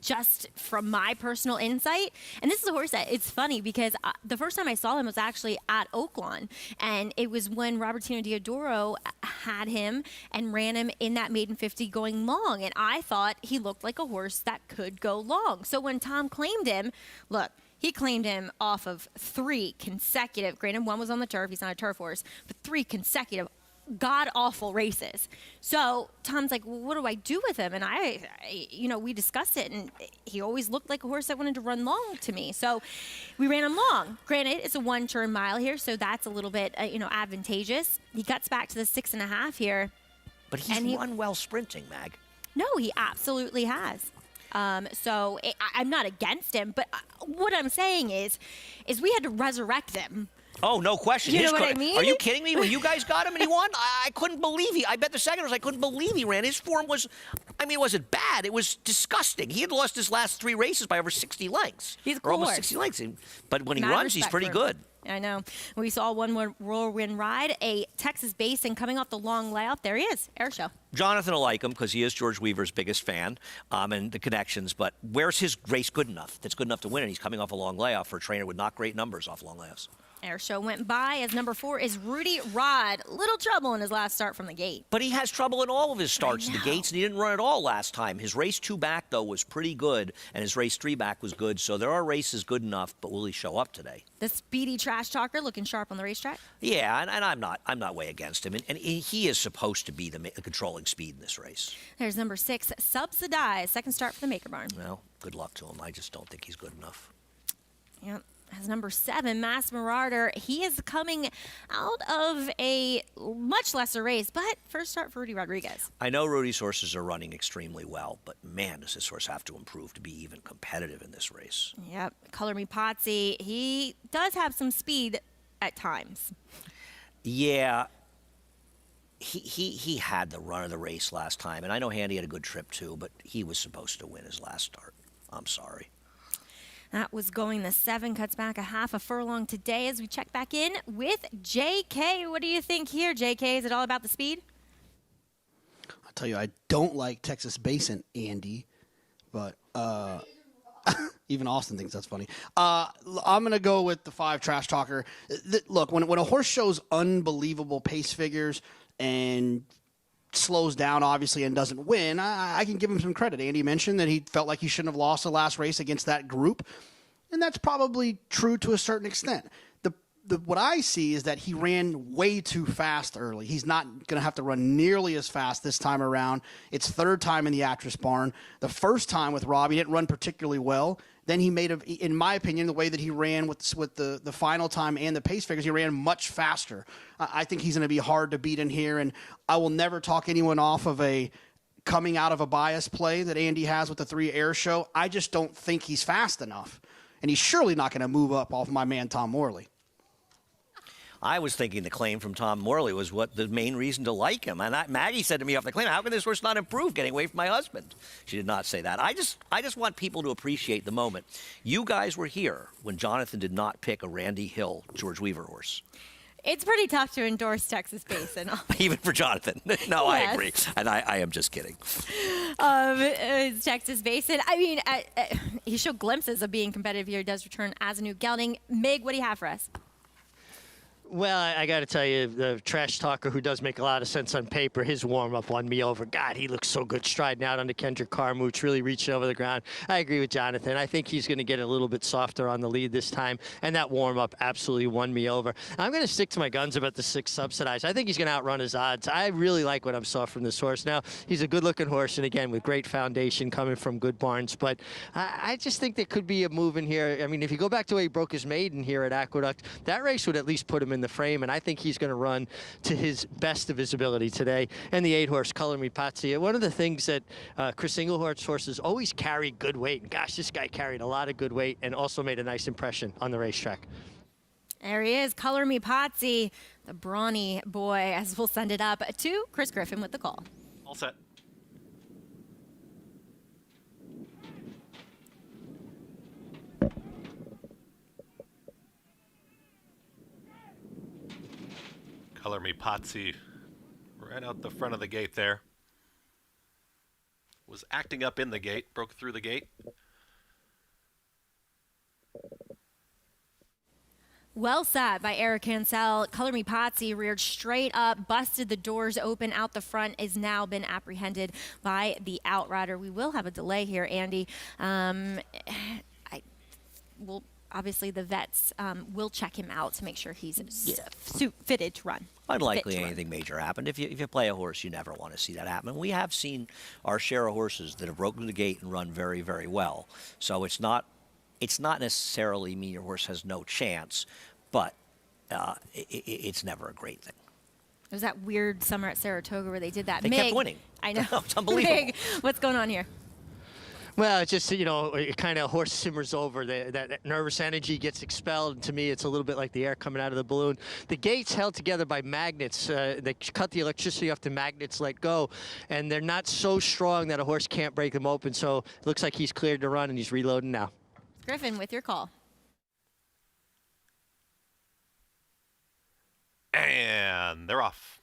Just from my personal insight, and this is a horse that it's funny because the first time I saw him was actually at Oaklawn, and it was when Robertino Diodoro had him and ran him in that maiden 50 going long, and I thought he looked like a horse that could go long. So when Tom claimed him, look, he claimed him off of 3 consecutive, granted one was on the turf, he's not a turf horse, but 3 consecutive god-awful races. So Tom's like, well, what do I do with him? And I we discussed it, and he always looked like a horse that wanted to run long to me. So we ran him long. Granted, it's a 1-turn mile here, so that's a little bit, advantageous. He cuts back to the 6.5 here. But he's run well sprinting, Mag. No, he absolutely has. I'm not against him, but what I'm saying is we had to resurrect him. Oh, no question. You know what I mean? Are you kidding me? When you guys got him and he won, I couldn't believe I bet the second I couldn't believe he ran. His form was, it wasn't bad. It was disgusting. He had lost his last 3 races by over 60 lengths. He's a cool or almost horse. 60 lengths. But when he Mad runs, he's respect pretty for him. good. I know. We saw one more whirlwind ride, a Texas Basin coming off the long layoff. There he is, Air Show. Jonathan will like him because he is George Weaver's biggest fan and the connections. But where's his race good enough? That's good enough to win, and he's coming off a long layoff for a trainer with not great numbers off long layoffs. Air Show went by as number 4 is Rudy Rod. Little trouble in his last start from the gate. But he has trouble in all of his starts at the gates, and he didn't run at all last time. His race 2 back, though, was pretty good, and his race 3 back was good. So there are races good enough, but will he show up today? The speedy trash talker looking sharp on the racetrack. Yeah, and I'm not way against him, and he is supposed to be the controlling speed in this race. There's number 6, Subsidized. Second start for the Maker Barn. Well, good luck to him. I just don't think he's good enough. Yep. As number 7, Mass Marauder. He is coming out of a much lesser race, but first start for Rudy Rodriguez. I know Rudy's horses are running extremely well, but man, does this horse have to improve to be even competitive in this race. Yep. Color Me Potsy. He does have some speed at times. Yeah. He had the run of the race last time, and I know Handy had a good trip too, but he was supposed to win his last start. I'm sorry. That was going the 7, cuts back a half a furlong today as we check back in with JK. What do you think here, JK? Is it all about the speed? I'll tell you, I don't like Texas Basin, Andy, but even Austin thinks that's funny. I'm going to go with the 5 Trash Talker. Look, when a horse shows unbelievable pace figures and slows down, obviously, and doesn't win, I can give him some credit. Andy mentioned that he felt like he shouldn't have lost the last race against that group, and that's probably true to a certain extent. What I see is that he ran way too fast early. He's not going to have to run nearly as fast this time around. It's 3rd time in the Actress Barn. The first time with Rob, he didn't run particularly well. Then he made, in my opinion, the way that he ran with the final time and the pace figures, he ran much faster. I think he's going to be hard to beat in here, and I will never talk anyone off of a coming out of a bias play that Andy has with the 3 Air Show. I just don't think he's fast enough, and he's surely not going to move up off my man Tom Morley. I was thinking the claim from Tom Morley was what the main reason to like him. And Maggie said to me off the claim, how can this horse not improve getting away from my husband? She did not say that. I just want people to appreciate the moment. You guys were here when Jonathan did not pick a Randy Hill George Weaver horse. It's pretty tough to endorse Texas Basin. Even for Jonathan. No, yes. I agree. And I am just kidding. Texas Basin. I mean, he showed glimpses of being competitive here. He does return as a new gelding. Mig, what do you have for us? Well, I got to tell you, the trash talker who does make a lot of sense on paper, his warm-up won me over. God, he looks so good striding out under Kendrick Carmouche, really reaching over the ground. I agree with Jonathan. I think he's going to get a little bit softer on the lead this time, and that warm-up absolutely won me over. I'm going to stick to my guns about the 6 Subsidized. I think he's going to outrun his odds. I really like what I saw from this horse. Now, he's a good-looking horse, and again, with great foundation coming from good barns, but I just think there could be a move in here. I mean, if you go back to where he broke his maiden here at Aqueduct, that race would at least put him in the frame, and I think he's going to run to his best of his ability today. And the 8-horse Color Me Potsy. One of the things that Chris Engelhardt's horses always carry good weight. And gosh, this guy carried a lot of good weight and also made a nice impression on the racetrack. There he is, Color Me Potsy, the brawny boy, as we'll send it up to Chris Griffin with the call. All set. Color Me Potsy right out the front of the gate there. was acting up in the gate, broke through the gate. Well sat by Eric Cancel. Color Me Potsy reared straight up, busted the doors open out the front, has now been apprehended by the outrider. We will have a delay here, Andy. Obviously the vets will check him out to make sure he's suit fitted to run. Unlikely anything major happened. If you play a horse, you never want to see that happen. We have seen our share of horses that have broken the gate and run very, very well. So it's not necessarily mean your horse has no chance, but it's never a great thing. It was that weird summer at Saratoga where they did that. They kept winning. I know. It's unbelievable. Mig, what's going on here? Well, it's just, it kind of horse simmers over. That nervous energy gets expelled. To me, it's a little bit like the air coming out of the balloon. The gate's held together by magnets. They cut the electricity off the magnets, let go, and they're not so strong that a horse can't break them open. So it looks like he's cleared to run, and he's reloading now. Griffin with your call. And they're off.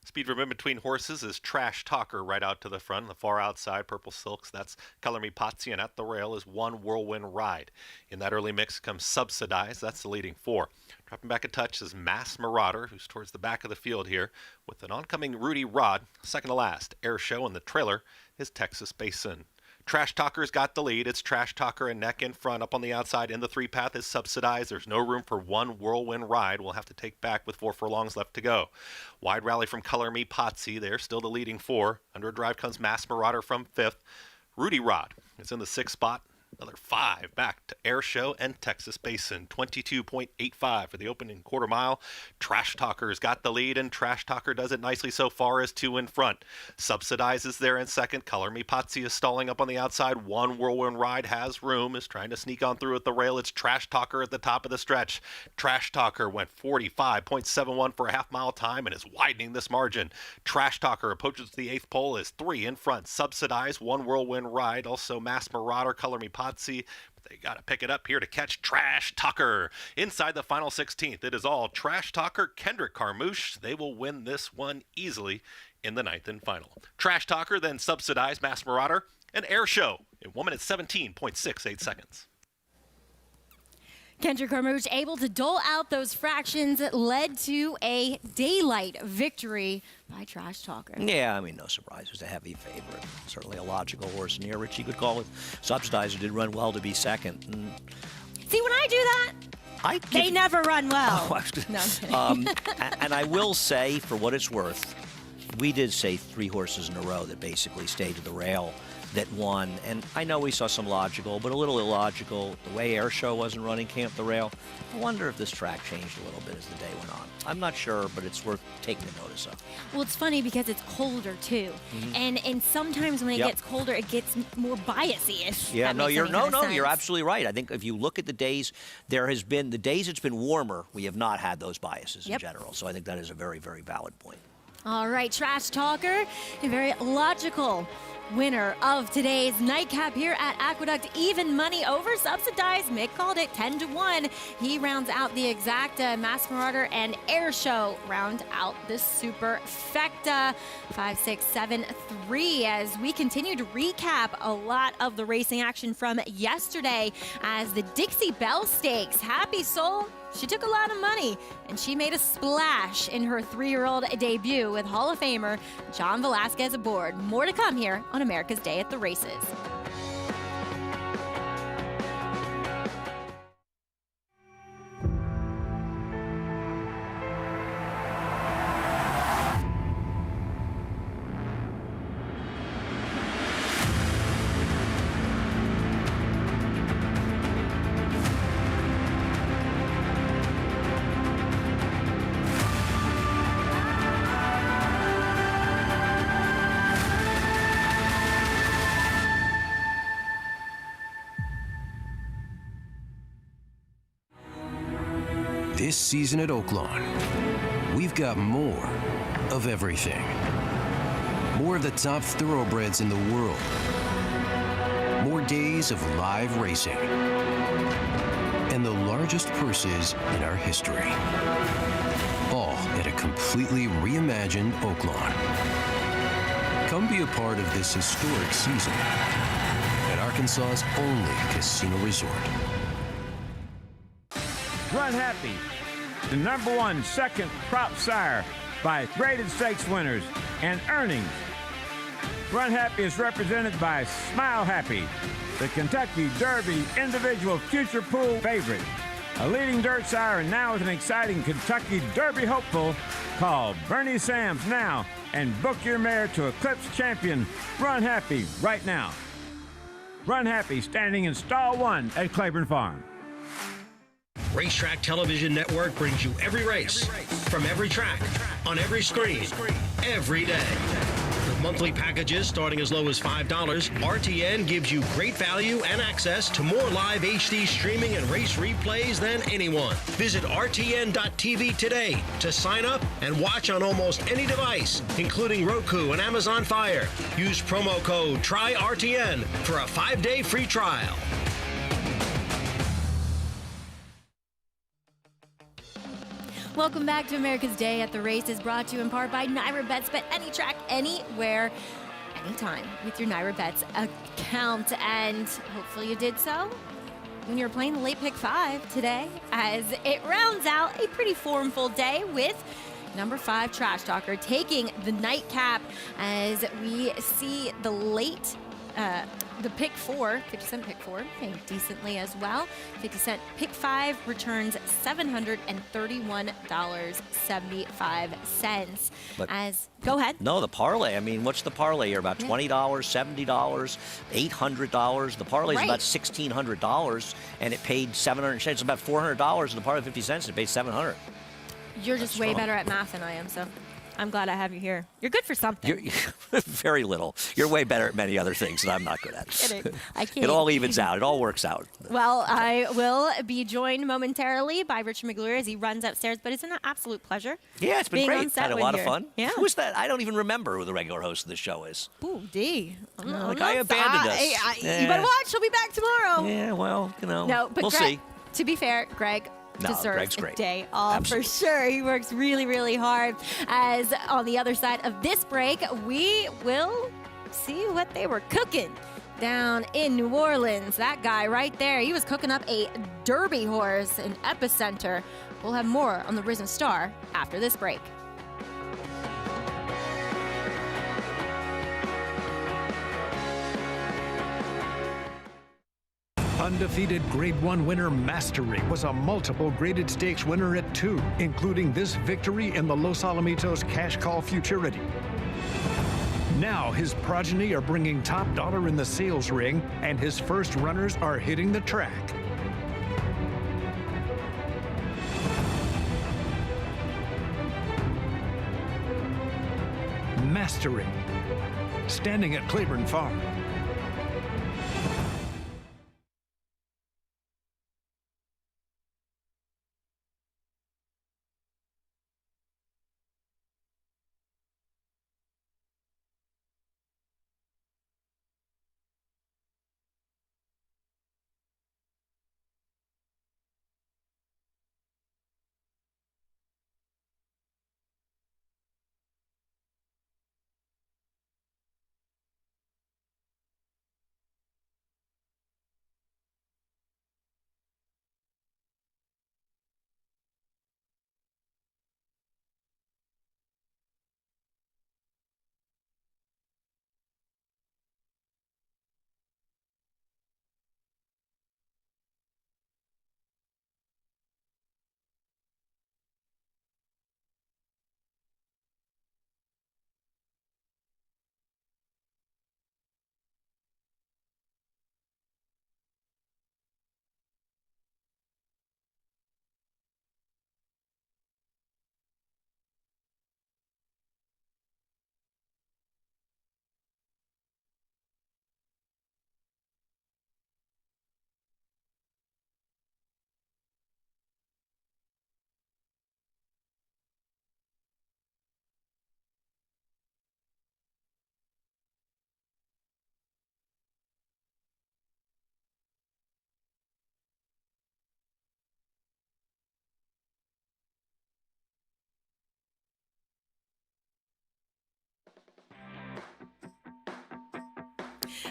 Speed from in between horses is Trash Talker right out to the front. The far outside, Purple Silks, that's Color Me Potsy, and at the rail is One Whirlwind Ride. In that early mix comes Subsidized, that's the leading four. Dropping back a touch is Mass Marauder, who's towards the back of the field here, with an oncoming Rudy Rod. Second to last, Air Show, and the trailer is Texas Basin. Trash Talker's got the lead. It's Trash Talker and neck in front. Up on the outside in the three path is Subsidized. There's no room for One Whirlwind Ride. We'll have to take back with 4 furlongs left to go. Wide rally from Color Me Potsy. They're still the leading four. Under a drive comes Mass Marauder from 5th. Rudy Rod is in the 6th spot. Another 5 back to Air Show and Texas Basin. 22.85 for the opening quarter mile. Trash Talker's got the lead, and Trash Talker does it nicely so far as 2 in front. Subsidizes there in second. Color Me Potsy is stalling up on the outside. One Whirlwind Ride has room, is trying to sneak on through at the rail. It's Trash Talker at the top of the stretch. Trash Talker went 45.71 for a half-mile time and is widening this margin. Trash Talker approaches the 8th pole, is 3 in front. Subsidized, One Whirlwind Ride, also Mass Marauder, Color Me Potsy. But they got to pick it up here to catch Trash Talker. Inside the final 16th, it is all Trash Talker, Kendrick Carmouche. They will win this one easily in the 9th and final. Trash Talker, then Subsidized, Mass Marauder, and Air Show in 1 minute 17.68 seconds. Kendrick Carmouche able to dole out those fractions that led to a daylight victory by Trash Talker. Yeah, I mean, no surprise. It was a heavy favorite. Certainly a logical horse in here. Richie, good call with Subsidizer. Did run well to be second. And see, when I do that, they never run well. No, I'm kidding. And I will say, for what it's worth, we did say 3 horses in a row that basically stayed to the rail that won. And I know we saw some logical, but a little illogical. The way Air Show wasn't running Camp the Rail. I wonder if this track changed a little bit as the day went on. I'm not sure, but it's worth taking notice of. Well, it's funny because it's colder too, and sometimes when it gets colder, it gets more biasy-ish. Yeah, you're absolutely right. I think if you look at the days, the days it's been warmer, we have not had those biases in general. So I think that is a very, very valid point. All right, Trash Talker, a very logical winner of today's nightcap here at Aqueduct. Even money over Subsidized. Mick called it 10-1. He rounds out the Exacta. Mass Marauder and Air Show round out the Superfecta. 5, 6, 7, 3. As we continue to recap a lot of the racing action from yesterday as the Dixie Belle Stakes. Happy Soul. She took a lot of money, and she made a splash in her 3-year-old debut with Hall of Famer John Velasquez aboard. More to come here on America's Day at the Races. This season at Oaklawn, we've got more of everything. More of the top thoroughbreds in the world. More days of live racing. And the largest purses in our history. All at a completely reimagined Oaklawn. Come be a part of this historic season at Arkansas's only casino resort. Run Happy, the #1 second crop sire by graded stakes winners and earnings. Run Happy is represented by Smile Happy, the Kentucky Derby individual future pool favorite. A leading dirt sire and now with an exciting Kentucky Derby hopeful. Call Bernie Sams now and book your mare to Eclipse Champion Run Happy right now. Run Happy standing in stall 1 at Claiborne Farm. Racetrack Television Network brings you every race, from every track, on every screen, every day. With monthly packages starting as low as $5, RTN gives you great value and access to more live HD streaming and race replays than anyone. Visit RTN.tv today to sign up and watch on almost any device, including Roku and Amazon Fire. Use promo code TRYRTN for a 5-day free trial. Welcome back to America's Day at the Races, brought to you in part by Naira Bets. Bet any track, anywhere, anytime with your Naira Bets account. And hopefully you did so when you're playing the Late Pick 5 today, as it rounds out a pretty formful day with #5 Trash Talker taking the nightcap, as we see the late the pick 4, 50 Cent pick 4, paying decently as well. 50 Cent pick 5 returns $731.75. Go ahead. No, the parlay. I mean, what's the parlay here? About $20, $70, $800. The parlay is about $1,600, and it paid $700. It's about $400. The parlay 50 cents, it paid $700. You're just way better at math than I am, so I'm glad I have you here. You're good for something. You're very little. You're way better at many other things that I'm not good at. Kidding. I can't. It all evens out. It all works out. Well, I will be joined momentarily by Richard McGlure as he runs upstairs, but it's an absolute pleasure. Yeah, it's been great. Had a lot of fun. Yeah. Who is that? I don't even remember who the regular host of the show is. Ooh, D. I abandoned us. You better watch. She'll be back tomorrow. Yeah, well, No, but we'll Greg, see. To be fair, Greg deserves Greg's a great. day off for sure. He works really, really hard. As on the other side of this break, we will see what they were cooking down in New Orleans. That guy right there, he was cooking up a Derby horse in Epicenter. We'll have more on the Risen Star after this break. Undefeated Grade 1 winner Mastery was a multiple graded stakes winner at 2, including this victory in the Los Alamitos Cash Call Futurity. Now his progeny are bringing top dollar in the sales ring, and his first runners are hitting the track. Mastery, standing at Claiborne Farm.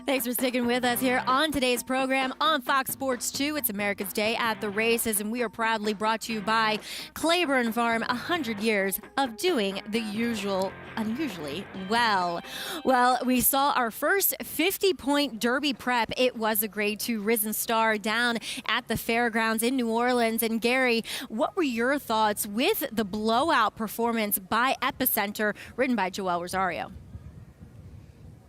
Thanks for sticking with us here on today's program on Fox Sports 2. It's America's Day at the Races, and we are proudly brought to you by Claiborne Farm, 100 years of doing the usual unusually well. Well, we saw our first 50-point Derby prep. It was a Grade 2 Risen Star down at the fairgrounds in New Orleans. And Gary, what were your thoughts with the blowout performance by Epicenter, ridden by Joel Rosario?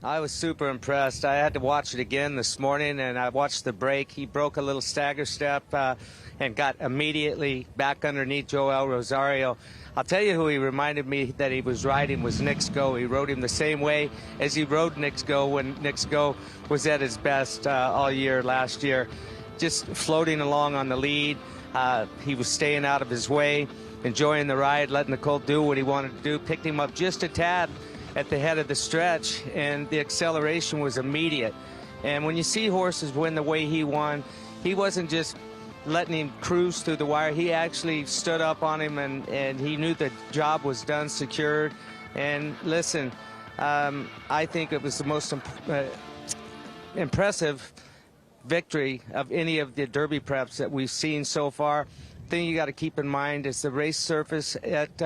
I was super impressed. I had to watch it again this morning, and I watched the break. He broke a little stagger step and got immediately back underneath Joel Rosario. I'll tell you who he reminded me that he was riding was Knicks Go. He rode him the same way as he rode Knicks Go when Knicks Go was at his best all year last year. Just floating along on the lead. He was staying out of his way, enjoying the ride, letting the colt do what he wanted to do. Picked him up just a tad at the head of the stretch, and the acceleration was immediate. And when you see horses win the way he won, he wasn't just letting him cruise through the wire. He actually stood up on him, and he knew the job was done, secured. And listen, I think it was the most impressive victory of any of the Derby preps that we've seen so far. The thing you got to keep in mind is the race surface at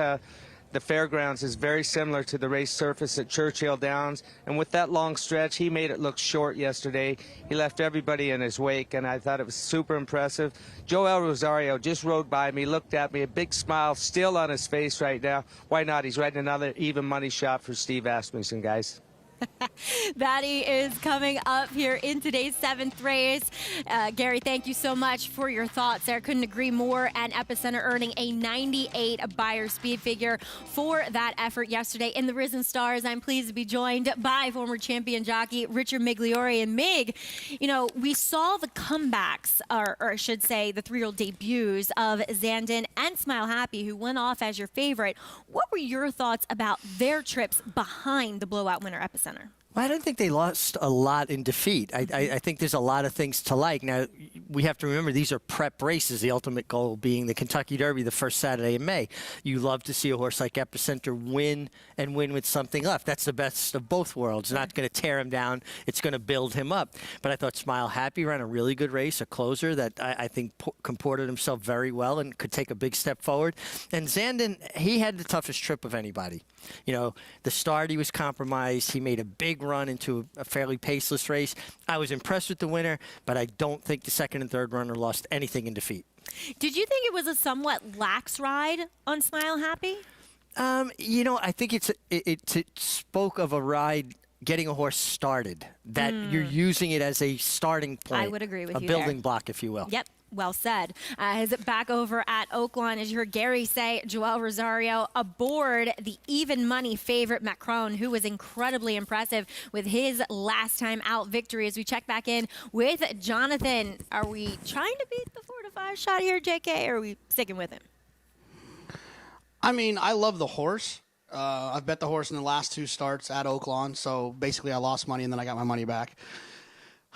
the fairgrounds is very similar to the race surface at Churchill Downs, and with that long stretch, he made it look short yesterday. He left everybody in his wake, and I thought it was super impressive. Joel Rosario just rode by me, looked at me, a big smile still on his face right now. Why not? He's riding another even money shot for Steve Asmussen, guys. Batty is coming up here in today's 7th race. Gary, thank you so much for your thoughts there. Couldn't agree more. And Epicenter earning a 98 Beyer speed figure for that effort yesterday. In the Risen Stars, I'm pleased to be joined by former champion jockey Richard Migliore. And Mig, you know, we saw the comebacks, or I should say the 3-year-old debuts of Zandon and Smile Happy, who went off as your favorite. What were your thoughts about their trips behind the blowout winner Epicenter? Well, I don't think they lost a lot in defeat. I think there's a lot of things to like. Now, we have to remember these are prep races, the ultimate goal being the Kentucky Derby the first Saturday in May. You love to see a horse like Epicenter win and win with something left. That's the best of both worlds. Not going to tear him down. It's going to build him up. But I thought Smile Happy ran a really good race, a closer that I think comported himself very well and could take a big step forward. And Zandon, he had the toughest trip of anybody. You know, the start he was compromised. He made a big run into a fairly paceless race. I was impressed with the winner, but I don't think the second and third runner lost anything in defeat. Did you think it was a somewhat lax ride on Smile Happy? You know, I think it spoke of a ride getting a horse started, that you're using it as a starting point. I would agree with you a building there. block, if you will. Yep. Well said. Back over at Oaklawn, as you heard Gary say, Joel Rosario aboard the even money favorite Macron, who was incredibly impressive with his last time out victory. As we check back in with Jonathan, are we trying to beat the 4-5 shot here, JK, or are we sticking with him? I mean, I love the horse. I've bet the horse in the last 2 starts at Oaklawn, so basically I lost money and then I got my money back.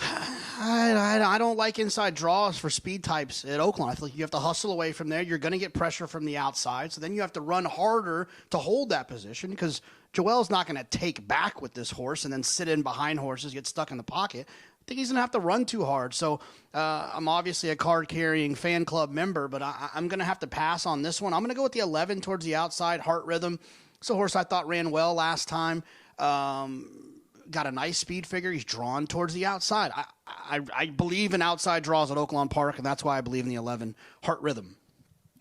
I don't like inside draws for speed types at Oaklawn. I feel like you have to hustle away from there. You're going to get pressure from the outside, so then you have to run harder to hold that position because Joel's not going to take back with this horse and then sit in behind horses, get stuck in the pocket. I think he's going to have to run too hard. So I'm obviously a card-carrying fan club member, but I'm going to have to pass on this one. I'm going to go with the 11 towards the outside, Heart Rhythm. It's a horse I thought ran well last time. Got a nice speed figure. He's drawn towards the outside. I believe in outside draws at Oaklawn Park, and that's why I believe in the 11, Heart Rhythm.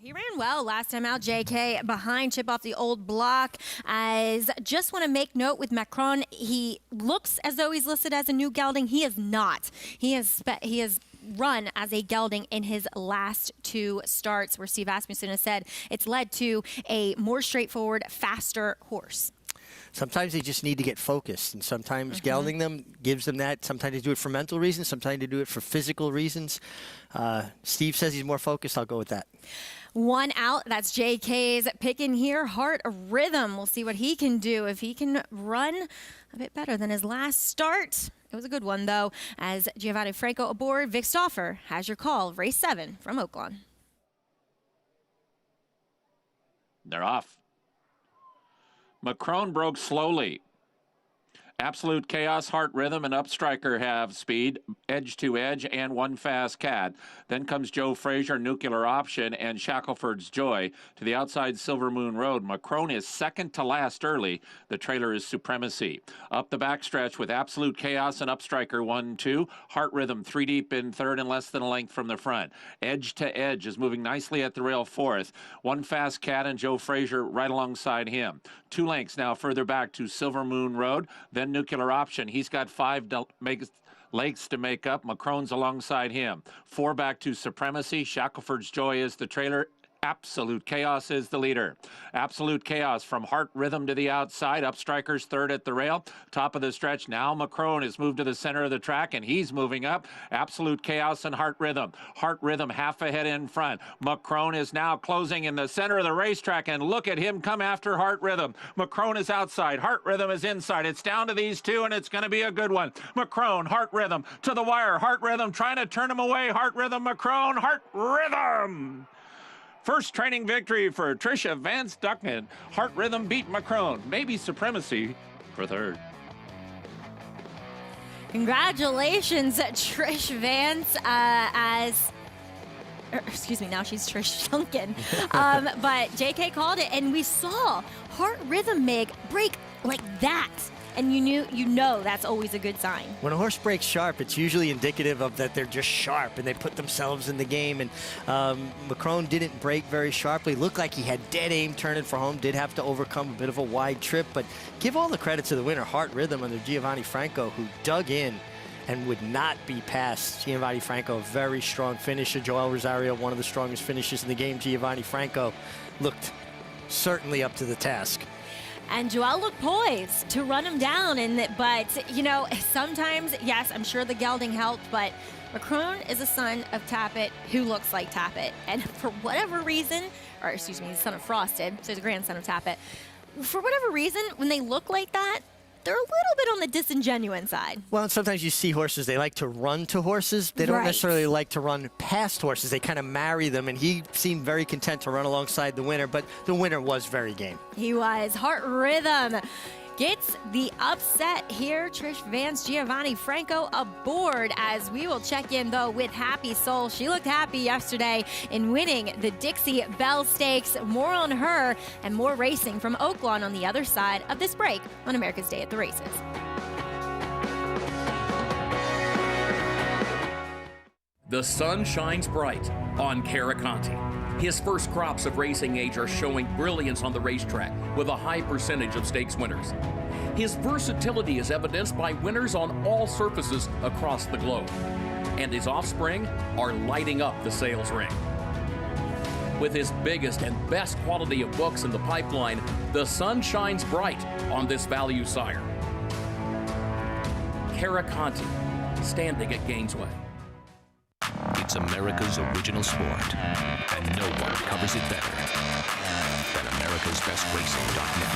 He ran well last time out, JK, behind Chip Off the Old Block. As just want to make note with Macron, he looks as though he's listed as a new gelding. He is not. He has run as a gelding in his last 2 starts, where Steve Asmussen has said it's led to a more straightforward, faster horse. Sometimes they just need to get focused, and sometimes gelding them gives them that. Sometimes they do it for mental reasons. Sometimes they do it for physical reasons. Steve says he's more focused. I'll go with that. 1 out. That's JK's pick in here. Heart Rhythm. We'll see what he can do. If he can run a bit better than his last start. It was a good one, though, as Giovanni Franco aboard. Vic Stauffer has your call. Race 7 from Oaklawn. They're off. Macron broke slowly. Absolute Chaos, Heart Rhythm, and Upstriker have speed, edge to edge, and One Fast Cat. Then comes Joe Frazier, Nuclear Option, and Shackelford's Joy. To the outside, Silver Moon Road. Macron is second to last early. The trailer is Supremacy. Up the backstretch with Absolute Chaos and Upstriker 1-2. Heart Rhythm 3 deep in third and less than a length from the front. Edge to Edge is moving nicely at the rail fourth. One Fast Cat and Joe Frazier right alongside him. 2 lengths now further back to Silver Moon Road. Then Nuclear Option. He's got 5 legs to make up. Macron's alongside him. 4 back to Supremacy. Shackelford's Joy is the trailer. Absolute Chaos is the leader. Absolute Chaos from Heart Rhythm to the outside. Upstriker's third at the rail. Top of the stretch. Now Macron has moved to the center of the track, and he's moving up. Absolute Chaos and Heart Rhythm. Heart Rhythm half ahead in front. Macron is now closing in the center of the racetrack, and look at him come after Heart Rhythm. Macron is outside. Heart Rhythm is inside. It's down to these two, and it's going to be a good one. Macron, Heart Rhythm to the wire. Heart Rhythm trying to turn him away. Heart Rhythm, Macron, Heart Rhythm. First training victory for Tricia Vance Duckman. Heart Rhythm beat Macron. Maybe Supremacy for third. Congratulations, Trish Vance, excuse me, now she's Trish Duncan. But JK called it, and we saw Heart Rhythm break like that. And you know that's always a good sign. When a horse breaks sharp, it's usually indicative of that they're just sharp and they put themselves in the game. And Macron didn't break very sharply. Looked like he had dead aim turning for home. Did have to overcome a bit of a wide trip. But give all the credit to the winner, Heart Rhythm, under Giovanni Franco, who dug in and would not be passed. Giovanni Franco, a very strong finisher. Joel Rosario, one of the strongest finishers in the game. Giovanni Franco looked certainly up to the task. And Joel looked poised to run him down. But, you know, sometimes, yes, I'm sure the gelding helped, but Macron is a son of Tappet who looks like Tappet. And for whatever reason, or excuse me, he's the son of Frosted, so he's a grandson of Tappet. For whatever reason, when they look like that, they're a little bit on the disingenuous side. Well, and sometimes you see horses, they like to run to horses. They don't necessarily like to run past horses. They kind of marry them, and he seemed very content to run alongside the winner, but the winner was very game. He was. Heart Rhythm gets the upset here. Trish Vance, Giovanni Franco aboard, as we will check in, though, with Happy Soul. She looked happy yesterday in winning the Dixie Belle Stakes. More on her and more racing from Oaklawn on the other side of this break on America's Day at the Races. The sun shines bright on Caraconte. His first crops of racing age are showing brilliance on the racetrack with a high percentage of stakes winners. His versatility is evidenced by winners on all surfaces across the globe. And his offspring are lighting up the sales ring. With his biggest and best quality of books in the pipeline, the sun shines bright on this value sire. Caraconte, standing at Gainesway. It's America's original sport, and no one covers it better than America'sBestRacing.net.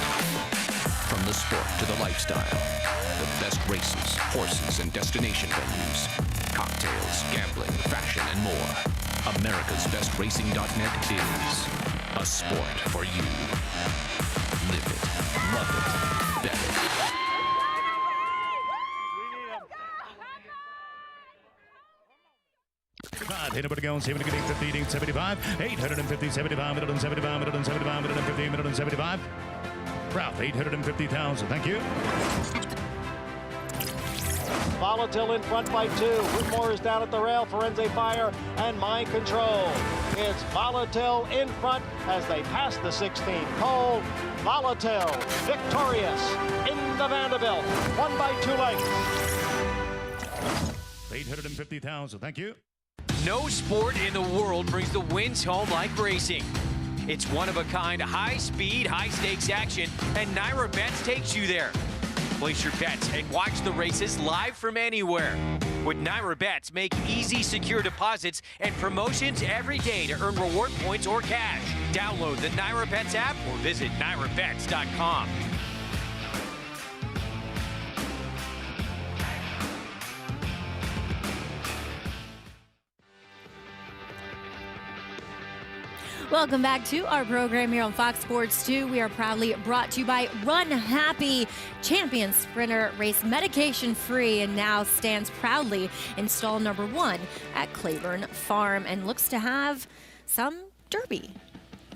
From the sport to the lifestyle, the best races, horses, and destination venues, cocktails, gambling, fashion, and more. America'sBestRacing.net is a sport for you. Live it, love it, bet it. Anybody going? 70, 50, 75, 850, 75, 175, 175, 150, 175. Ralph, 850,000. Thank you. Volatil in front by 2. Whitmore is down at the rail. Firenze Fire and Mind Control. It's Volatil in front as they pass the 16th pole. Volatil victorious in the Vanderbilt. 1 by 2 lengths. 850,000. Thank you. No sport in the world brings the wins home like racing. It's one-of-a-kind, high-speed, high-stakes action, and Naira Bets takes you there. Place your bets and watch the races live from anywhere. With Naira Bets, make easy, secure deposits and promotions every day to earn reward points or cash. Download the Naira Bets app or visit NairaBets.com. Welcome back to our program here on Fox Sports 2. We are proudly brought to you by Run Happy. Champion sprinter raced medication-free and now stands proudly in stall number 1 at Claiborne Farm and looks to have some derby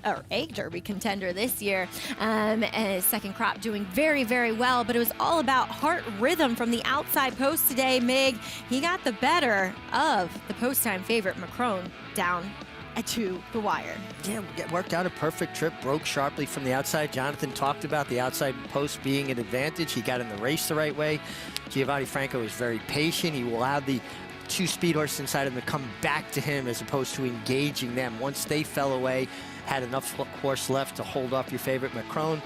or a derby contender this year. And his second crop doing very, very well, but it was all about Heart Rhythm from the outside post today. Mig, he got the better of the post-time favorite Macron down to the wire. Yeah, worked out a perfect trip, broke sharply from the outside. Jonathan talked about the outside post being an advantage. He got in the race the right way. Giovanni Franco was very patient. He allowed the 2 speed horses inside him to come back to him as opposed to engaging them. Once they fell away, had enough horse left to hold off your favorite Macron.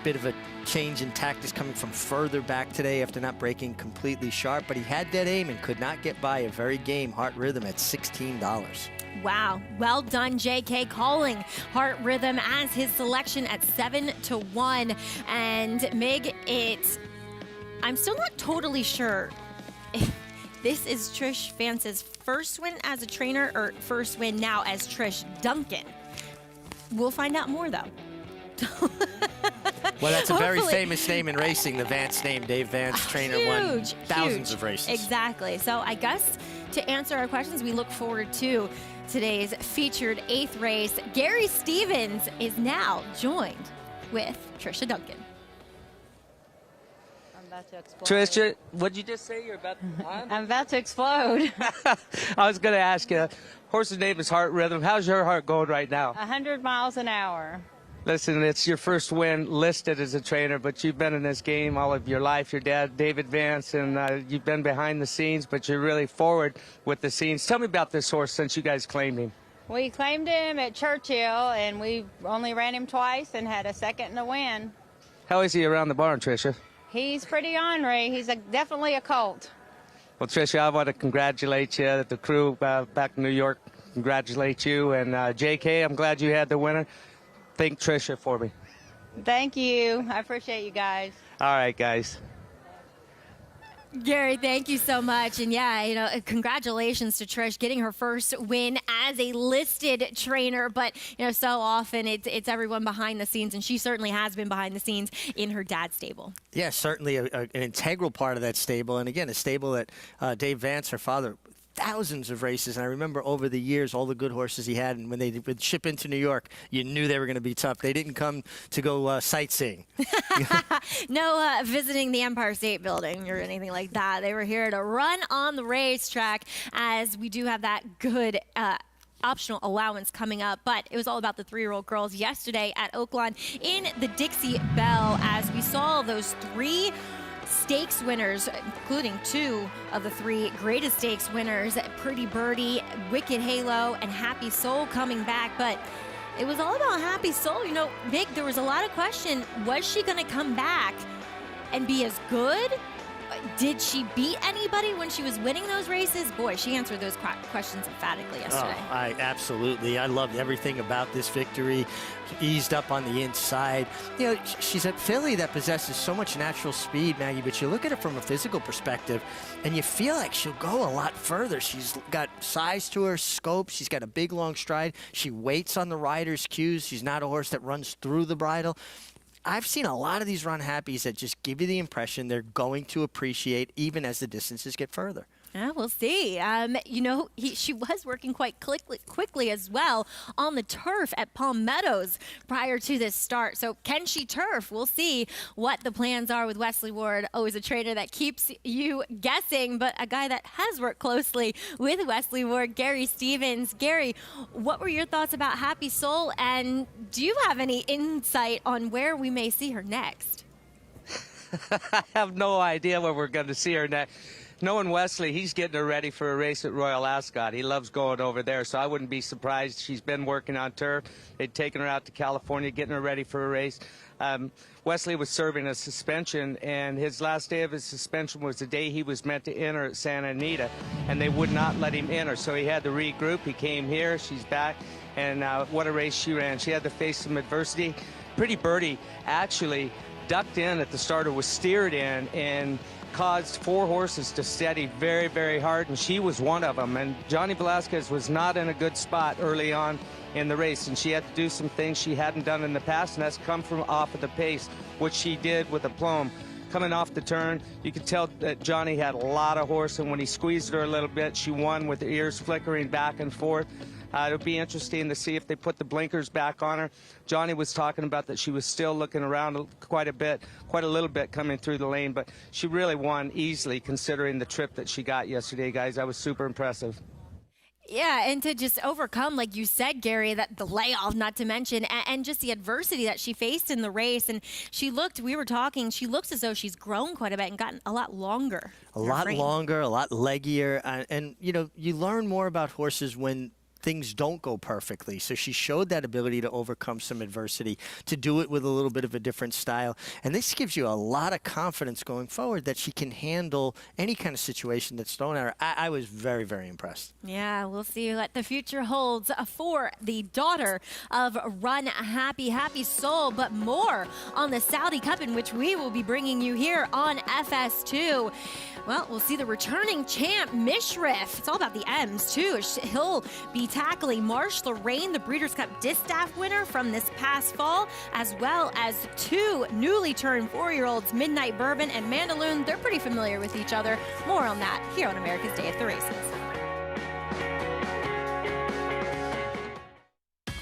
Bit of a change in tactics coming from further back today after not breaking completely sharp, but he had dead aim and could not get by a very game Heart Rhythm at $16. Wow, well done, JK, calling Heart Rhythm as his selection at 7-1. And Mig, I'm still not totally sure if this is Trish Vance's first win as a trainer or first win now as Trish Duncan. We'll find out more, though. Well, that's a very famous name in racing, the Vance name. Dave Vance, trainer, won thousands of races. Exactly. So I guess to answer our questions, we look forward to today's featured 8th race. Gary Stevens is now joined with Trisha Duncan. I'm about to explode. Trisha, what'd you just say? You're about to... I'm about to explode. I was going to ask you, horse's name is Heart Rhythm. How's your heart going right now? 100 miles an hour. Listen, it's your first win listed as a trainer, but you've been in this game all of your life. Your dad, David Vance, and you've been behind the scenes, but you're really forward with the scenes. Tell me about this horse since you guys claimed him. We claimed him at Churchill, and we only ran him twice and had a second and a win. How is he around the barn, Tricia? He's pretty ornery. He's definitely a colt. Well, Tricia, I want to congratulate you. The crew back in New York congratulate you. And JK, I'm glad you had the winner. Thank Tricia for me. Thank you. I appreciate you guys. All right, guys. Gary, thank you so much. And yeah, congratulations to Trish getting her first win as a listed trainer. But, so often it's everyone behind the scenes, and she certainly has been behind the scenes in her dad's stable. Yeah, certainly an integral part of that stable. And again, a stable that Dave Vance, her father, thousands of races, and I remember over the years all the good horses he had, and when they would ship into New York, you knew they were going to be tough. They didn't come to go sightseeing. No visiting the Empire State Building or anything like that. They were here to run on the racetrack, as we do have that good optional allowance coming up. But it was all about the 3-year-old girls yesterday at Oaklawn in the Dixie Belle, as we saw those 3 stakes winners, including 2 of the 3 greatest stakes winners, Pretty Birdie, Wicked Halo, and Happy Soul coming back. But it was all about Happy Soul. Vic, there was a lot of question. Was she going to come back and be as good? Did she beat anybody when she was winning those races? Boy, she answered those questions emphatically yesterday. Oh, absolutely. I loved everything about this victory. Eased up on the inside. She's a filly that possesses so much natural speed, Maggie, but you look at it from a physical perspective, and you feel like she'll go a lot further. She's got size to her, scope. She's got a big, long stride. She waits on the rider's cues. She's not a horse that runs through the bridle. I've seen a lot of these Run Happies that just give you the impression they're going to appreciate even as the distances get further. Yeah, we'll see. She was working quite quickly as well on the turf at Palm Meadows prior to this start. So can she turf? We'll see what the plans are with Wesley Ward. Always a trainer that keeps you guessing, but a guy that has worked closely with Wesley Ward, Gary Stevens. Gary, what were your thoughts about Happy Soul, and do you have any insight on where we may see her next? I have no idea where we're going to see her next. Knowing Wesley, he's getting her ready for a race at Royal Ascot. He loves going over there, so I wouldn't be surprised. She's been working on turf. They'd taken her out to California, getting her ready for a race. Wesley was serving a suspension, and his last day of his suspension was the day he was meant to enter at Santa Anita, and they would not let him enter, so he had to regroup. He came here. She's back, and what a race she ran. She had to face some adversity. Pretty Birdie actually ducked in at the start or was steered in and caused 4 horses to steady very, very hard, and she was one of them. And Johnny Velasquez was not in a good spot early on in the race, and she had to do some things she hadn't done in the past, and that's come from off of the pace, which she did with aplomb. Coming off the turn, you could tell that Johnny had a lot of horse, and when he squeezed her a little bit, she won with the ears flickering back and forth. It'll be interesting to see if they put the blinkers back on her. Johnny was talking about that she was still looking around quite a little bit coming through the lane, but she really won easily considering the trip that she got yesterday, guys. That was super impressive. Yeah, and to just overcome, like you said, Gary, that the layoff, not to mention, and just the adversity that she faced in the race. And we were talking, she looks as though she's grown quite a bit and gotten a lot longer. A lot longer, a lot leggier. And, you know, you learn more about horses when things don't go perfectly. So she showed that ability to overcome some adversity, to do it with a little bit of a different style. And this gives you a lot of confidence going forward that she can handle any kind of situation that's thrown at her. I was very, very impressed. Yeah, we'll see what the future holds for the daughter of Run Happy, Happy Soul, but more on the Saudi Cup, in which we will be bringing you here on FS2. Well, we'll see the returning champ, Mishrif. It's all about the M's, too. He'll be tackling Marsh Lorraine, the Breeders' Cup Distaff winner from this past fall, as well as 2 newly turned 4-year-olds, Midnight Bourbon and Mandaloon. They're pretty familiar with each other. More on that here on America's Day at the Races.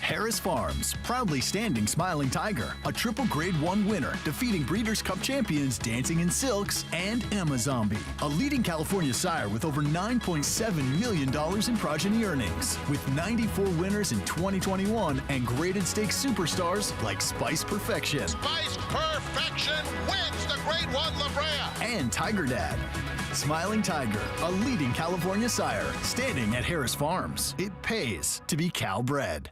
Harris Farms, proudly standing Smiling Tiger, a triple grade 1 winner, defeating Breeders' Cup champions Dancing in Silks and Amazombie, a leading California sire with over $9.7 million in progeny earnings, with 94 winners in 2021 and graded stakes superstars like Spice Perfection. Spice Perfection wins the Grade 1 La Brea. And Tiger Dad. Smiling Tiger, a leading California sire, standing at Harris Farms. It pays to be Cal bred.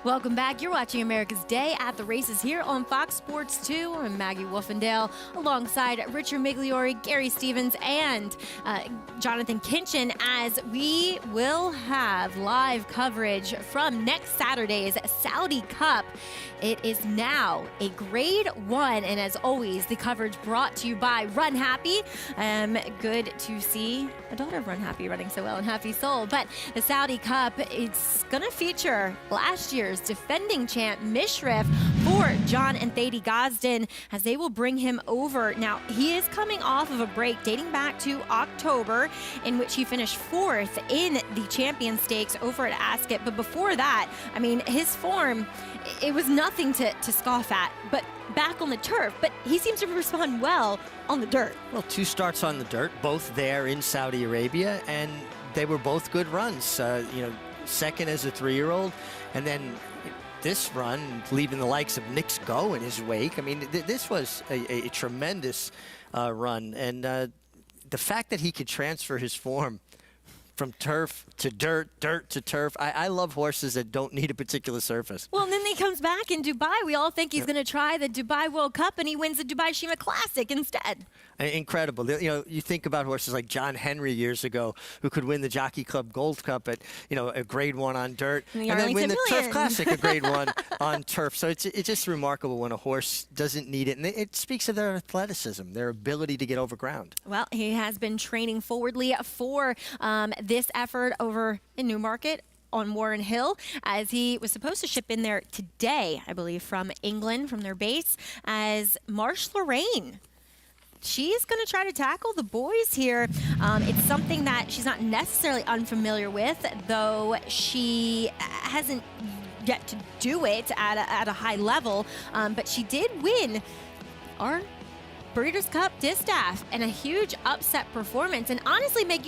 Welcome back. You're watching America's Day at the Races here on Fox Sports 2. I'm Maggie Wolfendale alongside Richard Migliori, Gary Stevens, and Jonathan Kinchin, as we will have live coverage from next Saturday's Saudi Cup. It is now a Grade 1, and as always, the coverage brought to you by Run Happy. Good to see a daughter of Run Happy running so well in Happy Soul. But the Saudi Cup, it's going to feature last year's defending champ Mishrif for John and Thady Gosden, as they will bring him over. Now, he is coming off of a break dating back to October, in which he finished 4th in the Champion Stakes over at Ascot. But before that, I mean, his form, it was nothing to scoff at, but back on the turf. But he seems to respond well on the dirt. Well, 2 starts on the dirt, both there in Saudi Arabia, and they were both good runs. You know, second as a 3-year-old, and then this run, leaving the likes of Knicks Go in his wake. I mean, this was a tremendous run, and the fact that he could transfer his form from turf to dirt, dirt to turf. I love horses that don't need a particular surface. Well, and then he comes back in Dubai. We all think he's going to try the Dubai World Cup, and he wins the Dubai Shima Classic instead. Incredible. You know, you think about horses like John Henry years ago, who could win the Jockey Club Gold Cup at, a Grade 1 on dirt, and then win the Turf Classic, a Grade 1 on turf. So it's just remarkable when a horse doesn't need it, and it speaks of their athleticism, their ability to get over ground. Well, he has been training forwardly for this effort over in Newmarket on Warren Hill, as he was supposed to ship in there today, I believe, from England, from their base, as Marsh Lorraine. She's going to try to tackle the boys here. It's something that she's not necessarily unfamiliar with, though she hasn't yet to do it at a high level. But she did win our Breeders' Cup Distaff and a huge upset performance. And honestly, Meg,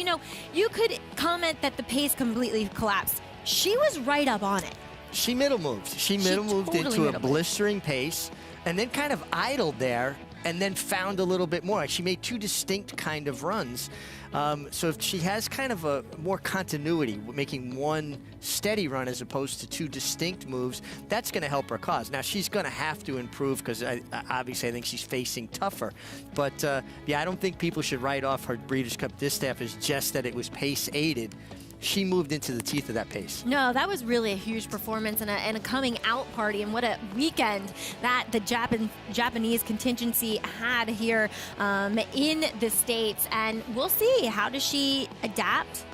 you could comment that the pace completely collapsed. She was right up on it. She middle moved. She middle moved into a blistering pace and then kind of idled there and then found a little bit more. She made two distinct kind of runs. So if she has kind of a more continuity, making one steady run as opposed to two distinct moves, that's going to help her cause. Now, she's going to have to improve because obviously I think she's facing tougher. But, I don't think people should write off her Breeders' Cup Distaff as just that it was pace-aided. She moved into the teeth of that pace. No, that was really a huge performance and a coming out party, and what a weekend that the Japanese contingency had here in the States. And we'll see, how does she adapt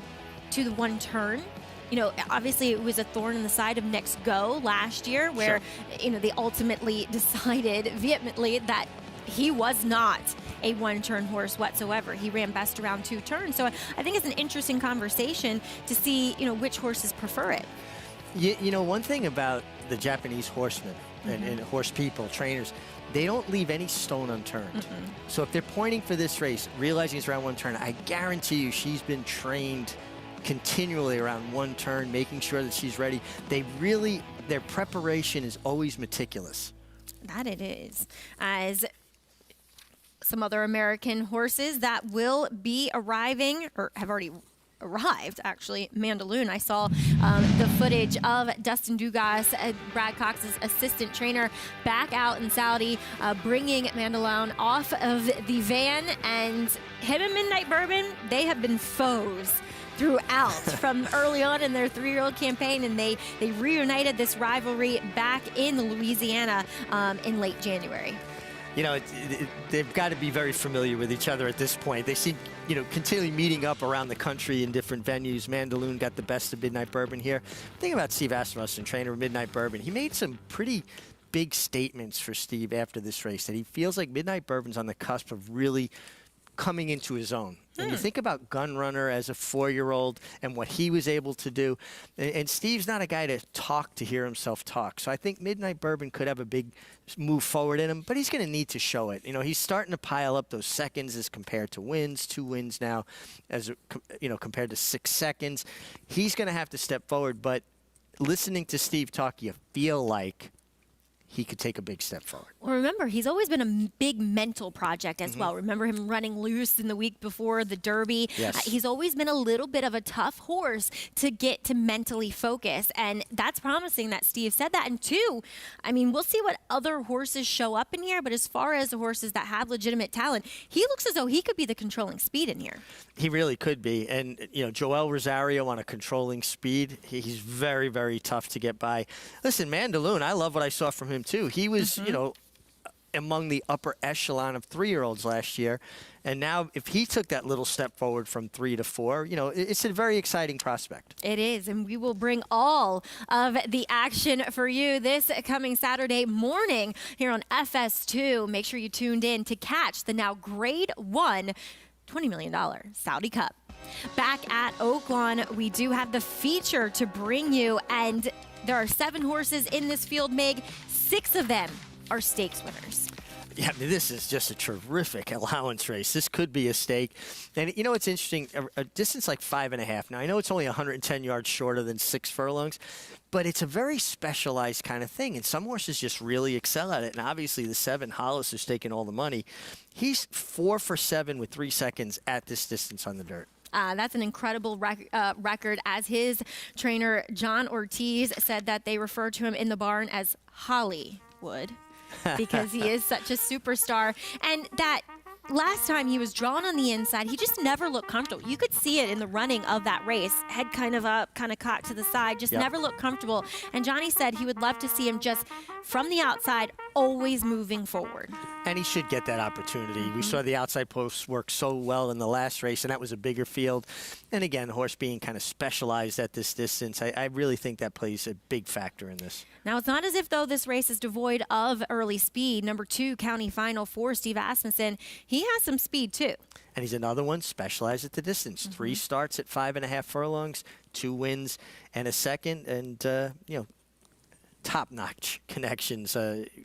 to the one turn? Obviously it was a thorn in the side of Next Go last year, where they ultimately decided vehemently that he was not a one-turn horse whatsoever. He ran best around 2 turns. So I think it's an interesting conversation to see, which horses prefer it. One thing about the Japanese horsemen and horse people, trainers, they don't leave any stone unturned. So if they're pointing for this race, realizing it's around 1 turn, I guarantee you she's been trained continually around 1 turn, making sure that she's ready. Their preparation is always meticulous. That it is. As some other American horses that will be arriving, or have already arrived, actually. Mandaloun, I saw the footage of Dustin Dugas, Brad Cox's assistant trainer, back out in Saudi, bringing Mandaloun off of the van. And him and Midnight Bourbon, they have been foes throughout from early on in their 3-year-old campaign, and they reunited this rivalry back in Louisiana in late January. They've got to be very familiar with each other at this point. They seem, continually meeting up around the country in different venues. Mandaloun got the best of Midnight Bourbon here. Think about Steve Asmussen, trainer of Midnight Bourbon. He made some pretty big statements for Steve after this race, that he feels like Midnight Bourbon's on the cusp of really coming into his own. And you think about Gunrunner as a 4-year-old and what he was able to do. And Steve's not a guy to talk to hear himself talk. So I think Midnight Bourbon could have a big move forward in him, but he's going to need to show it. He's starting to pile up those seconds as compared to wins, 2 wins now, as compared to 6 seconds. He's going to have to step forward, but listening to Steve talk, you feel like he could take a big step forward. Well, remember, he's always been a big mental project as well. Remember him running loose in the week before the Derby? Yes. He's always been a little bit of a tough horse to get to mentally focus, and that's promising that Steve said that. And 2, we'll see what other horses show up in here, but as far as the horses that have legitimate talent, he looks as though he could be the controlling speed in here. He really could be. And, Joel Rosario on a controlling speed, he's very, very tough to get by. Listen, Mandaloun, I love what I saw from him, too. He was, among the upper echelon of 3-year-olds last year. And now if he took that little step forward from 3 to 4, it's a very exciting prospect. It is, and we will bring all of the action for you this coming Saturday morning here on FS2. Make sure you tuned in to catch the now Grade 1 $20 million Saudi Cup. Back at Oaklawn, we do have the feature to bring you, and there are 7 horses in this field, Meg. 6 of them are stakes winners. Yeah, I mean, this is just a terrific allowance race. This could be a stake. And, you know, it's interesting, a distance like 5.5. Now, I know it's only 110 yards shorter than 6 furlongs, but it's a very specialized kind of thing. And some horses just really excel at it. And obviously, the 7, Hollis, is taking all the money. He's 4 for 7 with 3 seconds at this distance on the dirt. That's an incredible record, as his trainer, John Ortiz, said that they refer to him in the barn as Hollywood. Because he is such a superstar. And that last time he was drawn on the inside, he just never looked comfortable. You could see it in the running of that race. Head kind of up, kind of cocked to the side, just never looked comfortable. And Johnny said he would love to see him just from the outside, always moving forward. And he should get that opportunity. We saw the outside posts work so well in the last race, and that was a bigger field. And again, the horse being kind of specialized at this distance, I really think that plays a big factor in this. Now, it's not as if, though, this race is devoid of early speed. Number 2, County Final for Steve Asmussen. He has some speed, too. And he's another one specialized at the distance. 3 starts at 5.5 furlongs, 2 wins and a second, and, you know, top-notch connections.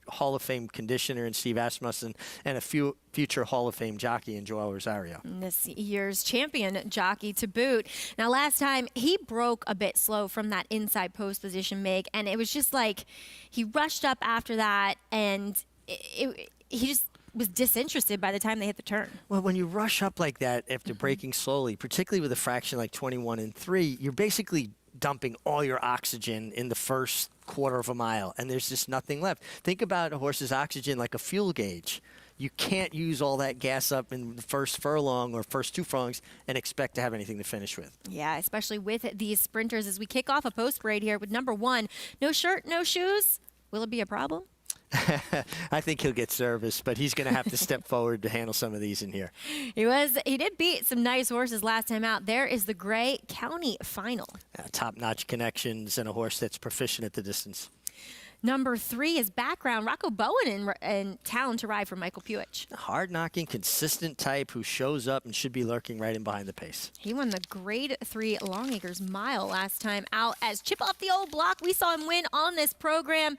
Hall of Fame conditioner in Steve Asmussen, and a future Hall of Fame jockey in Joel Rosario. This year's champion jockey to boot. Now, last time he broke a bit slow from that inside post position, Meg, and it was just like he rushed up after that, and he just was disinterested by the time they hit the turn. Well, when you rush up like that after breaking slowly, particularly with a fraction like 21 and 3, you're basically dumping all your oxygen in the first quarter of a mile, and there's just nothing left. Think about a horse's oxygen like a fuel gauge. You can't use all that gas up in the first furlong or first 2 furlongs and expect to have anything to finish with. Yeah, especially with these sprinters. As we kick off a post parade here with number 1, no shirt, no shoes. Will it be a problem? I think he'll get service, but he's going to have to step forward to handle some of these in here. He did beat some nice horses last time out. There is the Gray County Final. Top-notch connections and a horse that's proficient at the distance. Number 3 is Background. Rocco Bowen in town to ride for Michael Puich. A hard-knocking, consistent type who shows up and should be lurking right in behind the pace. He won the Grade 3 Longacres Mile last time out as Chip Off the Old Block. We saw him win on this program.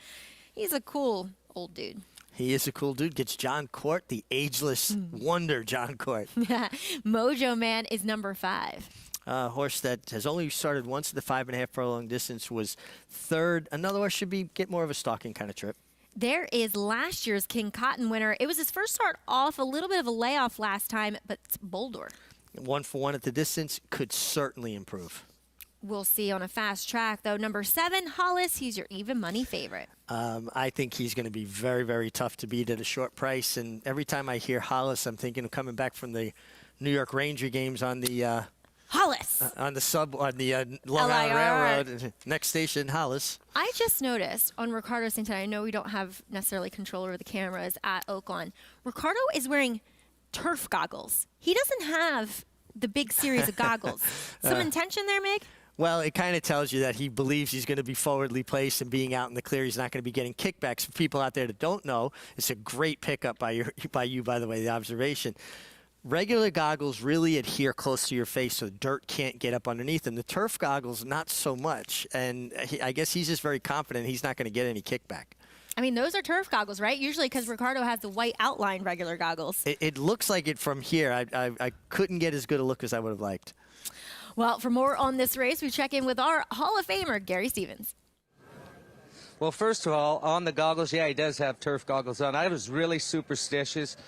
He's a cool old dude. He is a cool dude. Gets John Court, the ageless wonder John Court. Mojo Man is number 5. A horse that has only started once at the 5.5 furlong distance, was 3rd. Another horse should get more of a stalking kind of trip. There is last year's King Cotton winner. It was his first start off, a little bit of a layoff last time, but it's Boldor. 1 for 1 at the distance, could certainly improve. We'll see on a fast track, though. Number 7, Hollis. He's your even money favorite. I think he's going to be very, very tough to beat at a short price. And every time I hear Hollis, I'm thinking of coming back from the New York Ranger games on the Hollis on the Long Island Railroad. Next station, Hollis. I just noticed on Ricardo Santana. I know we don't have necessarily control over the cameras at Oaklawn. Ricardo is wearing turf goggles. He doesn't have the big series of goggles. Some intention there, Meg? Well, it kind of tells you that he believes he's going to be forwardly placed and being out in the clear. He's not going to be getting kickbacks. For people out there that don't know, it's a great pickup by you, by the way, the observation. Regular goggles really adhere close to your face so dirt can't get up underneath them. The turf goggles, not so much. And I guess he's just very confident he's not going to get any kickback. I mean, those are turf goggles, right? Usually because Ricardo has the white outline regular goggles. It looks like it from here. I couldn't get as good a look as I would have liked. Well, for more on this race, we check in with our Hall of Famer, Gary Stevens. Well, first of all, on the goggles, yeah, he does have turf goggles on. I was really superstitious,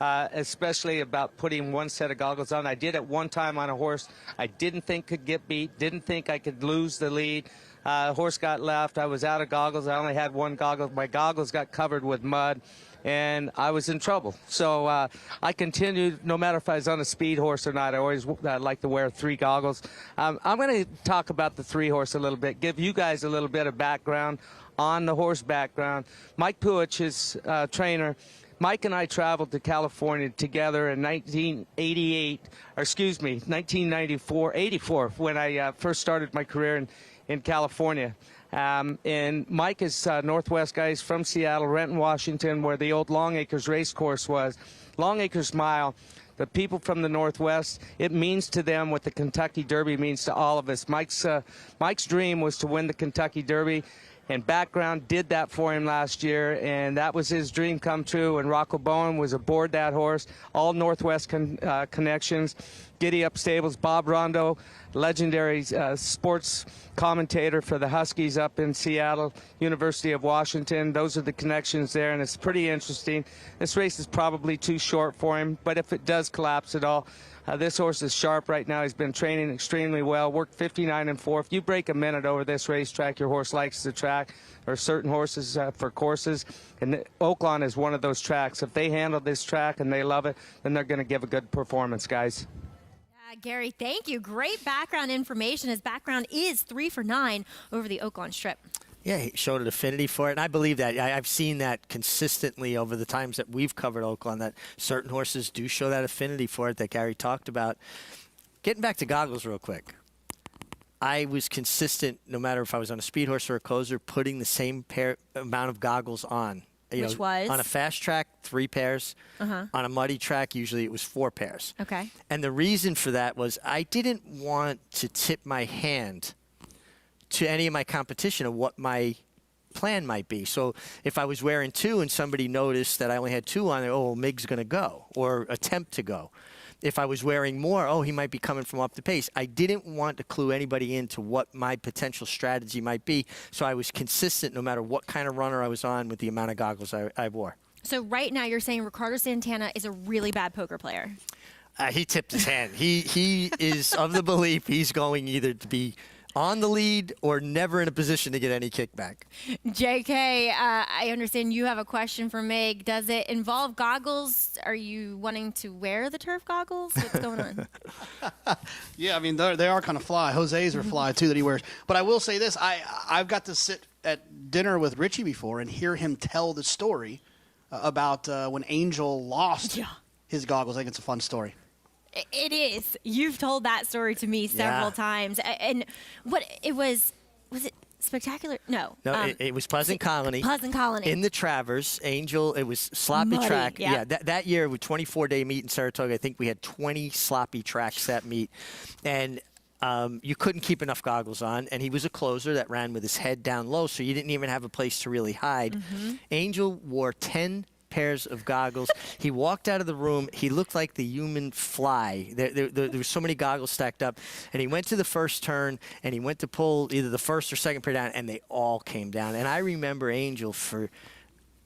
especially about putting one set of goggles on. I did it one time on a horse I didn't think could get beat, didn't think I could lose the lead. Horse got left. I was out of goggles. I only had one goggle. My goggles got covered with mud, and I was in trouble. So I continued, no matter if I was on a speed horse or not. I always like to wear 3 goggles. I'm going to talk about the 3 horse a little bit, give you guys a little bit of background on the horse background. Mike Puich, his trainer. Mike and I traveled to California together in 1984, when I first started my career in California. And Mike is Northwest guy. He's from Seattle, Renton, Washington, where the old Longacres race course was. Longacres Mile, the people from the Northwest, it means to them what the Kentucky Derby means to all of us. Mike's dream was to win the Kentucky Derby. And Background did that for him last year, and that was his dream come true. And Rocco Bowen was aboard that horse, all Northwest connections. Giddy Up Stables, Bob Rondo, legendary sports commentator for the Huskies up in Seattle, University of Washington. Those are the connections there, and it's pretty interesting. This race is probably too short for him, but if it does collapse at all, this horse is sharp right now. He's been training extremely well, worked 59 and 4. If you break a minute over this racetrack, your horse likes the track. There are certain horses for courses, and Oaklawn is one of those tracks. If they handle this track and they love it, then they're going to give a good performance, guys. Gary, thank you. Great background information. His background is 3 for 9 over the Oaklawn Strip. Yeah, he showed an affinity for it, and I believe that. I've seen that consistently over the times that we've covered Oaklawn, that certain horses do show that affinity for it that Gary talked about. Getting back to goggles real quick. I was consistent, no matter if I was on a speed horse or a closer, putting the same amount of goggles on. Which was? On a fast track, 3 pairs. Uh-huh. On a muddy track, usually it was 4 pairs. Okay. And the reason for that was I didn't want to tip my hand to any of my competition of what my plan might be. So if I was wearing 2 and somebody noticed that I only had 2 on there, oh, well, Mig's going to go or attempt to go. If I was wearing more, oh, he might be coming from up the pace. I didn't want to clue anybody into what my potential strategy might be, so I was consistent no matter what kind of runner I was on with the amount of goggles I wore. So right now you're saying Ricardo Santana is a really bad poker player. He tipped his hand. He is of the belief he's going either to be on the lead or never in a position to get any kickback. JK, I understand you have a question for Mig. Does it involve goggles? Are you wanting to wear the turf goggles? What's going on? Yeah, I mean, they are kind of fly. Jose's are fly, too, that he wears. But I will say this. I've got to sit at dinner with Richie before and hear him tell the story about when Angel lost his goggles. I think it's a fun story. It is. You've told that story to me several times. And what it was it Spectacular? No. No, it was Pleasant Colony. Pleasant Colony. In the Travers. Angel, it was sloppy Muddy, track. yeah. That year with 24-day meet in Saratoga, I think we had 20 sloppy tracks that meet. And you couldn't keep enough goggles on, and he was a closer that ran with his head down low, so you didn't even have a place to really hide. Mm-hmm. Angel wore 10 pairs of goggles. He walked out of the room. He looked like the human fly. There were so many goggles stacked up. And he went to the first turn, and he went to pull either the first or second pair down, and they all came down. And I remember Angel for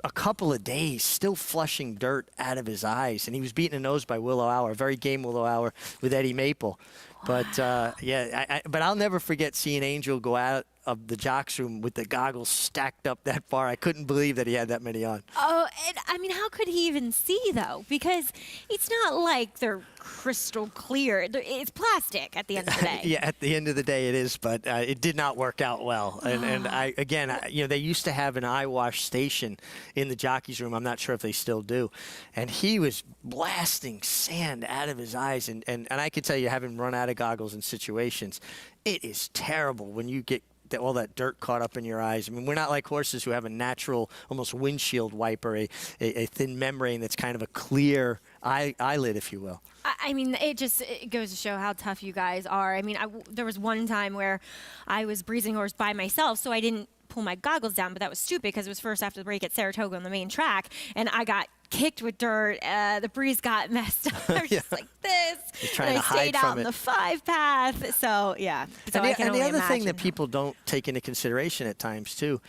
a couple of days still flushing dirt out of his eyes. And he was beaten a nose by Willow Hour, very game Willow Hour with Eddie Maple. But, but I'll never forget seeing Angel go out of the jocks room with the goggles stacked up that far. I couldn't believe that he had that many on. Oh, and I mean, how could he even see, though? Because it's not like they're crystal clear. It's plastic at the end of the day. Yeah, at the end of the day it is, but it did not work out well. And they used to have an eye wash station in the jockey's room. I'm not sure if they still do. And he was blasting sand out of his eyes. And I can tell you, having run out of goggles in situations, it is terrible when you get all that dirt caught up in your eyes. I mean, we're not like horses who have a natural, almost windshield wiper, a thin membrane that's kind of a clear eyelid, if you will. I mean, it goes to show how tough you guys are. I mean, there was one time where I was breezing horse by myself, so I didn't pull my goggles down, but that was stupid because it was first after the break at Saratoga on the main track, and I got kicked with dirt. The breeze got messed up. I was just like this. You're trying and to I stayed hide out from in it. the 5-path. So, yeah. So And the other thing that people don't take into consideration at times, too,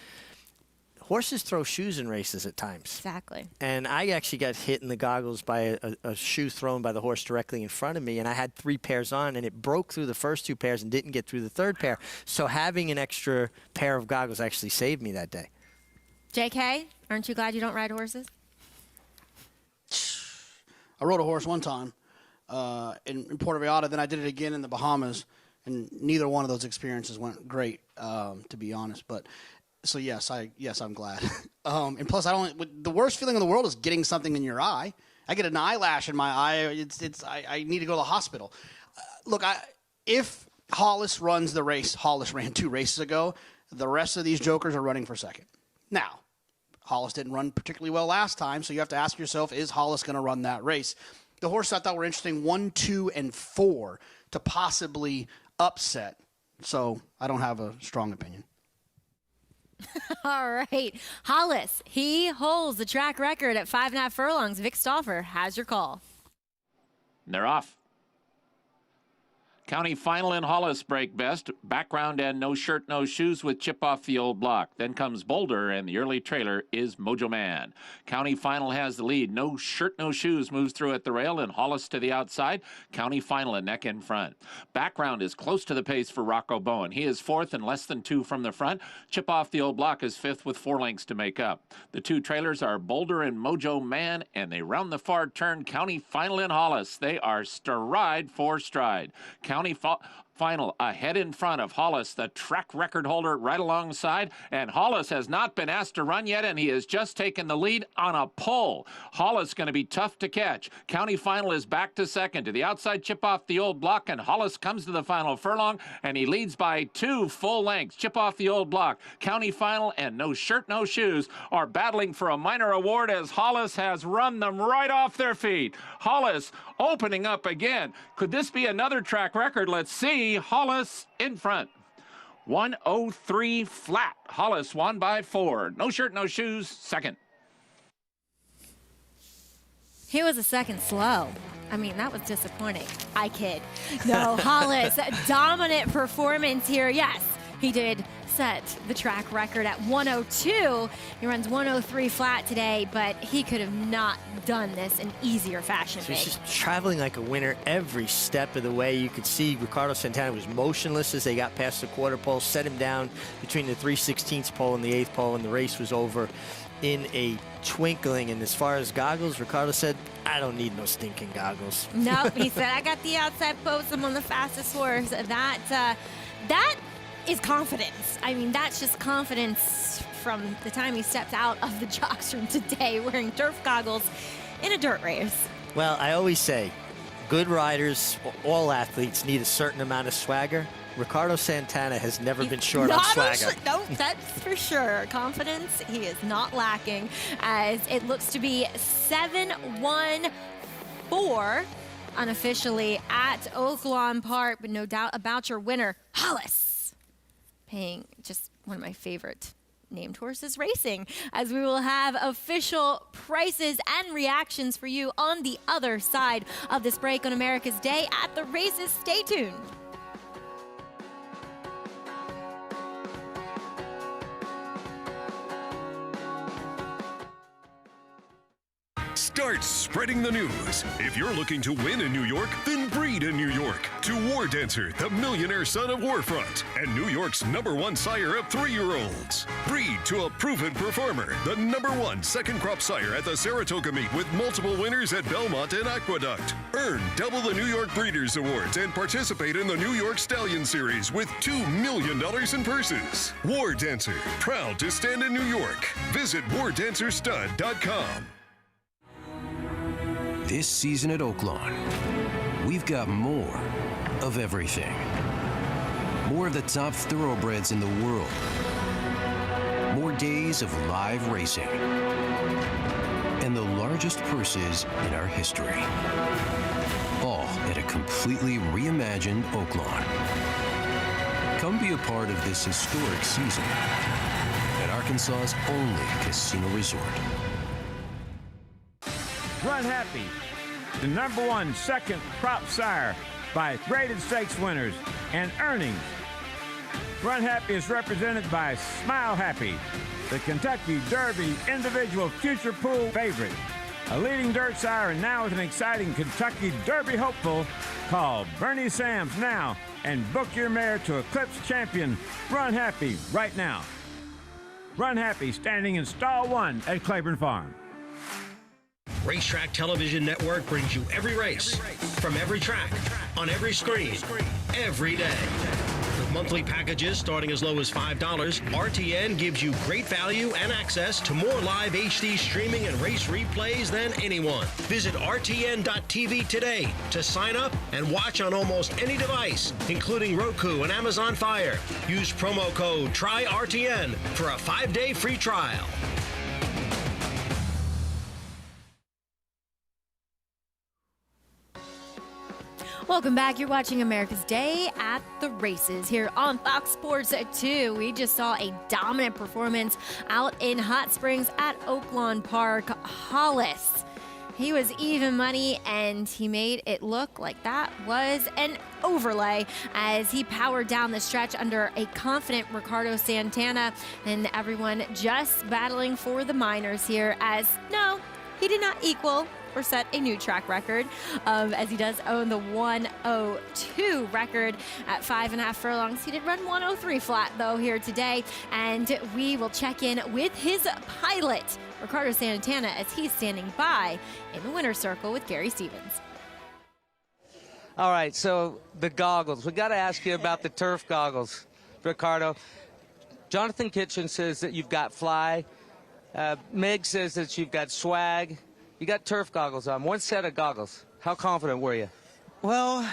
horses throw shoes in races at times. Exactly. And I actually got hit in the goggles by a shoe thrown by the horse directly in front of me, and I had 3 pairs on, and it broke through the first 2 pairs and didn't get through the third pair. So having an extra pair of goggles actually saved me that day. JK, aren't you glad you don't ride horses? I rode a horse one time in Puerto Vallarta. Then I did it again in the Bahamas, and neither one of those experiences went great, to be honest. But so yes, I'm glad. And plus, the worst feeling in the world is getting something in your eye. I get an eyelash in my eye. I need to go to the hospital. Look, if Hollis runs the race, Hollis ran 2 races ago. The rest of these jokers are running for second. Now, Hollis didn't run particularly well last time, so you have to ask yourself, is Hollis going to run that race? The horse I thought were interesting, 1, 2, and 4 to possibly upset. So I don't have a strong opinion. All right. Hollis, he holds the track record at 5.5 furlongs. Vic Stauffer has your call. They're off. County Final in Hollis break best. Background and No Shirt, No Shoes with Chip Off the Old Block. Then comes Boulder, and the early trailer is Mojo Man. County Final has the lead. No Shirt, No Shoes moves through at the rail, and Hollis to the outside. County Final a neck in front. Background is close to the pace for Rocco Bowen. He is fourth and less than 2 from the front. Chip Off the Old Block is fifth with 4 lengths to make up. The 2 trailers are Boulder and Mojo Man, and they round the far turn. County Final in Hollis. They are stride for stride. County Final ahead in front of Hollis, the track record holder, right alongside. And Hollis has not been asked to run yet, and he has just taken the lead on a pull. Hollis going to be tough to catch. County Final is back to second. To the outside, Chip Off the Old Block, and Hollis comes to the final furlong, and he leads by 2 full lengths. Chip Off the Old Block, County Final, and No Shirt, No Shoes are battling for a minor award as Hollis has run them right off their feet. Hollis opening up again. Could this be another track record? Let's see. Hollis in front. 1:03 flat. Hollis won by 4. No Shirt, No Shoes, second. He was a second slow. I mean, that was disappointing. I kid. No, Hollis, dominant performance here. Yes, he did set the track record at 1:02. He runs 1:03 flat today, but he could have not done this in easier fashion. So he's just traveling like a winner every step of the way. You could see Ricardo Santana was motionless as they got past the quarter pole, set him down between the 3/16 pole and the 8th pole, and the race was over in a twinkling. And as far as goggles, Ricardo said, I don't need no stinking goggles. Nope, he said, I got the outside post. I'm on the fastest horse. That is confidence. I mean, that's just confidence from the time he stepped out of the jocks room today wearing turf goggles in a dirt race. Well, I always say, good riders, all athletes need a certain amount of swagger. Ricardo Santana has never been short on swagger. No, that's for sure. Confidence, he is not lacking, as it looks to be 7-1-4 unofficially at Oaklawn Park, but no doubt about your winner, Hollis. Paying just one of my favorite named horses racing, as we will have official prices and reactions for you on the other side of this break on America's Day at the Races. Stay tuned. Start spreading the news. If you're looking to win in New York, then breed in New York. To War Dancer, the millionaire son of Warfront, and New York's #1 sire of 3-year-olds. Breed to a proven performer, the #1 second crop sire at the Saratoga meet with multiple winners at Belmont and Aqueduct. Earn double the New York Breeders' Awards and participate in the New York Stallion Series with $2 million in purses. War Dancer, proud to stand in New York. Visit wardancerstud.com. This season at Oaklawn, we've got more of everything. More of the top thoroughbreds in the world. More days of live racing. And the largest purses in our history. All at a completely reimagined Oaklawn. Come be a part of this historic season at Arkansas's only casino resort. Run Happy, the #1 second crop sire by graded stakes winners and earnings. Run Happy is represented by Smile Happy, the Kentucky Derby individual future pool favorite. A leading dirt sire and now with an exciting Kentucky Derby hopeful. Call Bernie Sams now and book your mare to Eclipse Champion Run Happy right now. Run Happy standing in stall 1 at Claiborne Farm. Racetrack Television Network brings you every race, from every track, on every screen, every day. With monthly packages starting as low as $5, RTN gives you great value and access to more live HD streaming and race replays than anyone. Visit RTN.tv today to sign up and watch on almost any device, including Roku and Amazon Fire. Use promo code TRYRTN for a 5-day free trial. Welcome back. You're watching America's Day at the Races here on Fox Sports 2. We just saw a dominant performance out in Hot Springs at Oaklawn Park. Hollis, he was even money, and he made it look like that was an overlay as he powered down the stretch under a confident Ricardo Santana, and everyone just battling for the minors here as no, he did not equal or set a new track record, as he does own the 102 record at 5.5 furlongs. He did run 103 flat, though, here today, and we will check in with his pilot, Ricardo Santana, as he's standing by in the winner's circle with Gary Stevens. All right, so the goggles. We got to ask you about the turf goggles, Ricardo. Jonathan Kitchen says that you've got fly. Meg says that you've got swag. You got turf goggles on, one set of goggles. How confident were you? Well,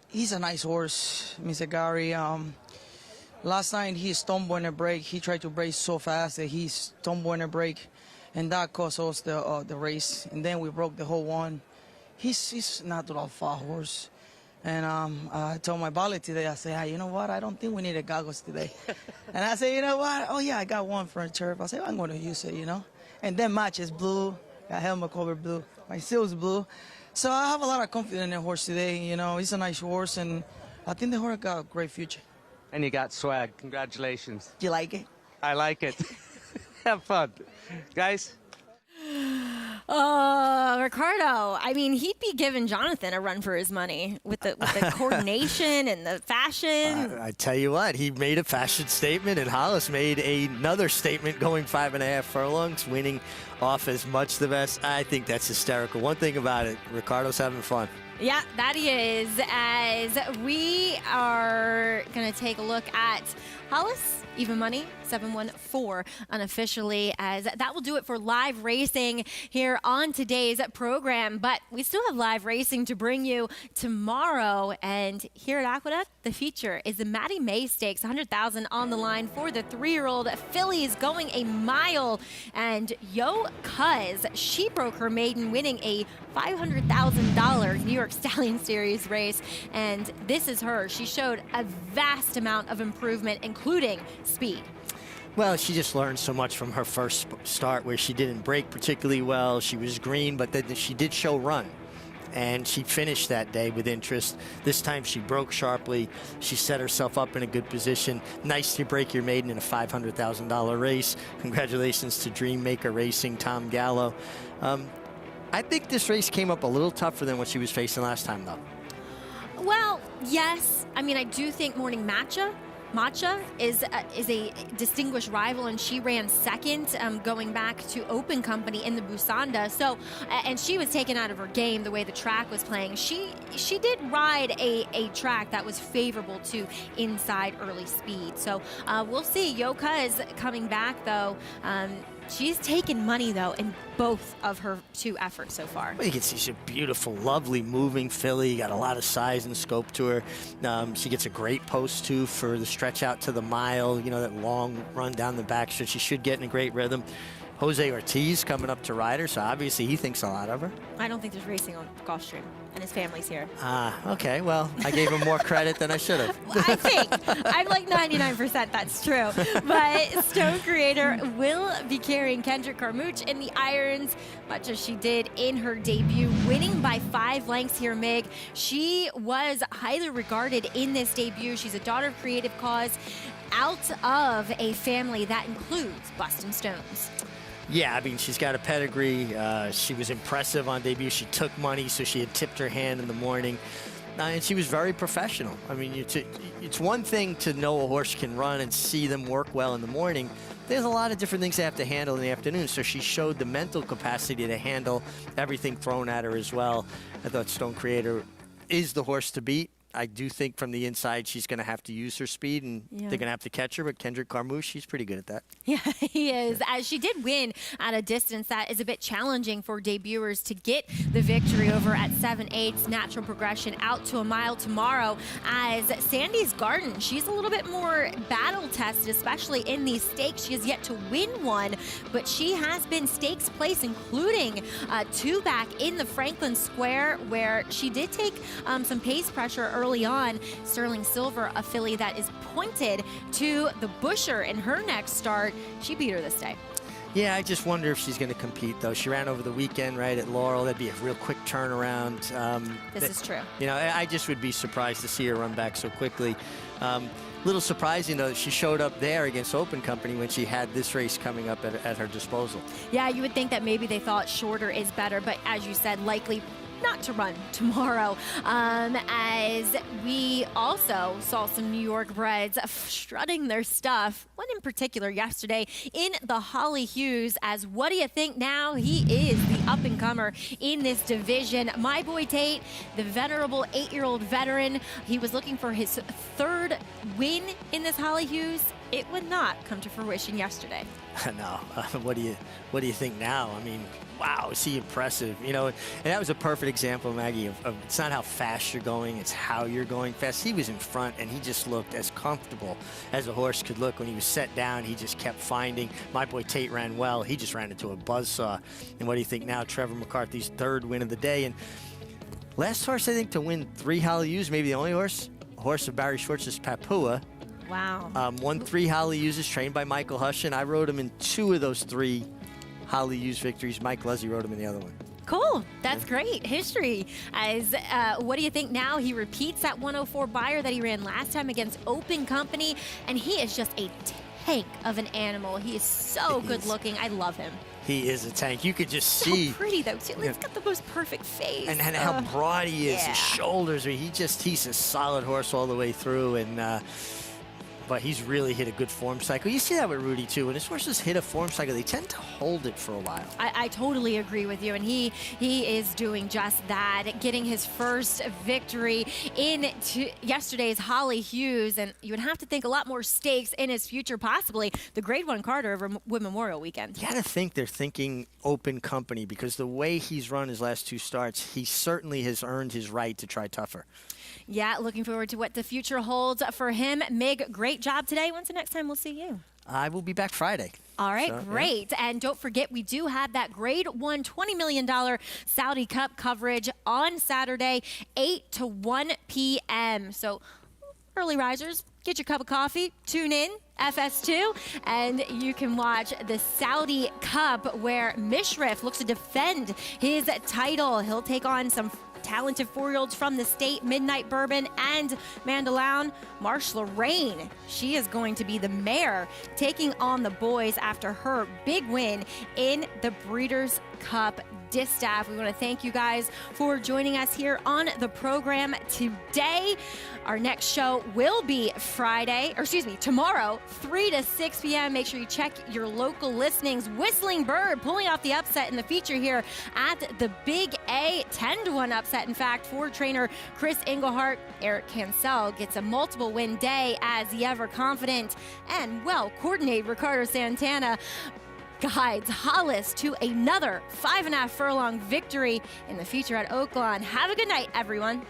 he's a nice horse, Mr. Gary. Last night he stumbled in a break. He tried to brace so fast that he stumbled in a break, and that cost us the race. And then we broke the whole one. He's not a far horse. And I told my valet today, I said, hey, you know what? I don't think we need a goggles today. And I said, you know what? Oh, yeah, I got one for a turf. I said, I'm going to use it, you know. And then match is blue. Got helmet cover blue. My seal's blue. So I have a lot of confidence in the horse today. You know, he's a nice horse, and I think the horse got a great future. And you got swag. Congratulations. Do you like it? I like it. Have fun. Guys? Ricardo, I mean, he'd be giving Jonathan a run for his money with the coordination and the fashion. I tell you what, he made a fashion statement, and Hollis made another statement going 5.5 furlongs, winning off as much the best. I think that's hysterical. One thing about it, Ricardo's having fun. Yeah, that he is, as we are going to take a look at Hollis, even money, 714 unofficially, as that will do it for live racing here on today's program. But we still have live racing to bring you tomorrow. And here at Aqueduct, the feature is the Maddie May Stakes, $100,000 on the line for the 3-year-old fillies going a mile. And Yo Cuz, she broke her maiden, winning a $500,000 New York Stallion Series race. And this is her. She showed a vast amount of improvement, including speed. Well, she just learned so much from her first start, where she didn't break particularly well. She was green, but then she did show run. And she finished that day with interest. This time she broke sharply. She set herself up in a good position. Nice to break your maiden in a $500,000 race. Congratulations to Dreammaker Racing, Tom Gallo. I think this race came up a little tougher than what she was facing last time, though. Well, yes. I mean, I do think Morning Matcha is a distinguished rival, and she ran second going back to Open Company in the Busanda. So, and she was taken out of her game the way the track was playing. She did ride a track that was favorable to inside early speed. So we'll see. Yo Cuz coming back, though. She's taken money, though, in both of her two efforts so far. Well, you can see she's a beautiful, lovely, moving filly. Got a lot of size and scope to her. She gets a great post, too, for the stretch out to the mile. You know, that long run down the backstretch. She should get in a great rhythm. Jose Ortiz coming up to ride her, so obviously he thinks a lot of her. I don't think there's racing on Gulfstream, and his family's here. Okay. Well, I gave him more credit than I should have. I think. I'm like 99% that's true. But Stone Creator will be carrying Kendrick Carmouche in the irons, much as she did in her debut, winning by 5 lengths here, Mig. She was highly regarded in this debut. She's a daughter of Creative Cause, out of a family that includes Boston Stones. Yeah, I mean, she's got a pedigree. She was impressive on debut. She took money, so she had tipped her hand in the morning. And she was very professional. I mean, it's one thing to know a horse can run and see them work well in the morning. There's a lot of different things they have to handle in the afternoon, so she showed the mental capacity to handle everything thrown at her as well. I thought Stone Creator is the horse to beat. I do think from the inside she's going to have to use her speed, and Yeah. they're going to have to catch her. But Kendrick Carmouche, she's pretty good at that. Yeah, he is. As she did win at a distance that is a bit challenging for debuters to get the victory over at 7/8 natural progression out to a mile tomorrow. As Sandy's Garden, she's a little bit more battle tested, especially in these stakes. She has yet to win one, but she has been stakes place, including 2 back in the Franklin Square, where she did take some pace pressure early on. Sterling Silver, a filly that is pointed to the Busher in her next start. She beat her this day. Yeah, I just wonder if she's going to compete, though. She ran over the weekend, right, at Laurel. That'd be a real quick turnaround. This is true. You know, I just would be surprised to see her run back so quickly. Little surprising, though, that she showed up there against Open Company when she had this race coming up at her disposal. Yeah, you would think that maybe they thought shorter is better, but as you said, likely not to run tomorrow. As we also saw some New York breds strutting their stuff, one in particular yesterday in the Holly Hughes. As what do you think now? He is the up-and-comer in this division. My boy Tate, the venerable 8-year-old veteran, he was looking for his 3rd win in this Holly Hughes. It would not come to fruition yesterday. No, what do you think now? I mean, wow, is he impressive? You know, and that was a perfect example, Maggie, of it's not how fast you're going, it's how you're going fast. He was in front, and he just looked as comfortable as a horse could look. When he was set down, he just kept finding. My boy Tate ran well. He just ran into a buzzsaw. And what do you think now? Trevor McCarthy's 3rd win of the day. And last horse, I think, to win 3 Holly Hughes, maybe the only horse of Barry Schwartz's Papua. Wow. Won 3 Holly Hughes, trained by Michael Hushin. I rode him in 2 of those 3 Holly Hughes victories. Mike Leslie rode him in the other one. Cool. That's great history. As what do you think now? He repeats that 104 buyer that he ran last time against Open Company, and he is just a tank of an animal. He is so good looking. I love him. He is a tank. You could just So see. pretty though too. He's got the most perfect face. And how broad he is, yeah. his shoulders. I mean, he's a solid horse all the way through. And but he's really hit a good form cycle. You see that with Rudy too. When his horses hit a form cycle, they tend to hold it for a while. I totally agree with you, and he is doing just that, getting his first victory in yesterday's Holly Hughes, and you would have to think a lot more stakes in his future, possibly the Grade 1 Carter over Wood Memorial Weekend. You got to think they're thinking Open Company, because the way he's run his last 2 starts, he certainly has earned his right to try tougher. Yeah, looking forward to what the future holds for him. Mig, great job today. When's the next time we'll see you? I will be back Friday. All right, So, great. And don't forget, we do have that Grade 1 $20 million Saudi Cup coverage on Saturday, 8 to 1 p.m. So early risers, get your cup of coffee, tune in, FS2, and you can watch the Saudi Cup where Mishrif looks to defend his title. He'll take on some talented 4-year-olds from the state, Midnight Bourbon and Mandaloun. Marsh Lorraine, she is going to be the mare taking on the boys after her big win in the Breeders' Cup Distaff. We want to thank you guys for joining us here on the program today. Our next show will be tomorrow, 3 to 6 p.m. Make sure you check your local listings. Whistling Bird pulling off the upset in the feature here at the Big A, 10-1 upset, in fact, for trainer Chris Englehart. Eric Cancel gets a multiple win day as the ever-confident and well-coordinated Ricardo Santana guides Hollis to another 5.5 furlong victory in the feature at Oaklawn. Have a good night, everyone.